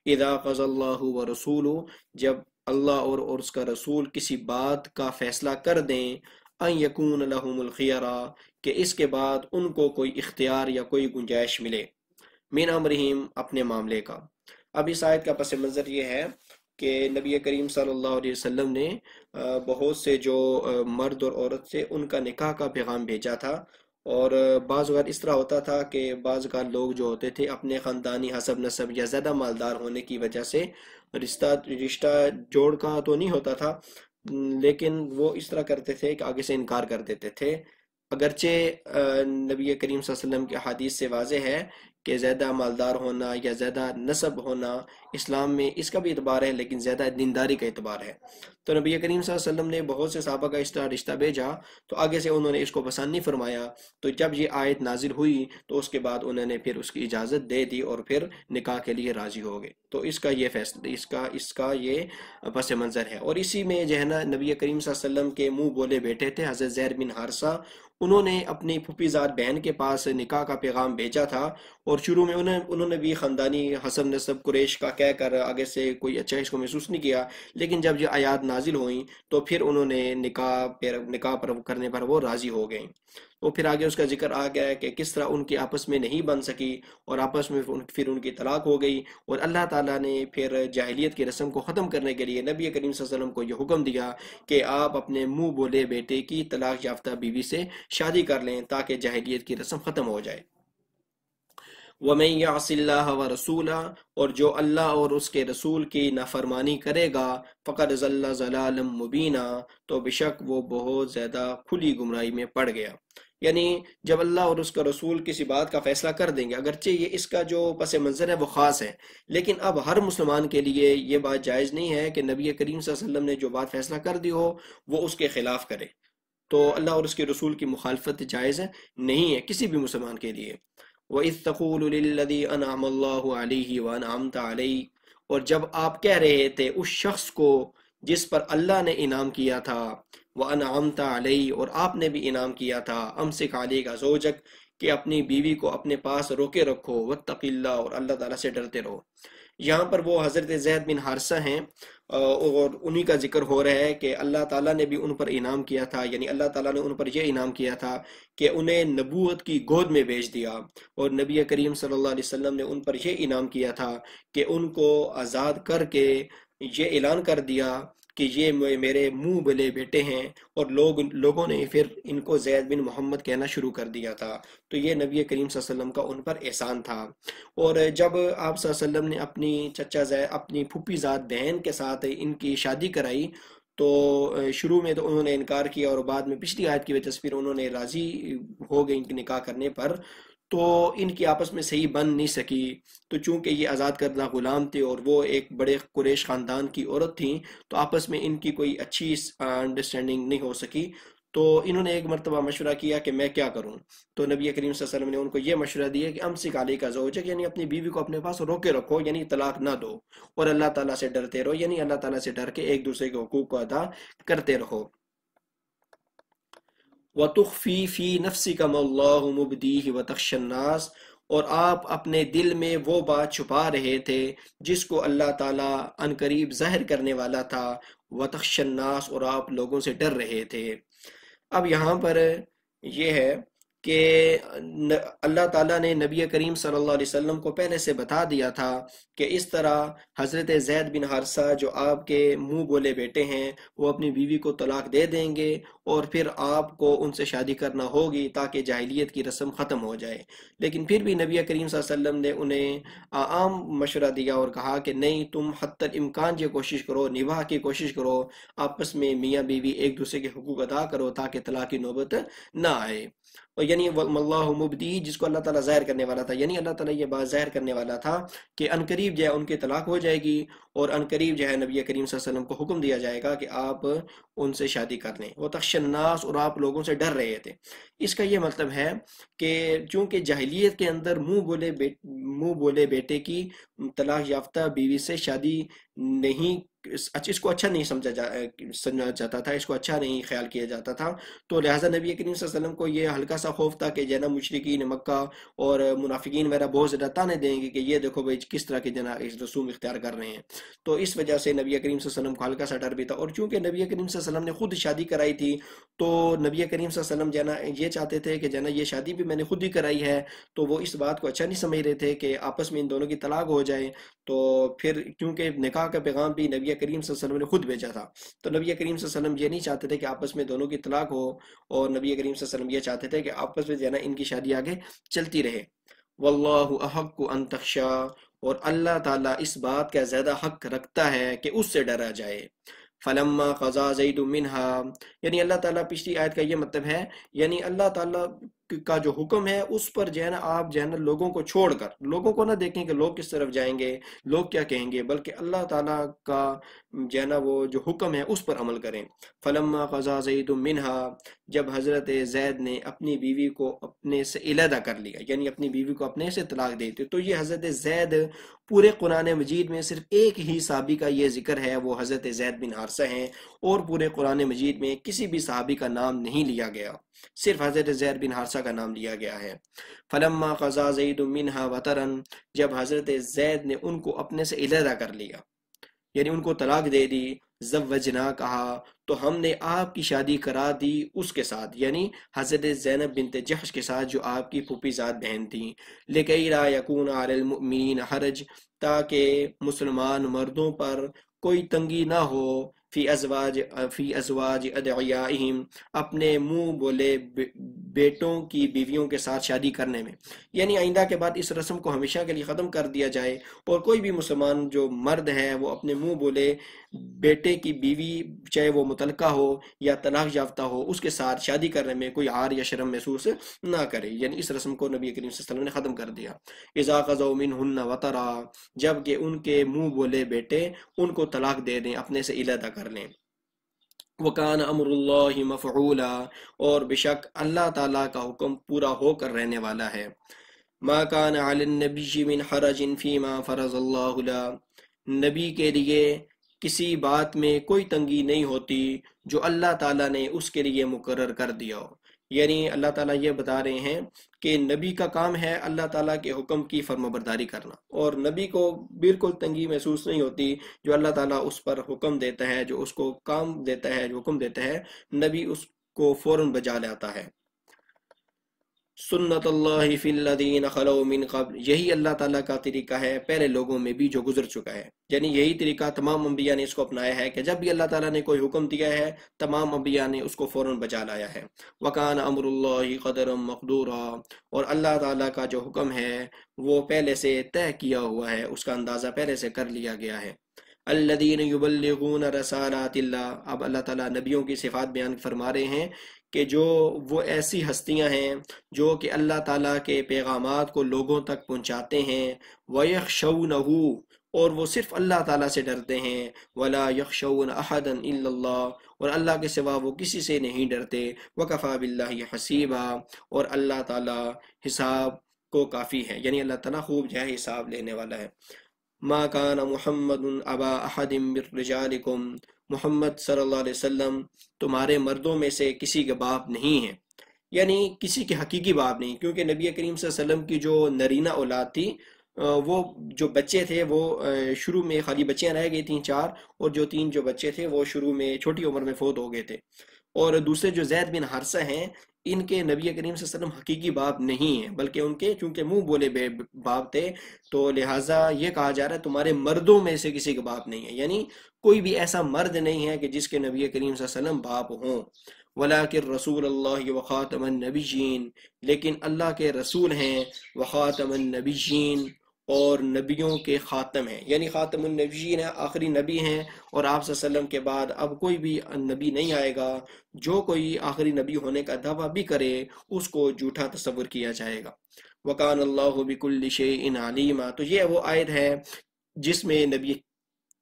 اذا قضى اللہ ورسولہ، جب اللہ اور اس کا رسول کسی بات کا فیصلہ کر دیں، ان یکون لہم الخیرہ، کہ اس کے بعد ان کو کوئی اختیار یا کوئی گنجائش ملے، من امرہم، اپنے معاملے کا۔ اب اس آیت کا پس منظر یہ ہے کہ نبی کریم صلی اللہ علیہ وسلم نے بہت سے جو مرد اور عورت سے ان کا نکاح کا پیغام بھیجا تھا، اور بعض اوقات اس طرح ہوتا تھا کہ بعض اوقات لوگ جو ہوتے تھے اپنے خاندانی حسب نسب یا زیادہ مالدار ہونے کی وجہ سے رشتہ جوڑ کا تو نہیں ہوتا تھا، لیکن وہ اس طرح کرتے تھے کہ آگے سے انکار کر دیتے تھے، اگرچہ نبی کریم صلی اللہ علیہ وسلم کے حدیث سے واضح ہے کہ زیادہ مالدار ہونا یا زیادہ نسب ہونا اسلام میں اس کا بھی اعتبار ہے، لیکن زیادہ دینداری کا اعتبار ہے۔ تو نبی کریم صلی اللہ علیہ وسلم نے بہت سے صحابہ کا اس طرح رشتہ بھیجا، تو آگے سے انہوں نے اس کو پسند نہیں فرمایا، تو جب یہ آیت نازل ہوئی تو اس کے بعد انہوں نے پھر اس کی اجازت دے دی اور پھر نکاح کے لیے راضی ہو گئے۔ تو اس کا یہ فیصلہ، اس کا یہ پس منظر ہے۔ اور اسی میں جو ہے نا نبی کریم صلی اللہ علیہ وسلم کے منہ بولے بیٹے تھے حضرت زید بن حارثہ، انہوں نے اپنی پھوپھی زاد بہن کے پاس نکاح کا پیغام بھیجا تھا، اور شروع میں انہوں نے بھی خاندانی حسب نسب قریش کا کہہ کر آگے سے کوئی اچھا اس کو محسوس نہیں کیا، لیکن جب یہ آیات نازل ہوئیں تو پھر انہوں نے نکاح پر کرنے پر وہ راضی ہو گئے۔ تو پھر آگے اس کا ذکر آ گیا ہے کہ کس طرح ان کی آپس میں نہیں بن سکی اور آپس میں پھر ان کی طلاق ہو گئی، اور اللہ تعالیٰ نے پھر جاہلیت کی رسم کو ختم کرنے کے لیے نبی کریم صلی اللہ علیہ وسلم کو یہ حکم دیا کہ آپ اپنے منہ بولے بیٹے کی طلاق یافتہ بیوی سے شادی کر لیں تاکہ جاہلیت کی رسم ختم ہو جائے۔ وَمَن يَعْصِ اللَّهَ وَرَسُولَهُ، اور جو اللہ اور اس کے رسول کی نافرمانی کرے گا، فَقَدْ ضَلَّ ضَلَالًا مُبِينًا، تو بے شک وہ بہت زیادہ کھلی گمراہی میں پڑ گیا۔ یعنی جب اللہ اور اس کا رسول کسی بات کا فیصلہ کر دیں گے، اگرچہ یہ اس کا جو پس منظر ہے وہ خاص ہے، لیکن اب ہر مسلمان کے لیے یہ بات جائز نہیں ہے کہ نبی کریم صلی اللہ علیہ وسلم نے جو بات فیصلہ کر دی ہو وہ اس کے خلاف کرے۔ تو اللہ اور اس کے رسول کی مخالفت جائز نہیں ہے کسی بھی مسلمان کے لیے۔ وَإِذْ تَقُولُ لِلَّذِي أَنْعَمَ اللَّهُ عَلَيْهِ وَأَنْعَمْتَ عَلَيْهِ، اور جب آپ کہہ رہے تھے اس شخص کو جس پر اللہ نے انعام کیا تھا، وَأَنْعَمْتَ عَلَيْهِ، اور آپ نے بھی انعام کیا تھا، أَمْسِكْ عَلَيْكَ زَوْجَكَ، کہ اپنی بیوی کو اپنے پاس روکے رکھو، وَاتَّقِ اللَّهَ، اور اللہ تعالیٰ سے ڈرتے رہو۔ یہاں پر وہ حضرت زید بن حارثہ ہیں، اور انہی کا ذکر ہو رہا ہے کہ اللہ تعالیٰ نے بھی ان پر انعام کیا تھا، یعنی اللہ تعالیٰ نے ان پر یہ انعام کیا تھا کہ انہیں نبوت کی گود میں بھیج دیا، اور نبی کریم صلی اللہ علیہ وسلم نے ان پر یہ انعام کیا تھا کہ ان کو آزاد کر کے یہ اعلان کر دیا کہ یہ میرے منہ بلے بیٹے ہیں، اور لوگوں نے پھر ان کو زید بن محمد کہنا شروع کر دیا تھا۔ تو یہ نبی کریم صلی اللہ علیہ وسلم کا ان پر احسان تھا۔ اور جب آپ صلی اللہ علیہ وسلم نے اپنی پھوپھی زاد بہن کے ساتھ ان کی شادی کرائی، تو شروع میں تو انہوں نے انکار کیا، اور بعد میں پچھلی آیت کی وجہ سے پھر انہوں نے راضی ہو گئے ان کے نکاح کرنے پر، تو ان کی آپس میں صحیح بن نہیں سکی۔ تو چونکہ یہ آزاد کردہ غلام تھے اور وہ ایک بڑے قریش خاندان کی عورت تھیں، تو آپس میں ان کی کوئی اچھی انڈرسٹینڈنگ نہیں ہو سکی۔ تو انہوں نے ایک مرتبہ مشورہ کیا کہ میں کیا کروں، تو نبی کریم صلی اللہ علیہ وسلم نے ان کو یہ مشورہ دیا کہ امسک علیک زوجک، یعنی اپنی بیوی کو اپنے پاس روکے رکھو، یعنی طلاق نہ دو، اور اللہ تعالیٰ سے ڈرتے رہو، یعنی اللہ تعالیٰ سے ڈر کے ایک دوسرے کے حقوق کو ادا کرتے رہو۔ وَتُخْفِي فِي نَفْسِكَ مَا اللَّهُ مُبْدِيهِ وَتَخْشَى النَّاسَ، اور آپ اپنے دل میں وہ بات چھپا رہے تھے جس کو اللہ تعالیٰ عنقریب ظاہر کرنے والا تھا، وَتَخْشَى النَّاسَ، اور آپ لوگوں سے ڈر رہے تھے۔ اب یہاں پر یہ ہے کہ اللہ تعالیٰ نے نبی کریم صلی اللہ علیہ وسلم کو پہلے سے بتا دیا تھا کہ اس طرح حضرت زید بن حارثہ جو آپ کے منہ بولے بیٹے ہیں وہ اپنی بیوی کو طلاق دے دیں گے، اور پھر آپ کو ان سے شادی کرنا ہوگی تاکہ جاہلیت کی رسم ختم ہو جائے۔ لیکن پھر بھی نبی کریم صلی اللہ علیہ وسلم نے انہیں عام مشورہ دیا اور کہا کہ نہیں، تم حتی الامکان یہ کوشش کرو، نباہ کی کوشش کرو، آپس میں میاں بیوی ایک دوسرے کے حقوق ادا کرو تاکہ طلاق کی نوبت نہ آئے۔ اور یعنی اللہ مبدی، جس کو اللہ تعالیٰ ظاہر کرنے والا تھا، یعنی اللہ تعالیٰ یہ بات ظاہر کرنے والا تھا کہ عنقریب جو ہے ان کی طلاق ہو جائے گی، اور عنقریب جو ہے نبی کریم صلی اللہ علیہ وسلم کو حکم دیا جائے گا کہ آپ ان سے شادی کر لیں۔ وہ تخشى الناس، اور آپ لوگوں سے ڈر رہے تھے۔ اس کا یہ مطلب ہے کہ چونکہ جاہلیت کے اندر منہ بولے بیٹے کی طلاق یافتہ بیوی سے شادی نہیں، اس کو اچھا نہیں سمجھا جاتا تھا، اس کو اچھا نہیں خیال کیا جاتا تھا، تو لہٰذا نبی کریم صلی اللہ علیہ وسلم کو یہ ہلکا سا خوف تھا کہ جنا مشرکین مکہ اور منافقین وغیرہ بہت زیادہ تانے دیں گے کہ یہ دیکھو بھائی کس طرح کے جنا اس رسوم اختیار کر رہے ہیں۔ تو اس وجہ سے نبی کریم صلی اللہ علیہ وسلم کو ہلکا سا ڈر بھی تھا، اور چونکہ نبی کریم صلی اللہ علیہ وسلم نے خود شادی کرائی تھی، تو نبی کریم صلی اللہ علیہ وسلم جنا یہ چاہتے تھے کہ جنا یہ شادی بھی میں نے خود ہی کرائی ہے، تو وہ اس بات کو اچھا نہیں سمجھ رہے تھے کہ آپس میں ان دونوں کی طلاق ہو جائے۔ تو پھر کیونکہ نکاح کا پیغام بھی نبی کریم صلی اللہ علیہ وسلم نے خود بھیجا تھا، تو نبی کریم صلی اللہ علیہ وسلم یہ نہیں چاہتے تھے کہ آپس میں دونوں کی طلاق ہو، اور نبی کریم صلی اللہ علیہ وسلم یہ چاہتے تھے کہ آپس میں جنا ان کی شادی آگے چلتی رہے۔ واللہ احق ان تخشا، اور اللہ تعالیٰ اس بات کا زیادہ حق رکھتا ہے کہ اس سے ڈرا جائے۔ فلما قضا زید منہا، یعنی اللہ تعالیٰ، پچھلی آیت کا یہ مطلب ہے، یعنی اللہ تعالیٰ کا جو حکم ہے اس پر جو ہے نا آپ جو ہے نا لوگوں کو چھوڑ کر، لوگوں کو نہ دیکھیں کہ لوگ کس طرف جائیں گے، لوگ کیا کہیں گے، بلکہ اللہ تعالیٰ کا جو ہے نا وہ جو حکم ہے اس پر عمل کریں۔ فلما قضا زید منہا، جب حضرت زید نے اپنی بیوی کو اپنے سے علیحدہ کر لیا، یعنی اپنی بیوی کو اپنے سے طلاق دے دی، تو یہ حضرت زید پورے قرآن مجید میں صرف ایک ہی صحابی کا یہ ذکر ہے، وہ حضرت زید بن حارثہ ہیں، اور پورے قرآن مجید میں کسی بھی صحابی کا نام نہیں لیا گیا، صرف حضرت زید بن حارثہ کا نام لیا گیا ہے۔ فلما قضا زید منہا وطرا، جب حضرت زید نے ان کو اپنے سے علیحدہ کر لیا، یعنی ان کو طلاق دے دی، زوجنا کہا، تو ہم نے آپ کی شادی کرا دی اس کے ساتھ، یعنی حضرت زینب بنت جحش کے ساتھ جو آپ کی پھوپھی زاد بہن تھیں، لِكَيْ لَا يَكُونَ عَلَى الْمُؤْمِنِينَ حرج، تاکہ مسلمان مردوں پر کوئی تنگی نہ ہو، فی ازواج ادعیائہم، اپنے منہ بولے بیٹوں کی بیویوں کے ساتھ شادی کرنے میں، یعنی آئندہ کے بعد اس رسم کو ہمیشہ کے لیے ختم کر دیا جائے، اور کوئی بھی مسلمان جو مرد ہے وہ اپنے منہ بولے بیٹے کی بیوی چاہے وہ مطلقہ ہو یا طلاق یافتہ ہو اس کے ساتھ شادی کرنے میں کوئی عار یا شرم محسوس نہ کرے، یعنی اس رسم کو نبی کریم صلی اللہ علیہ وسلم نے ختم کر دیا۔ اذا قضوا منہن وطرا، جب کہ ان کے منہ بولے بیٹے ان کو طلاق دے دیں، اپنے سے علیحدہ کر لیں۔ وَكَانَ أَمْرُ اللَّهِ مَفْعُولًا، اور بے شک اللہ تعالیٰ کا حکم پورا ہو کر رہنے والا ہے۔ مَا كَانَ عَلى النَّبِيِّ مِنْ حَرَجٍ فِي مَا فَرَضَ اللَّهُ لَهُ، نبی کے لیے کسی بات میں کوئی تنگی نہیں ہوتی جو اللہ تعالیٰ نے اس کے لیے مقرر کر دیا ہو، یعنی اللہ تعالیٰ یہ بتا رہے ہیں کہ نبی کا کام ہے اللہ تعالیٰ کے حکم کی فرمانبرداری کرنا، اور نبی کو بالکل تنگی محسوس نہیں ہوتی جو اللہ تعالیٰ اس پر حکم دیتا ہے، جو اس کو کام دیتا ہے، جو حکم دیتا ہے، نبی اس کو فوراً بجا لاتا ہے۔ سنت اللہ فی الذین خلو من قبل، یہی اللہ تعالیٰ کا طریقہ ہے پہلے لوگوں میں بھی جو گزر چکا ہے، یعنی یہی طریقہ تمام انبیاء نے اس کو اپنایا ہے کہ جب بھی اللہ تعالیٰ نے کوئی حکم دیا ہے تمام انبیاء نے اس کو فوراً بجا لایا ہے۔ وکان امر اللہ قدرا مقدورا، اور اللہ تعالیٰ کا جو حکم ہے وہ پہلے سے طے کیا ہوا ہے، اس کا اندازہ پہلے سے کر لیا گیا ہے۔ الذین یبلغون رسالات اللہ، اب اللہ تعالیٰ نبیوں کی صفات بیان فرما رہے ہیں کہ جو وہ ایسی ہستیاں ہیں جو کہ اللہ تعالیٰ کے پیغامات کو لوگوں تک پہنچاتے ہیں، وَيَخْشَوْنَهُ، اور وہ صرف اللہ تعالیٰ سے ڈرتے ہیں، وَلَا يَخْشَوْنَ أَحَدًا إِلَّا اللَّهُ، اور اللہ کے سوا وہ کسی سے نہیں ڈرتے، وَكَفَى بِاللَّهِ حَسِيبًا، اور اللہ تعالیٰ حساب کو کافی ہے، یعنی اللہ تعالیٰ خوب جو ہے حساب لینے والا ہے۔ ما کان محمد ابا احد من رجالکم، محمد صلی اللہ علیہ وسلم تمہارے مردوں میں سے کسی کے باپ نہیں ہیں، یعنی کسی کے حقیقی باپ نہیں، کیونکہ نبی کریم صلی اللہ علیہ وسلم کی جو نرینہ اولاد تھی وہ جو بچے تھے وہ شروع میں خالی بچیاں رہ گئی تھیں 4، اور جو 3 جو بچے تھے وہ شروع میں چھوٹی عمر میں فوت ہو گئے تھے، اور دوسرے جو زید بن حارثہ ہیں ان کے نبی کریم صلی اللہ علیہ وسلم حقیقی باپ نہیں ہیں، بلکہ ان کے چونکہ منہ بولے باپ تھے تو لہٰذا یہ کہا جا رہا ہے تمہارے مردوں میں سے کسی کا باپ نہیں ہے، یعنی کوئی بھی ایسا مرد نہیں ہے کہ جس کے نبی کریم صلی اللہ علیہ وسلم باپ ہوں۔ وَلَٰكِن رسول اللہ وخاتم النبیین، لیکن اللہ کے رسول ہیں، وخاتم النبیین، اور نبیوں کے خاتم ہیں، یعنی خاتم النبیین ہے، آخری نبی ہیں، اور آپ صلی اللہ علیہ وسلم کے بعد اب کوئی بھی نبی نہیں آئے گا، جو کوئی آخری نبی ہونے کا دعویٰ بھی کرے اس کو جھوٹا تصور کیا جائے گا۔ وَكَانَ اللَّهُ بِكُلِّ شَيْءٍ عَلِيمًا، تو یہ وہ آیت ہے جس میں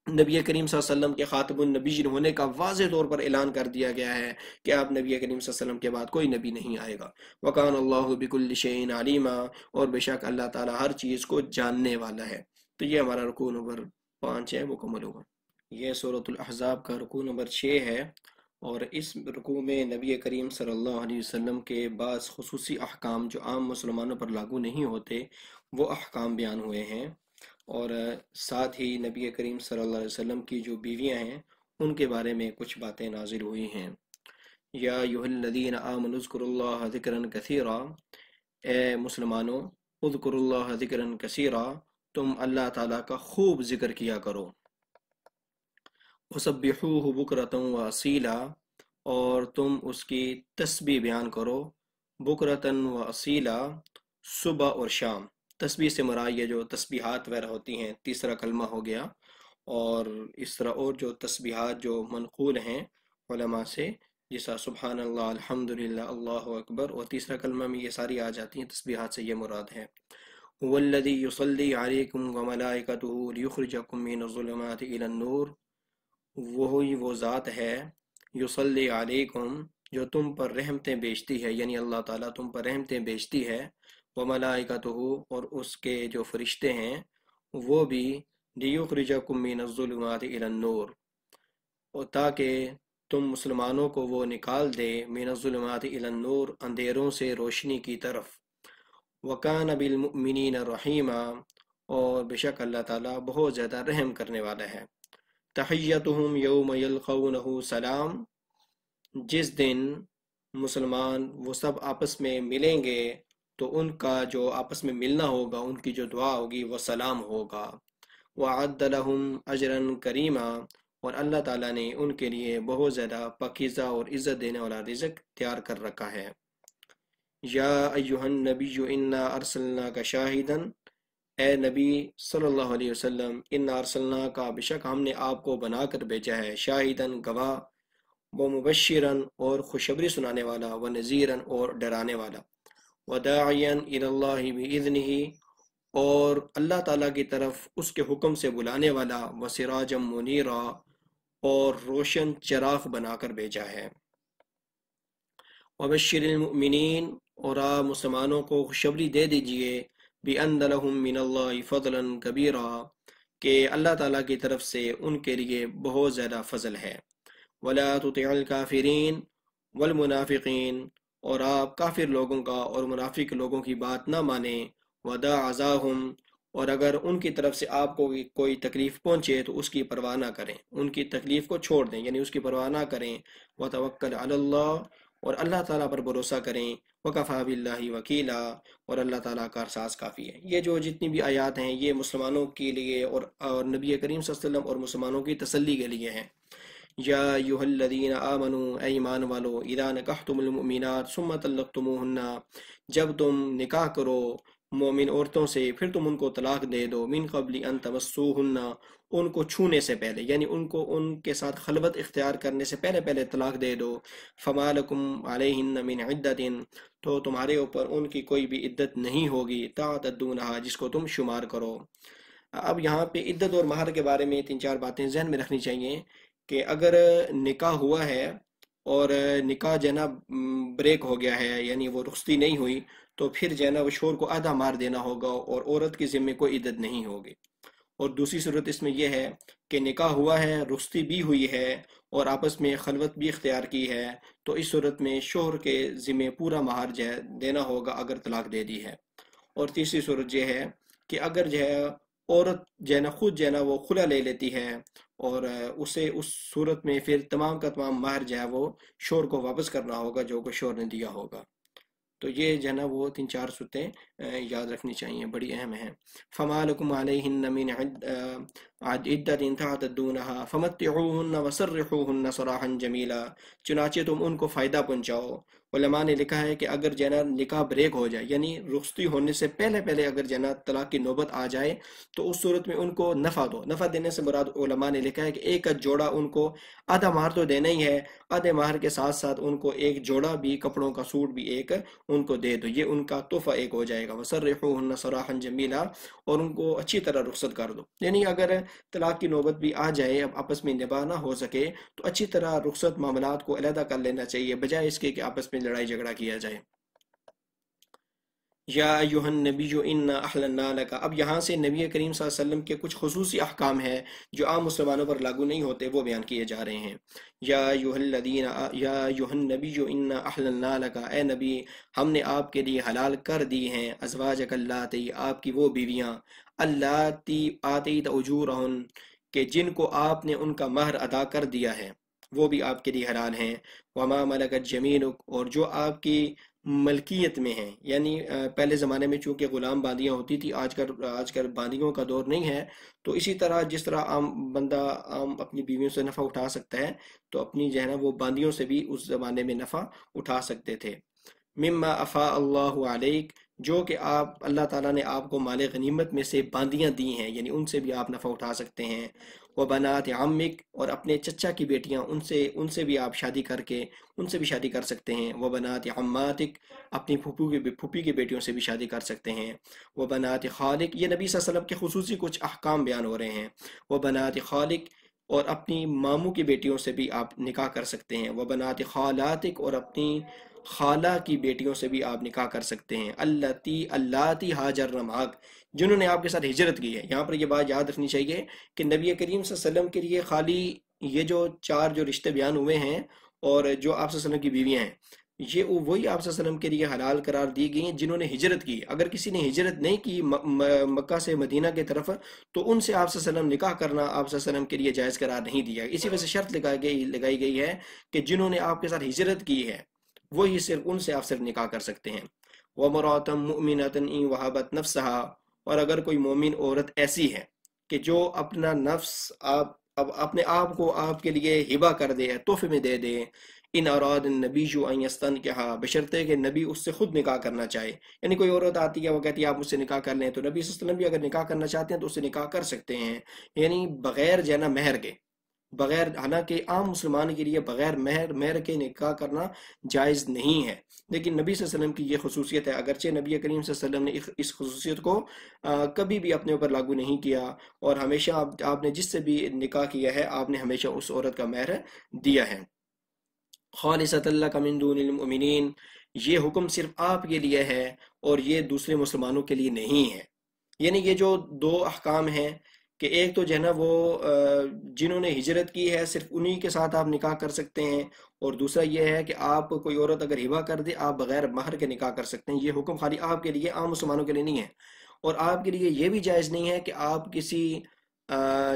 نبی کریم صلی اللہ علیہ وسلم کے خاتم النبیین ہونے کا واضح طور پر اعلان کر دیا گیا ہے کہ آپ نبی کریم صلی اللہ علیہ وسلم کے بعد کوئی نبی نہیں آئے گا۔ وَكَانَ اللَّهُ بِكُلِّ شَيْءٍ عَلِيمًا، اور بے شک اللہ تعالیٰ ہر چیز کو جاننے والا ہے۔ تو یہ ہمارا رکوع نمبر 5 ہے، مکمل ہوگا۔ یہ سورۃ الاحزاب کا رکوع نمبر 6 ہے، اور اس رکوع میں نبی کریم صلی اللہ علیہ وسلم کے بعض خصوصی احکام جو عام مسلمانوں پر لاگو نہیں ہوتے وہ احکام بیان ہوئے ہیں، اور ساتھ ہی نبی کریم صلی اللہ علیہ وسلم کی جو بیویاں ہیں ان کے بارے میں کچھ باتیں نازل ہوئی ہیں۔ یا ایھا الذین آمنوا اذکروا اللہ ذکرا کثیرا، اے مسلمانوں اذکروا اللہ ذکرا کثیرا، تم اللہ تعالیٰ کا خوب ذکر کیا کرو۔ وسبحوہ بکرۃ واصیلا، اور تم اس کی تسبیح بیان کرو، بکرۃ واصیلا، صبح اور شام۔ تسبیح سے مراد یہ جو تسبیحات وغیرہ ہوتی ہیں، تیسرا کلمہ ہو گیا، اور اس طرح اور جو تسبیحات جو منقول ہیں علماء سے جیسا سبحان اللہ، الحمدللہ، اللہ اکبر، اور تیسرا کلمہ میں یہ ساری آ جاتی ہیں، تسبیحات سے یہ مراد ہے۔ هو الذی یصلی علیکم وملائکتہ لیخرجکم من الظلمات الی النور، وہی وہ ذات ہے یصلی علیکم جو تم پر رحمتیں بیچتی ہے، یعنی اللہ تعالیٰ تم پر رحمتیں بیچتی ہے، وملائکتہ اور اس کے جو فرشتے ہیں وہ بھی، لیخرجکم من الظلمات الی النور، اور تاکہ تم مسلمانوں کو وہ نکال دے، من الظلمات الی النور اندھیروں سے روشنی کی طرف، وَكَانَ بِالْمُؤْمِنِينَ رَحِيمًا اور بے شک اللہ تعالیٰ بہت زیادہ رحم کرنے والا ہے۔ تحیتہم یوم یلقونہ سلام، جس دن مسلمان وہ سب آپس میں ملیں گے تو ان کا جو آپس میں ملنا ہوگا، ان کی جو دعا ہوگی وہ سلام ہوگا۔ وَعَدَّ لَهُمْ أَجْرًا كَرِيمًا اور اللہ تعالیٰ نے ان کے لیے بہت زیادہ پاکیزہ اور عزت دینے والا رزق تیار کر رکھا ہے۔ یا ایہا النبی انا ارسلناک شاہدا، اے نبی صلی اللہ علیہ وسلم، انا ارسلناک بے شک ہم نے آپ کو بنا کر بھیجا ہے، شاہدن گواہ، ومبشرا اور خوشخبری سنانے والا، ونذیرا اور ڈرانے والا، وداعیا الی اللہ باذنہ اور اللہ تعالیٰ کی طرف اس کے حکم سے بلانے والا، وسراجا منیرا اور روشن چراغ بنا کر بھیجا ہے۔ وبشر المؤمنین اور آپ مسلمانوں کو خوشخبری دے دیجئے، بِأَنَّ لَهُم مِّنَ اللَّهِ فَضْلًا كَبِيرًا کہ اللہ تعالیٰ کی طرف سے ان کے لیے بہت زیادہ فضل ہے۔ وَلَا تُطِعِ الْكَافِرِينَ وَالْمُنَافِقِينَ اور آپ کافر لوگوں کا اور منافق لوگوں کی بات نہ مانیں، وَدَعْ عَزَاهُمْ اور اگر ان کی طرف سے آپ کو کوئی تکلیف پہنچے تو اس کی پرواہ نہ کریں، ان کی تکلیف کو چھوڑ دیں، یعنی اس کی پرواہ نہ کریں۔ وَتَوَكَّلْ عَلَى اللَّهِ اور اللہ تعالیٰ پر بھروسہ کریں، وَكَفَى بِاللَّهِ وَكِيلًا اور اللہ تعالیٰ کا ساز کافی ہے۔ یہ جو جتنی بھی آیات ہیں یہ مسلمانوں کے لیے اور نبی کریم صلی اللہ علیہ وسلم اور مسلمانوں کی تسلی کے لیے ہیں۔ یا ایھا الذین آمنوا اے ایمان والو، اذا نکحتم المؤمنات ثم طلقتموہن جب تم نکاح کرو مومن عورتوں سے پھر تم ان کو طلاق دے دو، من قبل ان تمسوہن ان کو چھونے سے پہلے، یعنی ان کو ان کے ساتھ خلوت اختیار کرنے سے پہلے طلاق دے دو، فما لکم علیہن من عدت تو تمہارے اوپر ان کی کوئی بھی عدت نہیں ہوگی، تعتدونہا جس کو تم شمار کرو۔ اب یہاں پہ عدت اور مہر کے بارے میں 3-4 باتیں ذہن میں رکھنی چاہیے کہ اگر نکاح ہوا ہے اور نکاح جو ہے نا بریک ہو گیا ہے، یعنی وہ رخصتی نہیں ہوئی، تو پھر جو ہے نا وہ شوہر کو آدھا مہر دینا ہوگا اور عورت کے ذمے کوئی عدت نہیں ہوگی۔ اور دوسری صورت اس میں یہ ہے کہ نکاح ہوا ہے، رخصتی بھی ہوئی ہے اور آپس میں خلوت بھی اختیار کی ہے، تو اس صورت میں شوہر کے ذمے پورا مہر جو ہے دینا ہوگا اگر طلاق دے دی ہے۔ اور تیسری صورت یہ ہے کہ اگر جو ہے عورت جو ہے نا خود جو ہے نا وہ خلا لے لیتی ہے اور اسے اس صورت میں پھر تمام کا تمام مہر جو ہے وہ شوہر کو واپس کرنا ہوگا جو کہ شوہر نے دیا ہوگا۔ تو یہ جو ہے نا وہ 3-4 صورتیں یاد رکھنی چاہیے، بڑی اہم ہیں۔ فما لکم علیہن من عدت تعتدونہا فمتعوہن وسرحوہن سراحا جمیلا چنانچہ تم ان کو فائدہ پہنچاؤ۔ علماء نے لکھا ہے کہ اگر جو ہے نا نکاح بریک ہو جائے، یعنی رخصتی ہونے سے پہلے اگر جو ہے نا طلاق کی نوبت آ جائے تو اس صورت میں ان کو نفع دو۔ نفع دینے سے مراد علماء نے لکھا ہے کہ ایک جوڑا ان کو آدھا مہر تو دینا ہی ہے، آدھے مہر کے ساتھ ساتھ ان کو ایک جوڑا بھی کپڑوں کا سوٹ بھی ایک ان کو دے دو، یہ ان کا تحفہ ایک ہو جائے گا۔ وسرحوہن سراحا جمیلا اور ان کو اچھی طرح رخصت کر دو، یعنی اگر طلاق کی نوبت بھی آ جائے، اب آپس میں نباہ نہ ہو سکے تو اچھی طرح رخصت معاملات کو علیحدہ کر لینا چاہیے، بجائے اس کے کہ آپس میں لڑائی جھگڑا کیا جائے۔ یا ایھا النبی انا احللنا لک، اب یہاں سے نبی کریم صلی اللہ علیہ وسلم کے کچھ خصوصی احکام ہیں جو عام مسلمانوں پر لاگو نہیں ہوتے، وہ بیان کیے جا رہے ہیں۔ یا ایھا النبی انا احللنا لک، اے نبی ہم نے آپ کے لیے حلال کر دی ہیں، ازواجک اللاتی آپ کی وہ بیویاں، اللاتی آتیت اجورہن کہ جن کو آپ نے ان کا مہر ادا کر دیا ہے، وہ بھی آپ کے لیے حلال ہیں۔ وما ملکت یمینک اور جو آپ کی ملکیت میں ہیں، یعنی پہلے زمانے میں چونکہ غلام باندیاں ہوتی تھی، آج کل باندیوں کا دور نہیں ہے، تو اسی طرح جس طرح بندہ اپنی بیویوں سے نفع اٹھا سکتا ہے تو اپنی جو ہے نا وہ باندیوں سے بھی اس زمانے میں نفع اٹھا سکتے تھے۔ مما افاء اللہ علیک جو کہ آپ اللہ تعالیٰ نے آپ کو مال غنیمت میں سے باندیاں دی ہیں، یعنی ان سے بھی آپ نفع اٹھا سکتے ہیں۔ وہ بنات عمک، اور اپنے چچا کی بیٹیاں، ان سے بھی آپ شادی کر کے ان سے بھی شادی کر سکتے ہیں۔ وہ بنات عماتک، اپنی پھوپھی کی بیٹیوں سے بھی شادی کر سکتے ہیں۔ وہ بنات خالق، یہ نبی صلی اللہ علیہ وسلم کے خصوصی کچھ احکام بیان ہو رہے ہیں۔ وہ بنات خالق، اور اپنی ماموں کی بیٹیوں سے بھی آپ نکاح کر سکتے ہیں۔ وہ بنات خالاتک، اور اپنی خالہ کی بیٹیوں سے بھی آپ نکاح کر سکتے ہیں۔ اللہ ہاجر معک، جنہوں نے آپ کے ساتھ ہجرت کی ہے۔ یہاں پر یہ بات یاد رکھنی چاہیے کہ نبی کریم صلی اللہ علیہ وسلم کے لیے خالی یہ جو چار جو رشتے بیان ہوئے ہیں اور جو آپ صلی اللہ علیہ وسلم کی بیویاں ہیں، یہ وہی آپ صلی اللہ علیہ وسلم کے لیے حلال قرار دی گئی ہیں جنہوں نے ہجرت کی۔ اگر کسی نے ہجرت نہیں کی مکہ سے مدینہ کی طرف، تو ان سے آپ صلی اللہ علیہ وسلم نکاح کرنا آپ صلی اللہ علیہ وسلم کے لیے جائز قرار نہیں دیا۔ اسی وجہ سے شرط لگائی گئی ہے کہ جنہوں نے آپ کے ساتھ ہجرت کی ہے وہی صرف ان سے آپ صرف نکاح کر سکتے ہیں۔ وَمُرَاتً مُؤْمِنَةً إِن وَهَبَتْ نَفْسَهَا، اور اگر کوئی مومن عورت ایسی ہے کہ جو اپنا نفس اپنے آپ کو آپ کے لیے ہبہ کر دے، تحفے میں دے دے، ان اراد النبی ان یستنکحا، بشرطے کہ نبی اس سے خود نکاح کرنا چاہے۔ یعنی کوئی عورت آتی ہے، وہ کہتی ہے آپ مجھ سے نکاح کر لیں، تو نبی صلی اللہ علیہ وسلم بھی اگر نکاح کرنا چاہتے ہیں تو اس سے نکاح کر سکتے ہیں، یعنی بغیر جو ہے نا مہر کے، بغیر، حالانکہ عام مسلمان کے لیے بغیر مہر کے نکاح کرنا جائز نہیں ہے، لیکن نبی صلی اللہ علیہ وسلم کی یہ خصوصیت ہے۔ اگرچہ نبی کریم صلی اللہ علیہ وسلم نے اس خصوصیت کو کبھی بھی اپنے اوپر لاگو نہیں کیا، اور ہمیشہ آپ نے جس سے بھی نکاح کیا ہے آپ نے ہمیشہ اس عورت کا مہر دیا ہے۔ خالصۃ لک من دون المؤمنین، یہ حکم صرف آپ کے لیے ہے اور یہ دوسرے مسلمانوں کے لیے نہیں ہے۔ یعنی یہ جو دو احکام ہیں کہ ایک تو جو ہے نا وہ جنہوں نے ہجرت کی ہے صرف انہی کے ساتھ آپ نکاح کر سکتے ہیں، اور دوسرا یہ ہے کہ آپ کوئی عورت اگر ہبہ کر دے آپ بغیر مہر کے نکاح کر سکتے ہیں۔ یہ حکم خالی آپ کے لیے، عام مسلمانوں کے لیے نہیں ہے۔ اور آپ کے لیے یہ بھی جائز نہیں ہے کہ آپ کسی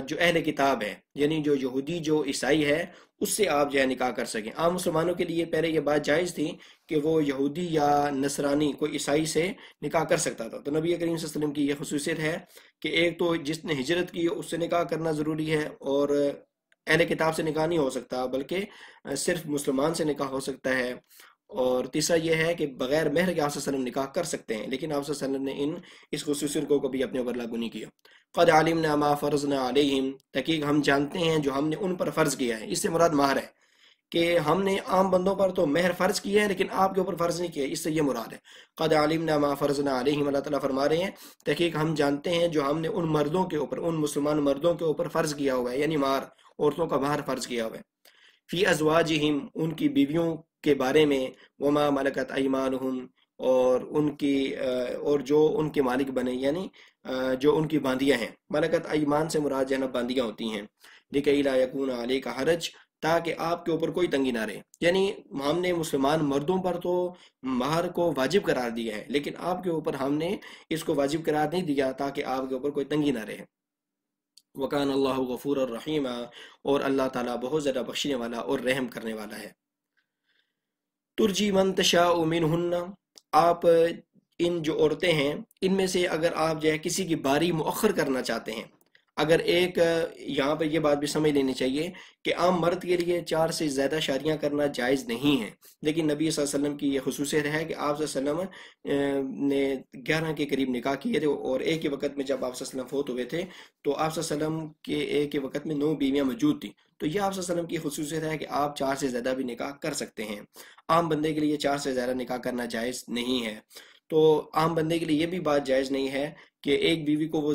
جو اہل کتاب ہے، یعنی جو یہودی جو عیسائی ہے، اس سے آپ جو ہے نکاح کر سکیں۔ عام مسلمانوں کے لیے پہلے یہ بات جائز تھی کہ وہ یہودی یا نصرانی کوئی عیسائی سے نکاح کر سکتا تھا۔ تو نبی کریم صلی اللہ علیہ وسلم کی یہ خصوصیت ہے کہ ایک تو جس نے ہجرت کی اس سے نکاح کرنا ضروری ہے، اور اہل کتاب سے نکاح نہیں ہو سکتا بلکہ صرف مسلمان سے نکاح ہو سکتا ہے، اور تیسرا یہ ہے کہ بغیر مہر کے آپ صلی اللہ علیہ وسلم نکاح کر سکتے ہیں، لیکن آپ صلی اللہ علیہ وسلم نے اس خصوصیت کو کبھی اپنے اوپر لاگو نہیں کیا۔ قد علمنا ما فرضنا علیہم، تحقیق ہم جانتے ہیں جو ہم نے ان پر فرض کیا ہے۔ اس سے مراد مہر ہے کہ ہم نے عام بندوں پر تو مہر فرض کیا ہے لیکن آپ کے اوپر فرض نہیں کیا، اس سے یہ مراد ہے۔ قد علمنا ما فرضنا علیہم، اللہ تعالیٰ فرما رہے ہیں تحقیق ہم جانتے ہیں جو ہم نے ان مردوں کے اوپر، ان مسلمان مردوں کے اوپر فرض کیا ہوا ہے، یعنی مہر، عورتوں کا مہر فرض کیا ہوا ہے۔ فی ازواجہم، ان کی بیویوں کے بارے میں، وما ملکت ایمانہم، اور ان کی اور جو ان کے مالک بنے، یعنی جو ان کی باندیاں ہیں۔ ملکت ایمان سے مراد جو ہے نا باندیاں ہوتی ہیں۔ لکی لا یکون علیک حرج، تاکہ آپ کے اوپر کوئی تنگی نہ رہے، یعنی ہم نے مسلمان مردوں پر تو مہر کو واجب قرار دیا ہے لیکن آپ کے اوپر ہم نے اس کو واجب قرار نہیں دیا تاکہ آپ کے اوپر کوئی تنگی نہ رہے۔ وکان اللہ غفور الرحیم، اور اللہ تعالیٰ بہت زیادہ بخشنے والا اور رحم کرنے والا ہے۔ ترجی من تشاء منہن، آپ ان جو عورتیں ہیں ان میں سے اگر آپ جو ہے کسی کی باری مؤخر کرنا چاہتے ہیں، اگر ایک یہاں پر یہ بات بھی سمجھ لینی چاہیے کہ عام مرد کے لیے 4 سے زیادہ شادیاں کرنا جائز نہیں ہے، لیکن نبی صلی اللہ علیہ وسلم کی یہ خصوصیت ہے کہ آپ صلی اللہ علیہ وسلم نے 11 کے قریب نکاح کیے تھے، اور ایک ہی وقت میں جب آپ صلی اللہ علیہ وسلم فوت ہوئے تھے تو آپ صلی اللہ علیہ وسلم کے ایک ہی وقت میں 9 بیویاں موجود تھیں۔ تو یہ آپ صلی اللہ علیہ وسلم کی خصوصیت ہے کہ آپ 4 سے زیادہ بھی نکاح کر سکتے ہیں۔ عام بندے کے لیے 4 سے زیادہ نکاح کرنا جائز نہیں ہے۔ تو عام بندے کے لیے یہ بھی بات جائز نہیں ہے کہ ایک بیوی کو وہ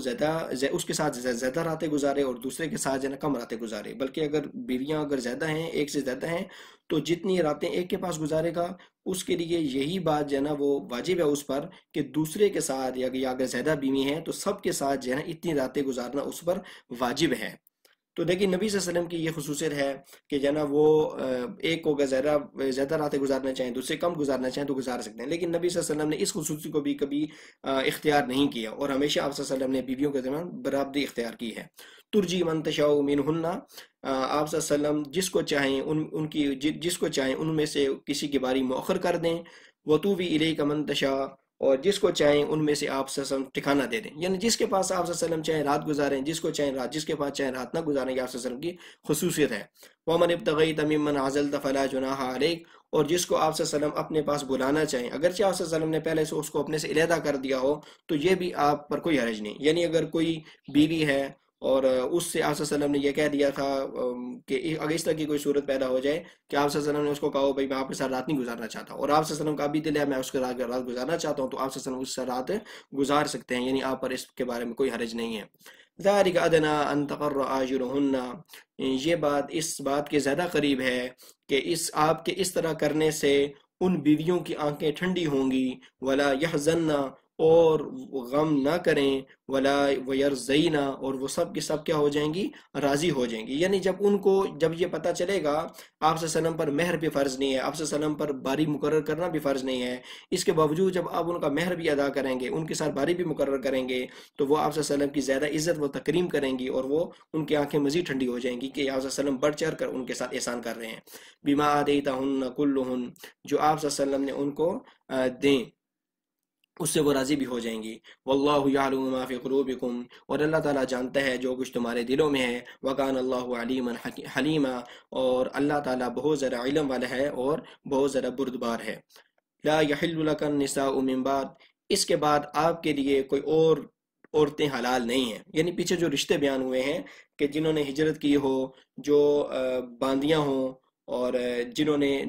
اس کے ساتھ زیادہ راتیں گزارے اور دوسرے کے ساتھ جو ہے نا کم راتیں گزارے، بلکہ اگر بیویاں اگر زیادہ ہیں، ایک سے زیادہ ہیں، تو جتنی راتیں ایک کے پاس گزارے گا اس کے لیے یہی بات جو ہے نا وہ واجب ہے اس پر کہ دوسرے کے ساتھ، یا اگر زیادہ بیوی ہیں تو سب کے ساتھ جو ہے نا اتنی راتیں گزارنا اس پر واجب ہے۔ تو لیکن نبی صلی اللہ علیہ وسلم کی یہ خصوصیت ہے کہ جو ہے نا وہ ایک کو اگر زیادہ راتیں گزارنا چاہیں، دوسرے کم گزارنا چاہیں تو گزار سکتے ہیں، لیکن نبی صلی اللہ علیہ وسلم نے اس خصوصی کو بھی کبھی اختیار نہیں کیا، اور ہمیشہ آپ صلی اللہ علیہ وسلم نے بیویوں کے درمیان برابری اختیار کی ہے۔ ترجی من تشاء منہن، آپ صلی اللہ علیہ وسلم جس کو چاہیں ان میں سے کسی کی باری مؤخر کر دیں۔ وتوبی الیک من تشاء، اور جس کو چاہیں ان میں سے آپ صلی اللہ علیہ وسلم ٹھکانہ دے دیں، یعنی جس کے پاس آپ صلی اللہ علیہ وسلم چاہیں رات گزاریں، جس کو چاہیں رات، جس کے پاس چاہیں رات نہ گزاریں، یہ آپ صلی اللہ علیہ وسلم کی خصوصیت ہے۔ وَمَنِ ابْتَغَيْتَ مِمَّنْ عَزَلْتَ فَلَا جُنَاحَ عَلَيْكَ، اور جس کو آپ صلی اللہ علیہ وسلم اپنے پاس بلانا چاہیں، اگرچہ آپ صلی اللہ علیہ وسلم نے پہلے سے اس کو اپنے سے علیحدہ کر دیا ہو تو یہ بھی آپ پر کوئی حرج نہیں، یعنی اگر کوئی بیوی ہے اور اس سے آپ صلی اللہ علیہ وسلم نے یہ کہہ دیا تھا کہ اگر اس طرح کی کوئی صورت پیدا ہو جائے کہ آپ صلی اللہ علیہ وسلم نے اس کو کہا ہو بھائی میں آپ کے ساتھ رات نہیں گزارنا چاہتا، اور آپ صلی اللہ علیہ وسلم کا بھی دل ہے میں اس کے رات گزارنا چاہتا ہوں، تو آپ صلی اللہ علیہ وسلم اس سے رات گزار سکتے ہیں، یعنی آپ پر اس کے بارے میں کوئی حرج نہیں ہے۔ ذَلِكَ أَدْنَىٰ أَن تَقَرَّ أَعْيُنُهُنَّ، یہ بات اس بات کے زیادہ قریب ہے کہ آپ کے اس طرح کرنے سے ان بیویوں کی آنکھیں ٹھنڈی ہوں گی، وَلَا يَحْزَنَّ، اور غم نہ کریں، ولا ویرزینا، اور وہ سب کی سب کیا ہو جائیں گی، راضی ہو جائیں گی، یعنی جب یہ پتہ چلے گا آپ صلی اللہ علیہ وسلم پر مہر بھی فرض نہیں ہے، آپ صلی اللہ علیہ وسلم پر باری مقرر کرنا بھی فرض نہیں ہے، اس کے باوجود جب آپ ان کا مہر بھی ادا کریں گے، ان کے ساتھ باری بھی مقرر کریں گے، تو وہ آپ صلی اللہ علیہ وسلم کی زیادہ عزت و تکریم کریں گی، اور وہ ان کی آنکھیں مزید ٹھنڈی ہو جائیں گی کہ آپ صلی اللہ علیہ وسلم بڑھ چڑھ کر ان کے ساتھ احسان کر رہے ہیں۔ بما آتیتہن کلہن، جو آپ صلی اللہ علیہ وسلم نے ان کو دیں، اس سے وہ راضی بھی ہو جائیں گی۔ واللہ یعلم ما فی قلوبکم، اور اللہ تعالیٰ جانتا ہے جو کچھ تمہارے دلوں میں ہے۔ وکان اللہ علیما حلیما، اور اللہ تعالیٰ بہت زیادہ علم والا ہے اور بہت زیادہ بردبار ہے۔ لا یحل لک النساء من بعد، اس کے بعد آپ کے لیے کوئی اور عورتیں حلال نہیں ہیں، یعنی پیچھے جو رشتے بیان ہوئے ہیں کہ جنہوں نے ہجرت کی ہو، جو باندیاں ہوں، اور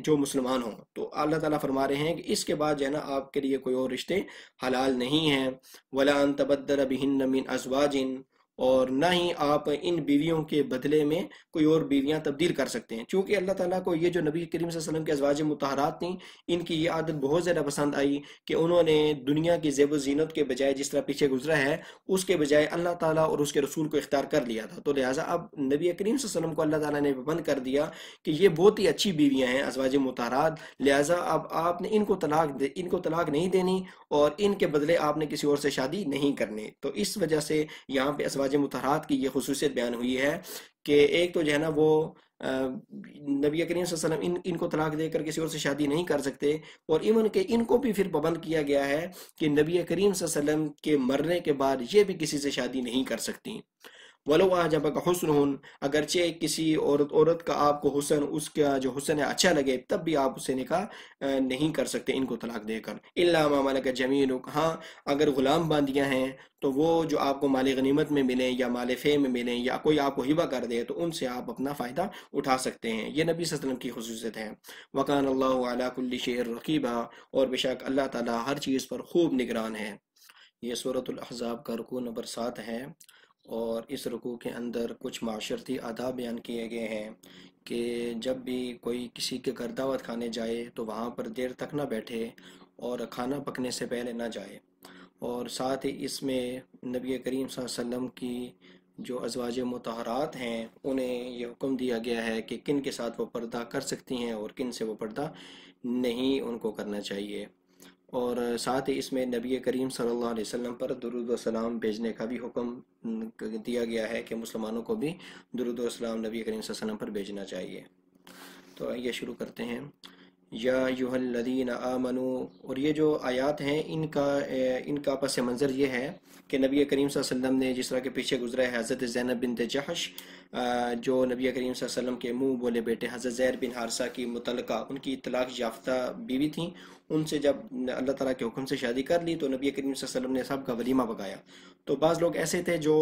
جو مسلمان ہوں، تو اللہ تعالیٰ فرما رہے ہیں کہ اس کے بعد جو ہے نا آپ کے لیے کوئی اور رشتے حلال نہیں ہیں۔ وَلَا أَن تَبَدَّلَ بِهِنَّ مِنْ أَزْوَاجٍ، اور نہ ہی آپ ان بیویوں کے بدلے میں کوئی اور بیویاں تبدیل کر سکتے ہیں، چونکہ اللہ تعالیٰ کو یہ جو نبی کریم صلی اللہ علیہ وسلم کے ازواج مطہرات تھیں، ان کی یہ عادت بہت زیادہ پسند آئی کہ انہوں نے دنیا کی زیب و زینت کے بجائے، جس طرح پیچھے گزرا ہے، اس کے بجائے اللہ تعالیٰ اور اس کے رسول کو اختیار کر لیا تھا، تو لہٰذا اب نبی کریم صلی اللہ علیہ وسلم کو اللہ تعالیٰ نے پابند کر دیا کہ یہ بہت ہی اچھی بیویاں ہیں ازواج مطہرات، لہٰذا اب آپ نے ان کو طلاق نہیں دینی، اور ان کے بدلے آپ نے کسی اور سے شادی نہیں کرنی۔ تو اس وجہ سے یہاں پہ ازواج مطہرات کی یہ خصوصیت بیان ہوئی ہے کہ ایک تو جو ہے نا وہ نبی کریم صلی اللہ علیہ وسلم ان کو طلاق دے کر کسی اور سے شادی نہیں کر سکتے، اور ایون کہ ان کو بھی پھر پابند کیا گیا ہے کہ نبی کریم صلی اللہ علیہ وسلم کے مرنے کے بعد یہ بھی کسی سے شادی نہیں کر سکتی۔ وَلَوْ أَعْجَبَكَ حُسْنُهُنَّ، اگرچہ کسی عورت کا آپ کو حسن، اس کا جو حسن ہے اچھا لگے، تب بھی آپ اسے نکاح نہیں کر سکتے ان کو طلاق دے کر۔ إِلَّا مَا مَلَكَتْ يَمِينُكَ، ہاں اگر غلام باندیاں ہیں تو وہ جو آپ کو مال غنیمت میں ملیں یا مال فے میں ملیں یا کوئی آپ کو ہبہ کر دے تو ان سے آپ اپنا فائدہ اٹھا سکتے ہیں، یہ نبی صلی اللہ علیہ وسلم کی خصوصیت ہے۔ وَكَانَ اللَّهُ عَلَى كُلِّ شَيْءٍ رَقِيبًا، اور بے شک اللہ تعالیٰ ہر چیز پر خوب نگران ہے۔ یہ سورۃ الاحزاب کا رکوع نمبر 7 ہے، اور اس رکوع کے اندر کچھ معاشرتی آداب بیان کیے گئے ہیں کہ جب بھی کوئی کسی کے گھر دعوت کھانے جائے تو وہاں پر دیر تک نہ بیٹھے اور کھانا پکنے سے پہلے نہ جائے، اور ساتھ ہی اس میں نبی کریم صلی اللہ علیہ وسلم کی جو ازواج مطہرات ہیں انہیں یہ حکم دیا گیا ہے کہ کن کے ساتھ وہ پردہ کر سکتی ہیں اور کن سے وہ پردہ نہیں ان کو کرنا چاہیے، اور ساتھ ہی اس میں نبی کریم صلی اللہ علیہ وسلم پر درود و سلام بھیجنے کا بھی حکم دیا گیا ہے کہ مسلمانوں کو بھی درود و سلام نبی کریم صلی اللہ علیہ وسلم پر بھیجنا چاہیے۔ تو آئیے شروع کرتے ہیں۔ یا ایھا الذین آمنوا، اور یہ جو آیات ہیں ان کا پس منظر یہ ہے کہ نبی کریم صلی اللہ علیہ وسلم نے جس طرح کے پیچھے گزرا ہے حضرت زینب بنت جحش، جو نبی کریم صلی اللہ علیہ وسلم کے منہ بولے بیٹے حضرت زید بن حارثہ کی متعلقہ ان کی طلاق یافتہ بیوی تھیں، ان سے جب اللہ تعالیٰ کے حکم سے شادی کر لی تو نبی کریم صلی اللہ علیہ وسلم نے سب کا ولیمہ پکایا۔ تو بعض لوگ ایسے تھے جو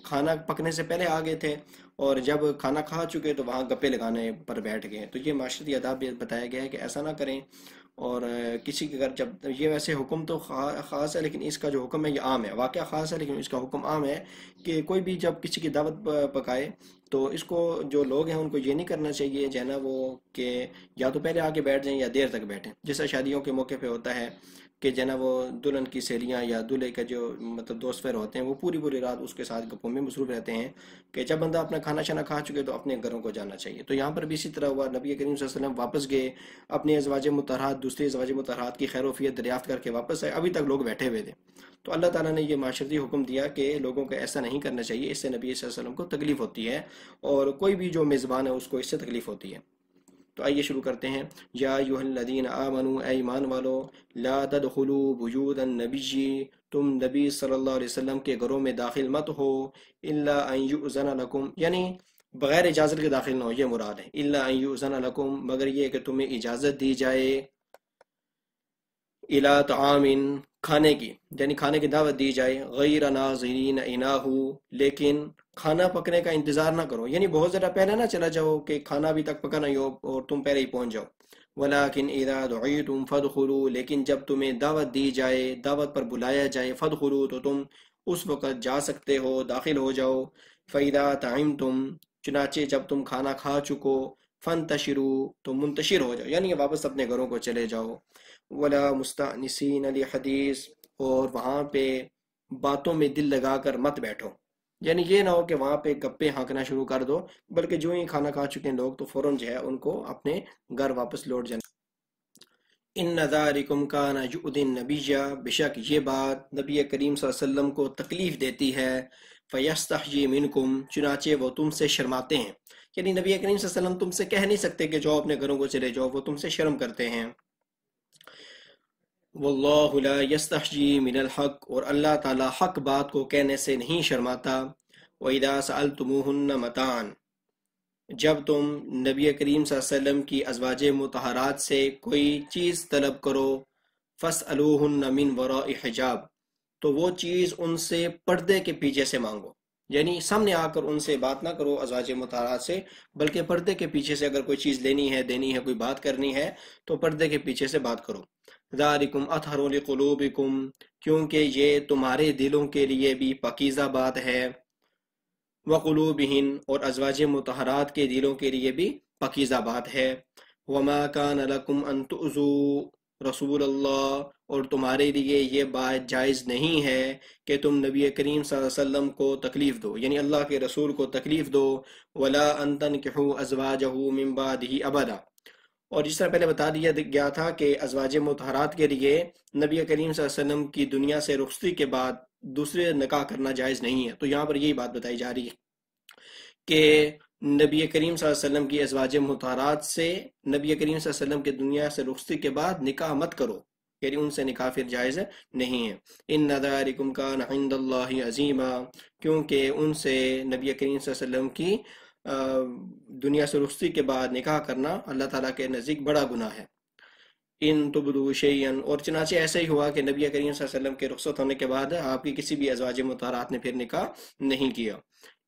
کھانا پکنے سے پہلے آ گئے تھے، اور جب کھانا کھا چکے تو وہاں گپے لگانے پر بیٹھ گئے، تو یہ معاشرتی آداب بتایا گیا ہے کہ ایسا نہ کریں، اور کسی کے گھر جب یہ ویسے حکم تو خاص ہے لیکن اس کا جو حکم ہے یہ عام ہے، واقعہ خاص ہے لیکن اس کا حکم عام ہے کہ کوئی بھی جب کسی کی دعوت پکائے تو اس کو جو لوگ ہیں ان کو یہ نہیں کرنا چاہیے جو ہے نا وہ کہ یا تو پہلے آگے بیٹھ جائیں یا دیر تک بیٹھیں، جیسا شادیوں کے موقع پہ ہوتا ہے کہ جو ہے نا وہ دلہن کی سہیلیاں یا دولہے کا جو دوست وغیرہ ہوتے ہیں وہ پوری رات اس کے ساتھ گپوں میں مصروف رہتے ہیں کہ جب بندہ اپنا کھانا شانا کھا چکے تو اپنے گھروں کو جانا چاہیے۔ تو یہاں پر بھی اسی طرح ہوا، نبی کریم صلی اللہ علیہ وسلم واپس گئے، اپنے ازواج مطہرات دوسری ازواج مطہرات کی خیر وفیت دریافت کر کے واپس آئے، ابھی تک لوگ بیٹھے ہوئے تھے، تو اللہ تعالیٰ نے یہ معاشرتی حکم دیا کہ لوگوں کو ایسا نہیں کرنا چاہیے، اس سے نبی صلی اللہ علیہ وسلم کو تکلیف ہوتی ہے، اور کوئی بھی جو میزبان ہے اس کو اس سے تکلیف ہوتی ہے۔ تو آئیے شروع کرتے ہیں۔ یا ایھا الذین آمنوا، اے ایمان والو، لا تدخلوا بیوت النبی، تم نبی صلی اللہ علیہ وسلم کے گھروں میں داخل مت ہو، الا ان یؤذن لکم، یعنی بغیر اجازت کے داخل نہ ہو، یہ مراد ہے، الا ان یؤذن لکم، مگر یہ کہ تمہیں اجازت دی جائے، الی طعام، کھانے کی، یعنی کھانے کی دعوت دی جائے، غیر ناظرین اناہ، لیکن کھانا پکنے کا انتظار نہ کرو، یعنی بہت زیادہ پہلے نہ چلا جاؤ کہ کھانا ابھی تک پکا نہیں ہو اور تم پہلے ہی پہنچ جاؤ۔ ولیکن اذا دعیتم فادخلوا، لیکن جب تمہیں دعوت دی جائے، دعوت پر بلایا جائے، فادخلوا، تو تم اس وقت جا سکتے ہو، داخل ہو جاؤ۔ فاذا طعمتم، چنانچہ جب تم کھانا کھا چکو، فانتشروا، تو منتشر ہو جاؤ، یعنی واپس اپنے گھروں کو چلے جاؤ۔ ولا مستأنسین لحدیث، اور وہاں پہ باتوں میں دل لگا کر مت بیٹھو، یعنی یہ نہ ہو کہ وہاں پہ گپے ہانکنا شروع کر دو، بلکہ جو ہی کھانا کھا چکے ہیں لوگ تو فوراً جو ہے ان کو اپنے گھر واپس لوٹ جانا۔ ان ذالکم کان یؤذی النبی، بے شک یہ بات نبی کریم صلی اللہ علیہ وسلم کو تکلیف دیتی ہے، فیستحیی منکم، چنانچہ وہ تم سے شرماتے ہیں، یعنی نبی کریم صلی اللہ علیہ وسلم تم سے کہہ نہیں سکتے کہ جاؤ اپنے گھروں کو چلے جاؤ، وہ تم سے شرم کرتے ہیں۔ واللہ لا یستحیی من الحق، اور اللہ تعالی حق بات کو کہنے سے نہیں شرماتا۔ وَإِذَا سَأَلْتُمُوهُنَّ مَتَاعًا، جب تم نبی کریم صلی اللہ علیہ وسلم کی ازواج مطہرات سے کوئی چیز طلب کرو، فَاسْأَلُوهُنَّ مِنْ وَرَاءِ حِجَاب، تو وہ چیز ان سے پردے کے پیچھے سے مانگو، یعنی سامنے آ کر ان سے بات نہ کرو ازواج مطہرات سے، بلکہ پردے کے پیچھے سے اگر کوئی چیز لینی ہے، دینی ہے، کوئی بات کرنی ہے تو پردے کے پیچھے سے بات کرو۔ ذالکم اطہر لقلوبکم، کیونکہ یہ تمہارے دلوں کے لیے بھی پاکیزہ بات ہے، وقلوبہن، اور ازواج مطہرات کے دلوں کے لیے بھی پاکیزہ بات ہے۔ وما کان لکم ان تؤذوا رسول اللہ، اور تمہارے لیے یہ بات جائز نہیں ہے کہ تم نبی کریم صلی اللہ علیہ وسلم کو تکلیف دو، یعنی اللہ کے رسول کو تکلیف دو، ولا ان تنکحوا ازواجہ من بعدہ ابدا، اور جس طرح پہلے بتا دیا گیا تھا کہ ازواج مطہرات کے لیے نبی کریم صلی اللہ علیہ وسلم کی دنیا سے رخصتی کے بعد دوسرے نکاح کرنا جائز نہیں ہے، تو یہاں پر یہی بات بتائی جا رہی ہے کہ نبی کریم صلی اللہ علیہ وسلم کی ازواج مطہرات سے نبی کریم صلی اللہ علیہ وسلم کی دنیا سے رخصتی کے بعد نکاح مت کرو، یعنی ان سے نکاح پھر جائز نہیں ہے۔ ان ذالکم کان عند اللہ عظیما، کیونکہ ان سے نبی کریم صلی اللہ علیہ وسلم کی دنیا سے رخصتی کے بعد نکاح کرنا اللہ تعالیٰ کے نزدیک بڑا گناہ ہے۔ ان تبدو شیئا، اور چنانچہ ایسا ہی ہوا کہ نبی کریم صلی اللہ علیہ وسلم کے رخصت ہونے کے بعد آپ کی کسی بھی ازواج مطہرات نے پھر نکاح نہیں کیا۔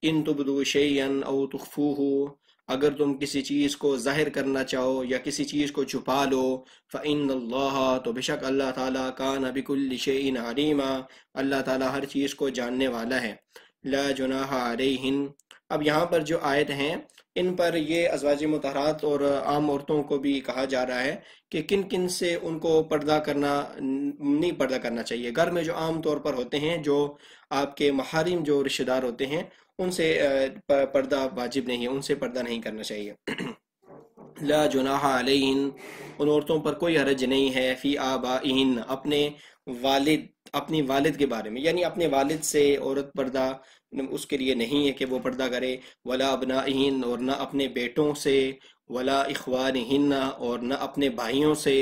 ان تبدو شیئا او تخفوہ، اگر تم کسی چیز کو ظاہر کرنا چاہو یا کسی چیز کو چھپا لو، فإن اللہ، تو بے شک اللہ تعالیٰ، کان بکل شیء علیما، اللہ تعالیٰ ہر چیز کو جاننے والا ہے۔ لا جناح علیہن، اب یہاں پر جو آیت ہیں ان پر یہ ازواج مطہرات اور عام عورتوں کو بھی کہا جا رہا ہے کہ کن کن سے ان کو پردہ کرنا نہیں پردہ کرنا چاہیے۔ گھر میں جو عام طور پر ہوتے ہیں، جو آپ کے محارم جو رشتہ دار ہوتے ہیں، ان سے پردہ واجب نہیں ہے، ان سے پردہ نہیں کرنا چاہیے۔ لا جناح علیہن، ان عورتوں پر کوئی حرج نہیں ہے، فی آبائہن، اپنی والد کے بارے میں، یعنی اپنے والد سے عورت پردہ اس کے لیے نہیں ہے کہ وہ پردہ کرے، ولا ابنائہن، اور نہ اپنے بیٹوں سے، ولا اخوانہن، اور نہ اپنے بھائیوں سے،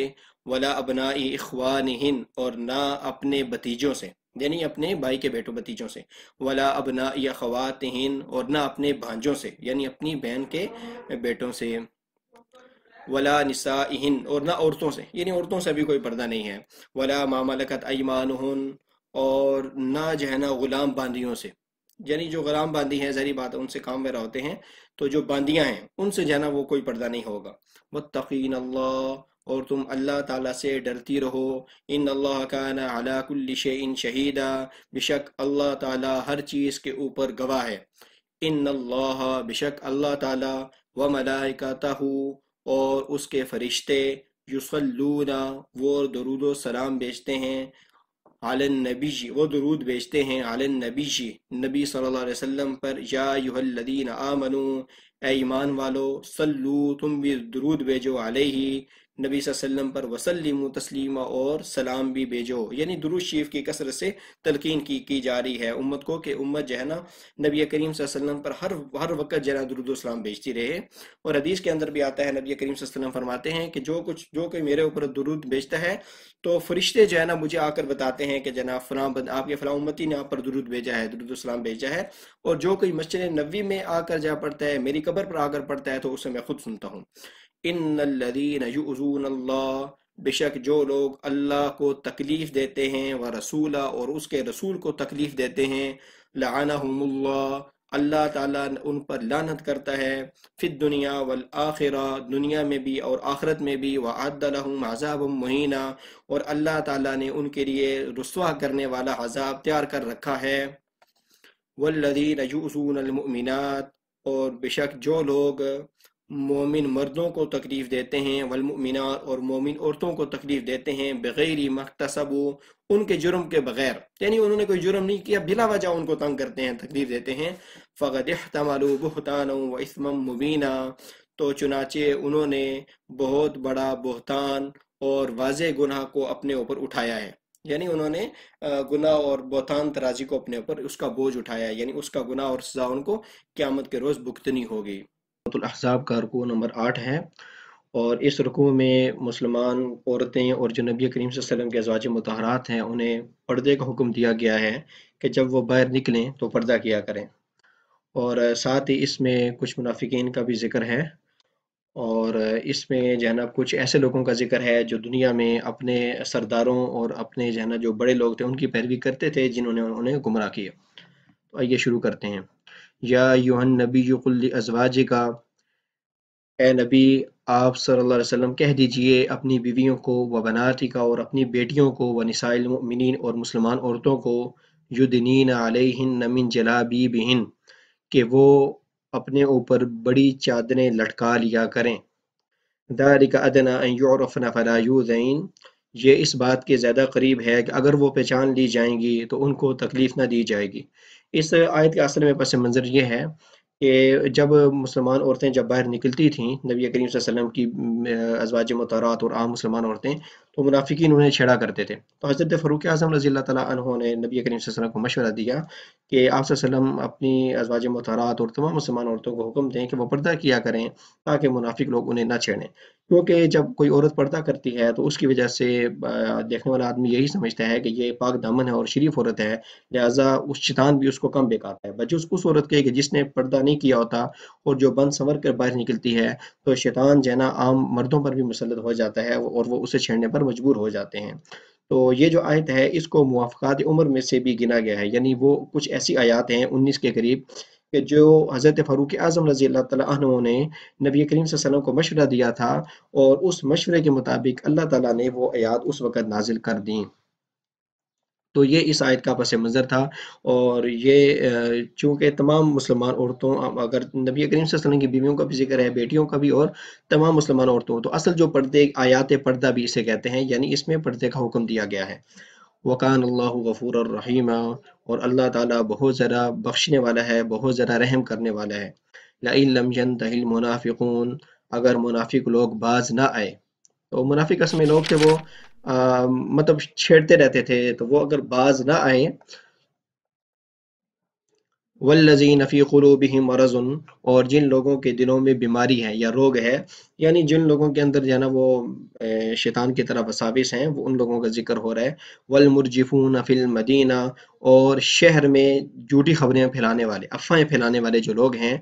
ولا ابنائی اخوانہن، اور نہ اپنے بھتیجوں سے، یعنی اپنے بھائی کے بیٹوں بھتیجوں سے، ولا ابنائی اخواتہن، اور نہ اپنے بھانجوں سے، یعنی اپنی بہن کے بیٹوں سے، ولا نسائہن، اور نہ عورتوں سے، یعنی عورتوں سے بھی کوئی پردہ نہیں ہے، ولا ما ملکت ایمانہن، اور نہ جو ہے نا غلام باندیوں سے، یعنی جو غلام باندی ہیں، ظاہری بات ہے ان سے کام وغیرہ ہوتے ہیں، تو جو باندیاں ہیں ان سے جو ہے نا وہ کوئی پردہ نہیں ہوگا۔ واتقین اللہ، اور تم اللہ تعالیٰ سے ڈرتی رہو، ان اللہ کان علی کل شیء شہیدا، بے شک اللہ تعالیٰ ہر چیز کے اوپر گواہ ہے۔ ان اللہ، بے شک اللہ تعالیٰ، وملائکتہ، اور اس کے فرشتے، یصلون، وہ درود و سلام بھیجتے ہیں، علی النبی، وہ درود بھیجتے ہیں، علی النبی، نبی صلی اللہ علیہ وسلم پر، یا ایھا الذین آمنو، اے ایمان والو، صلو، تم بھی درود بھیجو، علیہ، نبی صلی اللہ علیہ وسلم پر وسلموا تسلیما اور سلام بھی بھیجو، یعنی درود شریف کی کثرت سے تلقین کی جا رہی ہے امت کو کہ امت جو ہے نا نبی کریم صلی اللہ علیہ وسلم پر ہر وقت جو ہے درود و سلام بھیجتی رہے۔ اور حدیث کے اندر بھی آتا ہے، نبی کریم صلی اللہ علیہ وسلم فرماتے ہیں کہ جو کوئی میرے اوپر درود بھیجتا ہے تو فرشتے جو ہے نا مجھے آ کر بتاتے ہیں کہ جناب فلاں آپ کے فلاں امتی نے آپ پر درود بھیجا ہے، درود و سلام بھیجا ہے، اور جو کوئی مسجد نبوی میں آ کر جا پڑتا ہے، میری قبر پر آ کر پڑتا ہے، تو اسے میں خود سنتا ہوں۔ ان الذین یؤذون اللہ، بے شک جو لوگ اللہ کو تکلیف دیتے ہیں، ورسولہ اور اس کے رسول کو تکلیف دیتے ہیں، لعنہم اللہ، اللہ تعالیٰ ان پر لعنت کرتا ہے، فی الدنیا والآخرہ، دنیا میں بھی اور آخرت میں بھی، وَأَعَدَّ لَهُمْ عَذَابًا مُهِينًا، اور اللہ تعالیٰ نے ان کے لیے رسوا کرنے والا عذاب تیار کر رکھا ہے۔ والذین یؤذون المؤمنات، اور بے شک جو لوگ مومن مردوں کو تکلیف دیتے ہیں، والمؤمنات اور مومن عورتوں کو تکلیف دیتے ہیں، بغیر مکتسبوا، ان کے جرم کے بغیر، یعنی انہوں نے کوئی جرم نہیں کیا، بلا وجہ ان کو تنگ کرتے ہیں، تکلیف دیتے ہیں، فقد احتملوا بہتانا واثما مبینا، تو چنانچہ انہوں نے بہت بڑا بہتان اور واضح گناہ کو اپنے اوپر اٹھایا ہے، یعنی انہوں نے گناہ اور بہتان ترازی کو اپنے اوپر اس کا بوجھ اٹھایا ہے، یعنی اس کا گناہ اور سزا ان کو قیامت کے روز بھگتنی ہوگی۔ الاحزاب کا رکوع نمبر 8 ہے، اور اس رکوع میں مسلمان عورتیں اور جو نبی کریم صلی اللہ علیہ وسلم کے ازواج مطہرات ہیں انہیں پردے کا حکم دیا گیا ہے کہ جب وہ باہر نکلیں تو پردہ کیا کریں، اور ساتھ ہی اس میں کچھ منافقین کا بھی ذکر ہے، اور اس میں جو ہے نا کچھ ایسے لوگوں کا ذکر ہے جو دنیا میں اپنے سرداروں اور اپنے جو ہے نا جو بڑے لوگ تھے ان کی پیروی کرتے تھے جنہوں نے انہیں گمراہ کیا۔ تو آئیے شروع کرتے ہیں۔ یا ایھا النبی قل لازواجک، اے نبی آپ صلی اللہ علیہ وسلم کہہ دیجئے اپنی بیویوں کو، و بناتک اور اپنی بیٹیوں کو، و نساء المؤمنین اور مسلمان عورتوں کو، یدنین علیہن من جلابیبہن کہ وہ اپنے اوپر بڑی چادریں لٹکا لیا کریں، ذالک ادنی ان یعرفن فلا یؤذین، یہ اس بات کے زیادہ قریب ہے کہ اگر وہ پہچان لی جائیں گی تو ان کو تکلیف نہ دی جائے گی۔ اس آیت کے اصل میں پس منظر یہ ہے کہ جب مسلمان عورتیں جب باہر نکلتی تھیں نبی کریم صلی اللہ علیہ وسلم کی ازواج مطہرات اور عام مسلمان عورتیں، تو منافقین انہیں چھیڑا کرتے تھے، تو حضرت فاروق اعظم رضی اللہ تعالیٰ عنہ نے نبی کریم صلی اللہ علیہ وسلم کو مشورہ دیا کہ آپ صلی اللہ علیہ وسلم اپنی ازواج مطہرات اور تمام مسلمان عورتوں کو حکم دیں کہ وہ پردہ کیا کریں تاکہ منافق لوگ انہیں نہ چھیڑیں، کیونکہ جب کوئی عورت پردہ کرتی ہے تو اس کی وجہ سے دیکھنے والا آدمی یہی سمجھتا ہے کہ یہ پاک دامن ہے اور شریف عورت ہے، لہٰذا اس شیطان بھی اس کو کم بیکاتا ہے، بجز اس عورت کے کہ جس نے پردہ نہیں کیا ہوتا اور جو بند سنور کر باہر نکلتی ہے، تو شیطان جو ہے نا عام مردوں پر بھی مسلط ہو جاتا ہے اور وہ اسے چھیڑنے پر مجبور ہو جاتے ہیں۔ تو یہ جو آیت ہے اس کو موافقات عمر میں سے بھی گنا گیا ہے، یعنی وہ کچھ ایسی آیات ہیں 19 کے قریب کہ جو حضرت فاروق اعظم رضی اللہ تعالیٰ عنہ نے نبی کریم صلی اللہ علیہ وسلم کو مشورہ دیا تھا، اور اس مشورے کے مطابق اللہ تعالیٰ نے وہ آیات اس وقت نازل کر دیں۔ تو یہ اس آیت کا پس منظر تھا، اور یہ چونکہ تمام مسلمان عورتوں، اگر نبی کریم صلی اللہ علیہ وسلم کی بیویوں کا بھی ذکر ہے، بیٹیوں کا بھی، اور تمام مسلمان عورتوں، تو اصل جو پردے آیات پردہ بھی اسے کہتے ہیں، یعنی اس میں پردے کا حکم دیا گیا ہے۔ وَقَانَ اللَّهُ غَفُورًا رَحِيمًا، اور اللہ تعالیٰ بہت زیادہ بخشنے والا ہے، بہت زیادہ رحم کرنے والا ہے۔ لَئِن لَّمْ يَنْتَهِ الْمُنَافِقُونَ، اگر منافق لوگ باز نہ آئے، تو منافق اصل میں لوگ تھے وہ مطلب چھیڑتے رہتے تھے، تو وہ اگر باز نہ آئے، والذین فی قلوبہم مرض، اور جن لوگوں کے دلوں میں بیماری ہے یا روگ ہے، یعنی جن لوگوں کے اندر جو ہے نا وہ شیطان کی طرح وساوس ہیں، وہ ان لوگوں کا ذکر ہو رہا ہے، والمرجفون فی المدینہ، اور شہر میں جھوٹی خبریں پھیلانے والے، افواہیں پھیلانے والے جو لوگ ہیں،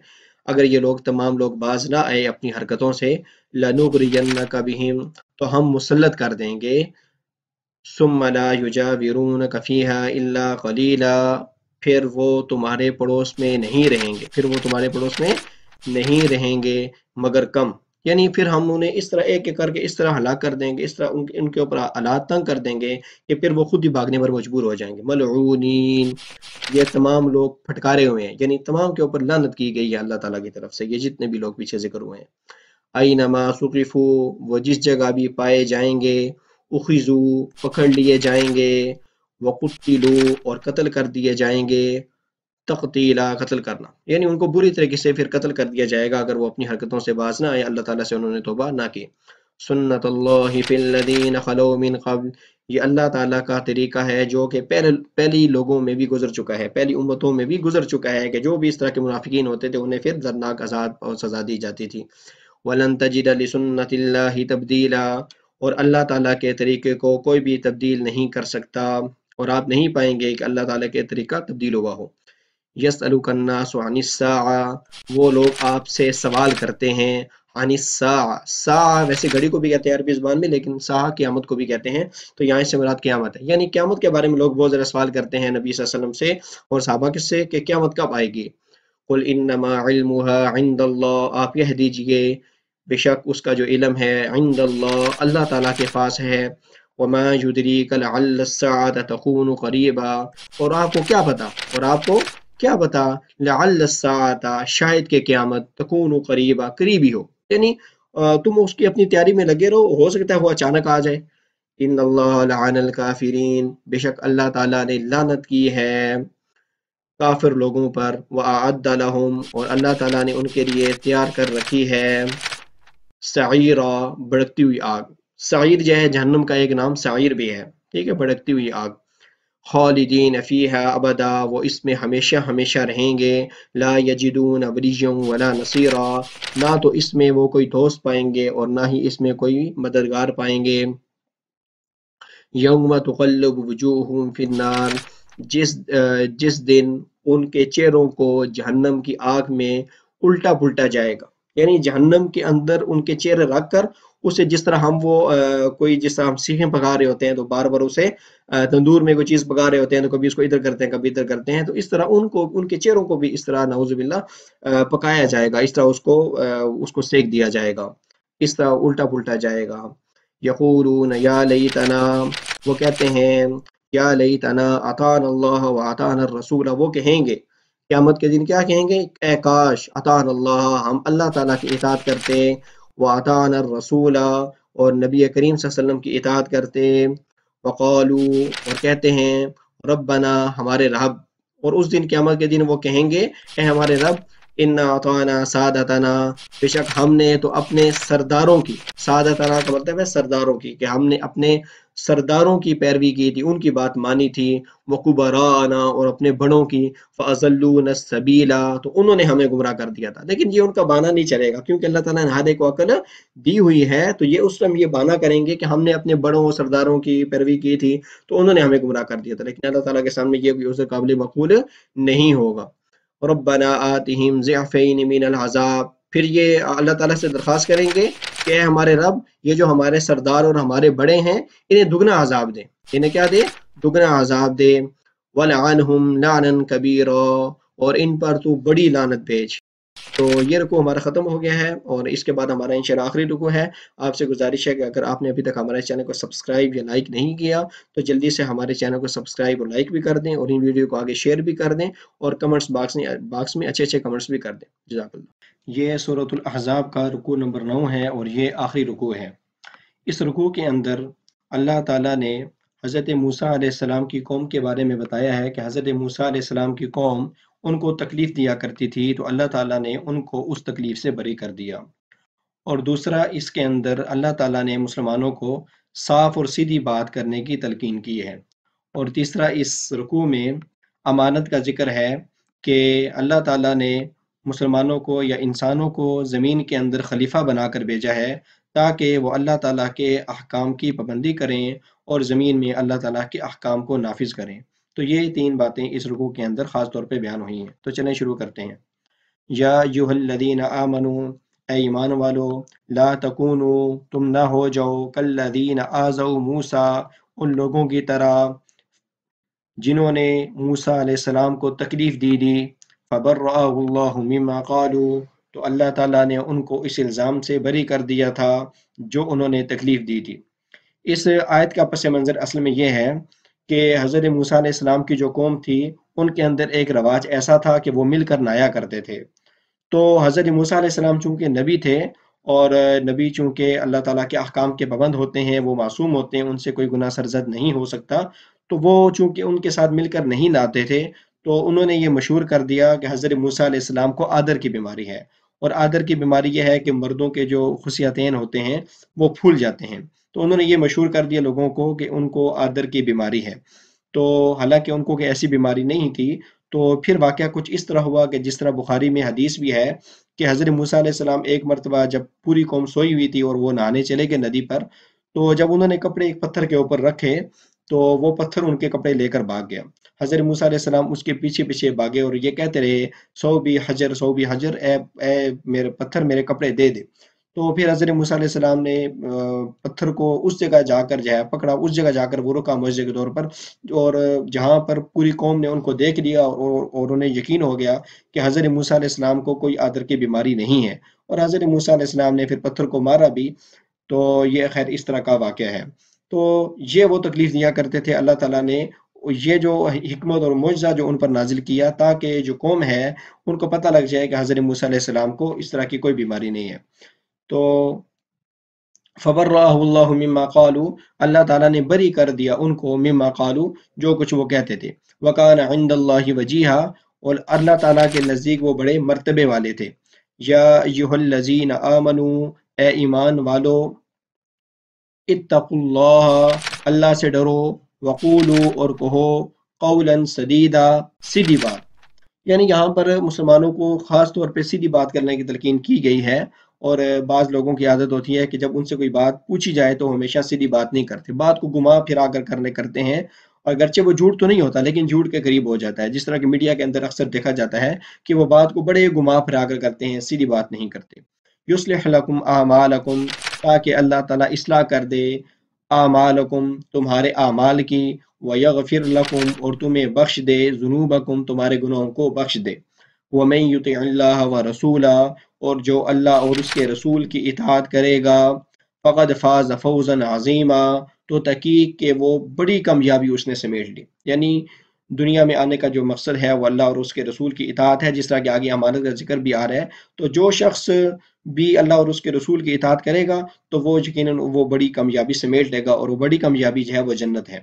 اگر یہ لوگ تمام لوگ باز نہ آئے اپنی حرکتوں سے، لنغرینک بہم، تو ہم مسلط کر دیں گے، ثم لا یجاورونک فیہا الا قلیلا، پھر وہ تمہارے پڑوس میں نہیں رہیں گے، پھر وہ تمہارے پڑوس میں نہیں رہیں گے مگر کم، یعنی پھر ہم انہیں اس طرح ایک ایک کر کے اس طرح ہلاک کر دیں گے، اس طرح ان کے اوپر آلات تنگ کر دیں گے کہ پھر وہ خود ہی بھاگنے پر مجبور ہو جائیں گے۔ ملعونین، یہ تمام لوگ پھٹکارے ہوئے ہیں، یعنی تمام کے اوپر لعنت کی گئی ہے اللہ تعالیٰ کی طرف سے، یہ جتنے بھی لوگ پیچھے ذکر ہوئے ہیں۔ اینما ثقفوا، وہ جس جگہ بھی پائے جائیں گے، اخذوا، پکڑ لیے جائیں گے، وقتلوا، اور قتل کر دیے جائیں گے، تقتیلا، قتل کرنا، یعنی ان کو بری طریقے سے پھر قتل کر دیا جائے گا اگر وہ اپنی حرکتوں سے باز نہ آئے، اللہ تعالیٰ سے انہوں نے توبہ نہ کی۔ سنت اللہ فی الذین خلو من قبل، یہ اللہ تعالیٰ کا طریقہ ہے جو کہ پہلی لوگوں میں بھی گزر چکا ہے، پہلی امتوں میں بھی گزر چکا ہے، کہ جو بھی اس طرح کے منافقین ہوتے تھے انہیں پھر دردناک عذاب اور سزا دی جاتی تھی۔ وَلَن تَجِدَ لِسُنَّتِ اللَّهِ تَبْدِيلًا، اور اللہ تعالیٰ کے طریقے کو کوئی بھی تبدیل نہیں کر سکتا، اور آپ نہیں پائیں گے کہ اللہ تعالیٰ کے طریقہ تبدیل ہوا ہو۔ یسألک الناس عن الساعة، وہ لوگ آپ سے سوال کرتے ہیں، عن الساعة، ساعة ویسے گھڑی کو بھی کہتے ہیں عربی زبان میں، لیکن ساعة قیامت کو بھی کہتے ہیں، تو یہاں سے مراد قیامت ہے، یعنی قیامت کے بارے میں لوگ بہت زیادہ سوال کرتے ہیں نبی صلی اللہ علیہ وسلم سے اور صحابہ کس سے، کہ قیامت کب آئے گی۔ قل انما علمها عند اللہ، آپ کہہ دیجئے بے شک اس کا جو علم ہے عند اللہ، اللہ تعالیٰ کے پاس ہے۔ وما يدريك لعل الساعة تكون قریبا، اور آپ کو کیا پتا، اور آپ کو کیا پتا، لعل الساعة، شاید کہ قیامت، تکون قریبا، قریبی ہو، یعنی تم اس کی اپنی تیاری میں لگے رہو، ہو سکتا ہے وہ اچانک آ جائے۔ ان اللہ لعن الکافرین، بے شک اللہ تعالیٰ نے لعنت کی ہے کافر لوگوں پر، وَأَعَدَّ لَهُمْ، اور اللہ تعالیٰ نے ان کے لیے تیار کر رکھی ہے سعیرا، بھڑکتی ہوئی آگ۔ سعیر جو ہے جہنم کا ایک نام سعیر بھی ہے، ٹھیک ہے، بھڑکتی ہوئی آگ۔ خالدین فیہا ابدا، وہ اس میں ہمیشہ ہمیشہ رہیں گے۔ لا یجدون ولییا ولا نصیرا، نہ تو اس میں وہ کوئی دوست پائیں گے اور نہ ہی اس میں کوئی مددگار پائیں گے۔ یوم تقلب وجوہہم فی النار، جس دن ان کے چہروں کو جہنم کی آگ میں الٹا پلٹا جائے گا، یعنی جہنم کے اندر ان کے چہرے رکھ کر اسے جس طرح ہم کوئی جس طرح ہم سیخیں پکا رہے ہوتے ہیں تو بار بار اسے تندور میں کوئی چیز پکا رہے ہوتے ہیں تو کبھی اس کو ادھر کرتے ہیں کبھی ادھر کرتے ہیں، تو اس طرح ان کے چہروں کو بھی اس طرح نعوذ باللہ پکایا جائے گا، اس طرح اس کو سیک دیا جائے گا، اس طرح الٹا پلٹا جائے گا۔ یقولون یا لیتنا، وہ کہتے ہیں یا لیتنا اطعنا اللہ واطعنا الرسول، وہ کہیں گے قیامت کے دن، کیا کہیں گے، اے کاش اطعنا اللہ، ہم اللہ تعالیٰ کی اطاعت کرتے، واطعنا الرسول، اور نبی کریم صلی اللہ علیہ وسلم کی اطاعت کرتے، وقالو، اور کہتے ہیں ربنا، ہمارے رب، اور اس دن قیامت کے دن وہ کہیں گے اے ہمارے رب، انا اطعنا سادتنا، بے شک ہم نے تو اپنے سرداروں کی، سادتنا کا مطلب ہے سرداروں کی، کہ ہم نے اپنے سرداروں کی پیروی کی تھی، ان کی بات مانی تھی، وکبراءنا، اور اپنے بڑوں کی، فاضلونا السبیلا، تو انہوں نے ہمیں گمراہ کر دیا تھا۔ لیکن یہ ان کا بہانہ نہیں چلے گا، کیونکہ اللہ تعالیٰ نے ہر ایک کو عقل دی ہوئی ہے، تو یہ اس ٹائم یہ بہانہ کریں گے کہ ہم نے اپنے بڑوں اور سرداروں کی پیروی کی تھی تو انہوں نے ہمیں گمراہ کر دیا تھا، لیکن اللہ تعالیٰ کے سامنے یہ بھی اسے قابل مقبول نہیں ہوگا۔ ربنا آتہم ضعفین من العذاب، پھر یہ اللہ تعالیٰ سے درخواست کریں گے کہ اے ہمارے رب، یہ جو ہمارے سردار اور ہمارے بڑے ہیں انہیں دگنا عذاب دے، انہیں کیا دے، دگنا عذاب دے، وَلَعَنْهُمْ لَعْنًا كَبِيرًا، اور ان پر تو بڑی لعنت بھیج۔ تو یہ رکوع ہمارا ختم ہو گیا ہے، اور اس کے بعد ہمارا انشاءاللہ آخری رکوع ہے۔ آپ سے گزارش ہے کہ اگر آپ نے ابھی تک ہمارے چینل کو سبسکرائب یا لائک نہیں کیا تو جلدی سے ہمارے چینل کو سبسکرائب اور لائک بھی کر دیں، اور ان ویڈیو کو آگے شیئر بھی کر دیں، اور کمنٹس باکس میں اچھے اچھے کمنٹس بھی کر دیں۔ جزاک اللہ۔ یہ سورۃ الاحزاب کا رکوع نمبر 9 ہے، اور یہ آخری رکوع ہے۔ اس رکوع کے اندر اللہ تعالیٰ نے حضرت موسیٰ علیہ السلام کی قوم کے بارے میں بتایا ہے کہ حضرت موسیٰ علیہ السلام کی قوم ان کو تکلیف دیا کرتی تھی، تو اللہ تعالیٰ نے ان کو اس تکلیف سے بری کر دیا۔ اور دوسرا، اس کے اندر اللہ تعالیٰ نے مسلمانوں کو صاف اور سیدھی بات کرنے کی تلقین کی ہے۔ اور تیسرا، اس رکوع میں امانت کا ذکر ہے کہ اللہ تعالیٰ نے مسلمانوں کو یا انسانوں کو زمین کے اندر خلیفہ بنا کر بھیجا ہے تاکہ وہ اللہ تعالیٰ کے احکام کی پابندی کریں اور زمین میں اللہ تعالیٰ کے احکام کو نافذ کریں۔ تو یہ 3 باتیں اس رکوع کے اندر خاص طور پہ بیان ہوئی ہیں۔ تو چلیں شروع کرتے ہیں۔ یا ایھا الذین آمنوا، اے ایمان والو، لا تکونوا، تم نہ ہو جاؤ، کالذین آذوا موسیٰ، ان لوگوں کی طرح جنہوں نے موسیٰ علیہ السلام کو تکلیف دی فبرأہ اللہ مما قالوا، تو اللہ تعالیٰ نے ان کو اس الزام سے بری کر دیا تھا جو انہوں نے تکلیف دی تھی۔ اس آیت کا پس منظر اصل میں یہ ہے کہ حضرت موسیٰ علیہ السلام کی جو قوم تھی ان کے اندر ایک رواج ایسا تھا کہ وہ مل کر نایا کرتے تھے۔ تو حضرت موسیٰ علیہ السلام چونکہ نبی تھے، اور نبی چونکہ اللہ تعالیٰ کے احکام کے پابند ہوتے ہیں، وہ معصوم ہوتے ہیں، ان سے کوئی گناہ سرزد نہیں ہو سکتا، تو وہ چونکہ ان کے ساتھ مل کر نہیں ناتے تھے، تو انہوں نے یہ مشہور کر دیا کہ حضرت موسیٰ علیہ السلام کو آدر کی بیماری ہے، اور آدر کی بیماری یہ ہے کہ مردوں کے جو خصیتین ہوتے ہیں وہ پھول جاتے ہیں، تو انہوں نے یہ مشہور کر دیا لوگوں کو کہ ان کو آدر کی بیماری ہے، تو حالانکہ ان کو کہ ایسی بیماری نہیں تھی۔ تو پھر واقعہ کچھ اس طرح ہوا کہ جس طرح بخاری میں حدیث بھی ہے کہ حضرت موسیٰ علیہ السلام ایک مرتبہ جب پوری قوم سوئی ہوئی تھی اور وہ نہانے چلے گئے ندی پر، تو جب انہوں نے کپڑے ایک پتھر کے اوپر رکھے تو وہ پتھر ان کے کپڑے لے کر بھاگ گیا۔ حضرت موسیٰ علیہ السلام اس کے پیچھے پیچھے بھاگے اور یہ کہتے رہے، سو بھی حجر سو بھی حجر، اے میرے پتھر میرے کپڑے دے دے۔ تو پھر حضرت موسیٰ علیہ السلام نے پتھر کو اس جگہ جا کر جو ہے پکڑا، اس جگہ جا کر وہ رکا معجزے کے طور پر، اور جہاں پر پوری قوم نے ان کو دیکھ لیا اور انہیں یقین ہو گیا کہ حضرت موسیٰ علیہ السلام کو کوئی آدر کی بیماری نہیں ہے، اور حضرت موسیٰ علیہ السلام نے پھر پتھر کو مارا بھی۔ تو یہ خیر اس طرح کا واقعہ ہے۔ تو یہ وہ تکلیف دیا کرتے تھے، اللہ تعالیٰ نے یہ جو حکمت اور معجزہ جو ان پر نازل کیا تاکہ جو قوم ہے ان کو پتہ لگ جائے کہ حضرت موسیٰ علیہ السلام کو اس طرح کی کوئی بیماری نہیں ہے۔ تو فبرأہ اللہ مما قالوا، اللہ تعالیٰ نے بری کر دیا ان کو مما قالوا، جو کچھ وہ کہتے تھے، وکان عند اللہ وجیہا، اور اللہ تعالیٰ کے نزدیک وہ بڑے مرتبے والے تھے۔ یا ایھا الذین آمنوا، اے ایمان والو، اتقوا اللہ، اللہ سے ڈرو، وقولوا، اور کہو، قولا سدیدا، سیدھی بات۔ یعنی یہاں پر مسلمانوں کو خاص طور پہ سیدھی بات کرنے کی تلقین کی گئی ہے، اور بعض لوگوں کی عادت ہوتی ہے کہ جب ان سے کوئی بات پوچھی جائے تو ہمیشہ سیدھی بات نہیں کرتے، بات کو گما پھرا کر کرتے ہیں، اور اگرچہ وہ جھوٹ تو نہیں ہوتا لیکن جھوٹ کے قریب ہو جاتا ہے، جس طرح کہ میڈیا کے اندر اکثر دیکھا جاتا ہے کہ وہ بات کو بڑے گما پھرا کر کرتے ہیں، سیدھی بات نہیں کرتے۔ یصلح لکم اعمالکم، تاکہ اللہ تعالیٰ اصلاح کر دے اعمالکم، تمہارے اعمال کی، ویغفر لکم، اور تمہیں بخش دے، ذنوبکم، تمہارے گناہوں کو بخش دے۔ وَمَن يُطِعِ اللَّهَ وَرَسُولَهُ، اور جو اللہ اور اس کے رسول کی اطاعت کرے گا، فقد فاز فوزا عظیما، تو تحقیق کہ وہ بڑی کامیابی اس نے سمیٹ لی۔ یعنی دنیا میں آنے کا جو مقصد ہے وہ اللہ اور اس کے رسول کی اطاعت ہے، جس طرح کہ آگے امانت کا ذکر بھی آ رہا ہے۔ تو جو شخص بھی اللہ اور اس کے رسول کی اطاعت کرے گا تو وہ یقیناً وہ بڑی کامیابی سمیٹ لے گا، اور وہ بڑی کامیابی جو ہے وہ جنت ہے۔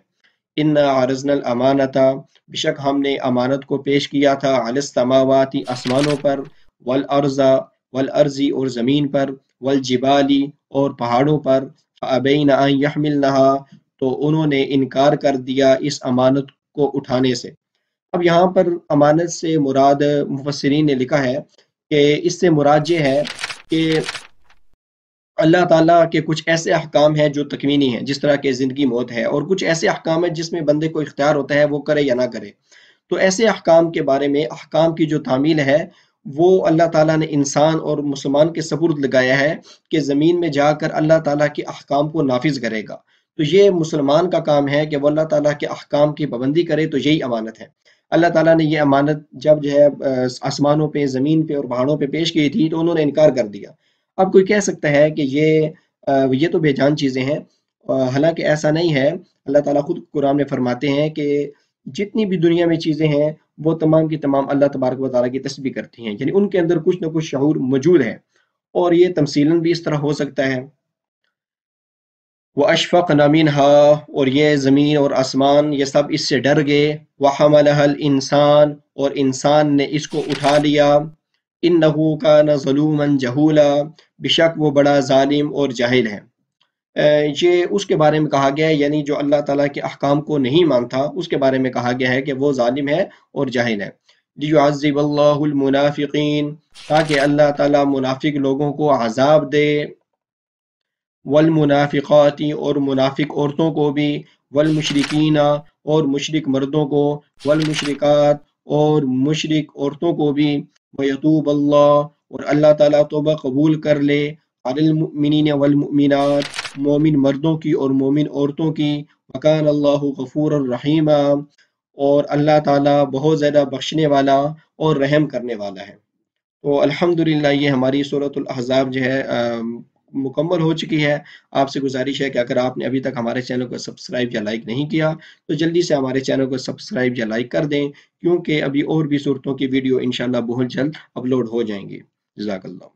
اِنَّا عَرَضْنَا الْأَمَانَةَ، بے شک ہم نے امانت کو پیش کیا تھا، عَلَى السَّمَاوَاتِ، آسمانوں پر، وَالْأَرْضِ، اور زمین پر، وَالْجِبَالِ، اور پہاڑوں پر، فَأَبَيْنَ أَن يَحْمِلْنَهَا، تو انہوں نے انکار کر دیا اس امانت کو اٹھانے سے۔ اب یہاں پر امانت سے مراد مفسرین نے لکھا ہے کہ اس سے مراد یہ ہے کہ اللہ تعالیٰ کے کچھ ایسے احکام ہیں جو تکوینی ہیں، جس طرح کہ زندگی موت ہے، اور کچھ ایسے احکام ہیں جس میں بندے کو اختیار ہوتا ہے وہ کرے یا نہ کرے۔ تو ایسے احکام کے بارے میں، احکام کی جو تعمیل ہے وہ اللہ تعالیٰ نے انسان اور مسلمان کے سپرد لگایا ہے کہ زمین میں جا کر اللہ تعالیٰ کے احکام کو نافذ کرے گا۔ تو یہ مسلمان کا کام ہے کہ وہ اللہ تعالیٰ کے احکام کی پابندی کرے، تو یہی امانت ہے۔ اللہ تعالیٰ نے یہ امانت جب جو ہے آسمانوں پہ، زمین پہ اور پہاڑوں پہ پیش کی تھی تو انہوں نے انکار کر دیا۔ اب کوئی کہہ سکتا ہے کہ یہ تو بے جان چیزیں ہیں، حالانکہ ایسا نہیں ہے۔ اللہ تعالیٰ خود قرآن میں فرماتے ہیں کہ جتنی بھی دنیا میں چیزیں ہیں وہ تمام کی تمام اللہ تبارک و تعالیٰ کی تسبیح کرتی ہیں، یعنی ان کے اندر کچھ نہ کچھ شعور موجود ہے، اور یہ تمثیلاً بھی اس طرح ہو سکتا ہے۔ وَأَشْفَقْنَ مِنْهَا، اور یہ زمین اور آسمان یہ سب اس سے ڈر گئے۔ وَحَمَلَهَا الْإِنسَانُ، اور انسان نے اس کو اٹھا لیا۔ إِنَّهُ كَانَ ظَلُومًا جَهُولًا، بے شک وہ بڑا ظالم اور جاہل ہے۔ یہ اس کے بارے میں کہا گیا ہے، یعنی جو اللہ تعالیٰ کے احکام کو نہیں مانتا اس کے بارے میں کہا گیا ہے کہ وہ ظالم ہے اور جاہل ہے۔ لِيُعَذِّبَ اللَّهُ الْمُنَافِقِينَ، تاکہ اللہ تعالیٰ منافق لوگوں کو عذاب دے، والمنافقات، اور منافق عورتوں کو بھی، والمشرکین، اور مشرک مردوں کو، والمشرکات، اور مشرک عورتوں کو بھی، ویتوب اللہ، اور اللہ تعالیٰ توبہ قبول کر لے، علی المؤمنین والمؤمنات، مومن مردوں کی اور مومن عورتوں کی، وکان اللہ غفور الرحیم، اور اللہ تعالیٰ بہت زیادہ بخشنے والا اور رحم کرنے والا ہے۔ تو الحمدللہ یہ ہماری سورۃ الاحزاب جو ہے مکمل ہو چکی ہے۔ آپ سے گزارش ہے کہ اگر آپ نے ابھی تک ہمارے چینل کو سبسکرائب یا لائک نہیں کیا تو جلدی سے ہمارے چینل کو سبسکرائب یا لائک کر دیں، کیونکہ ابھی اور بھی صورتوں کی ویڈیو انشاءاللہ بہت جلد اپلوڈ ہو جائیں گی۔ جزاک اللہ۔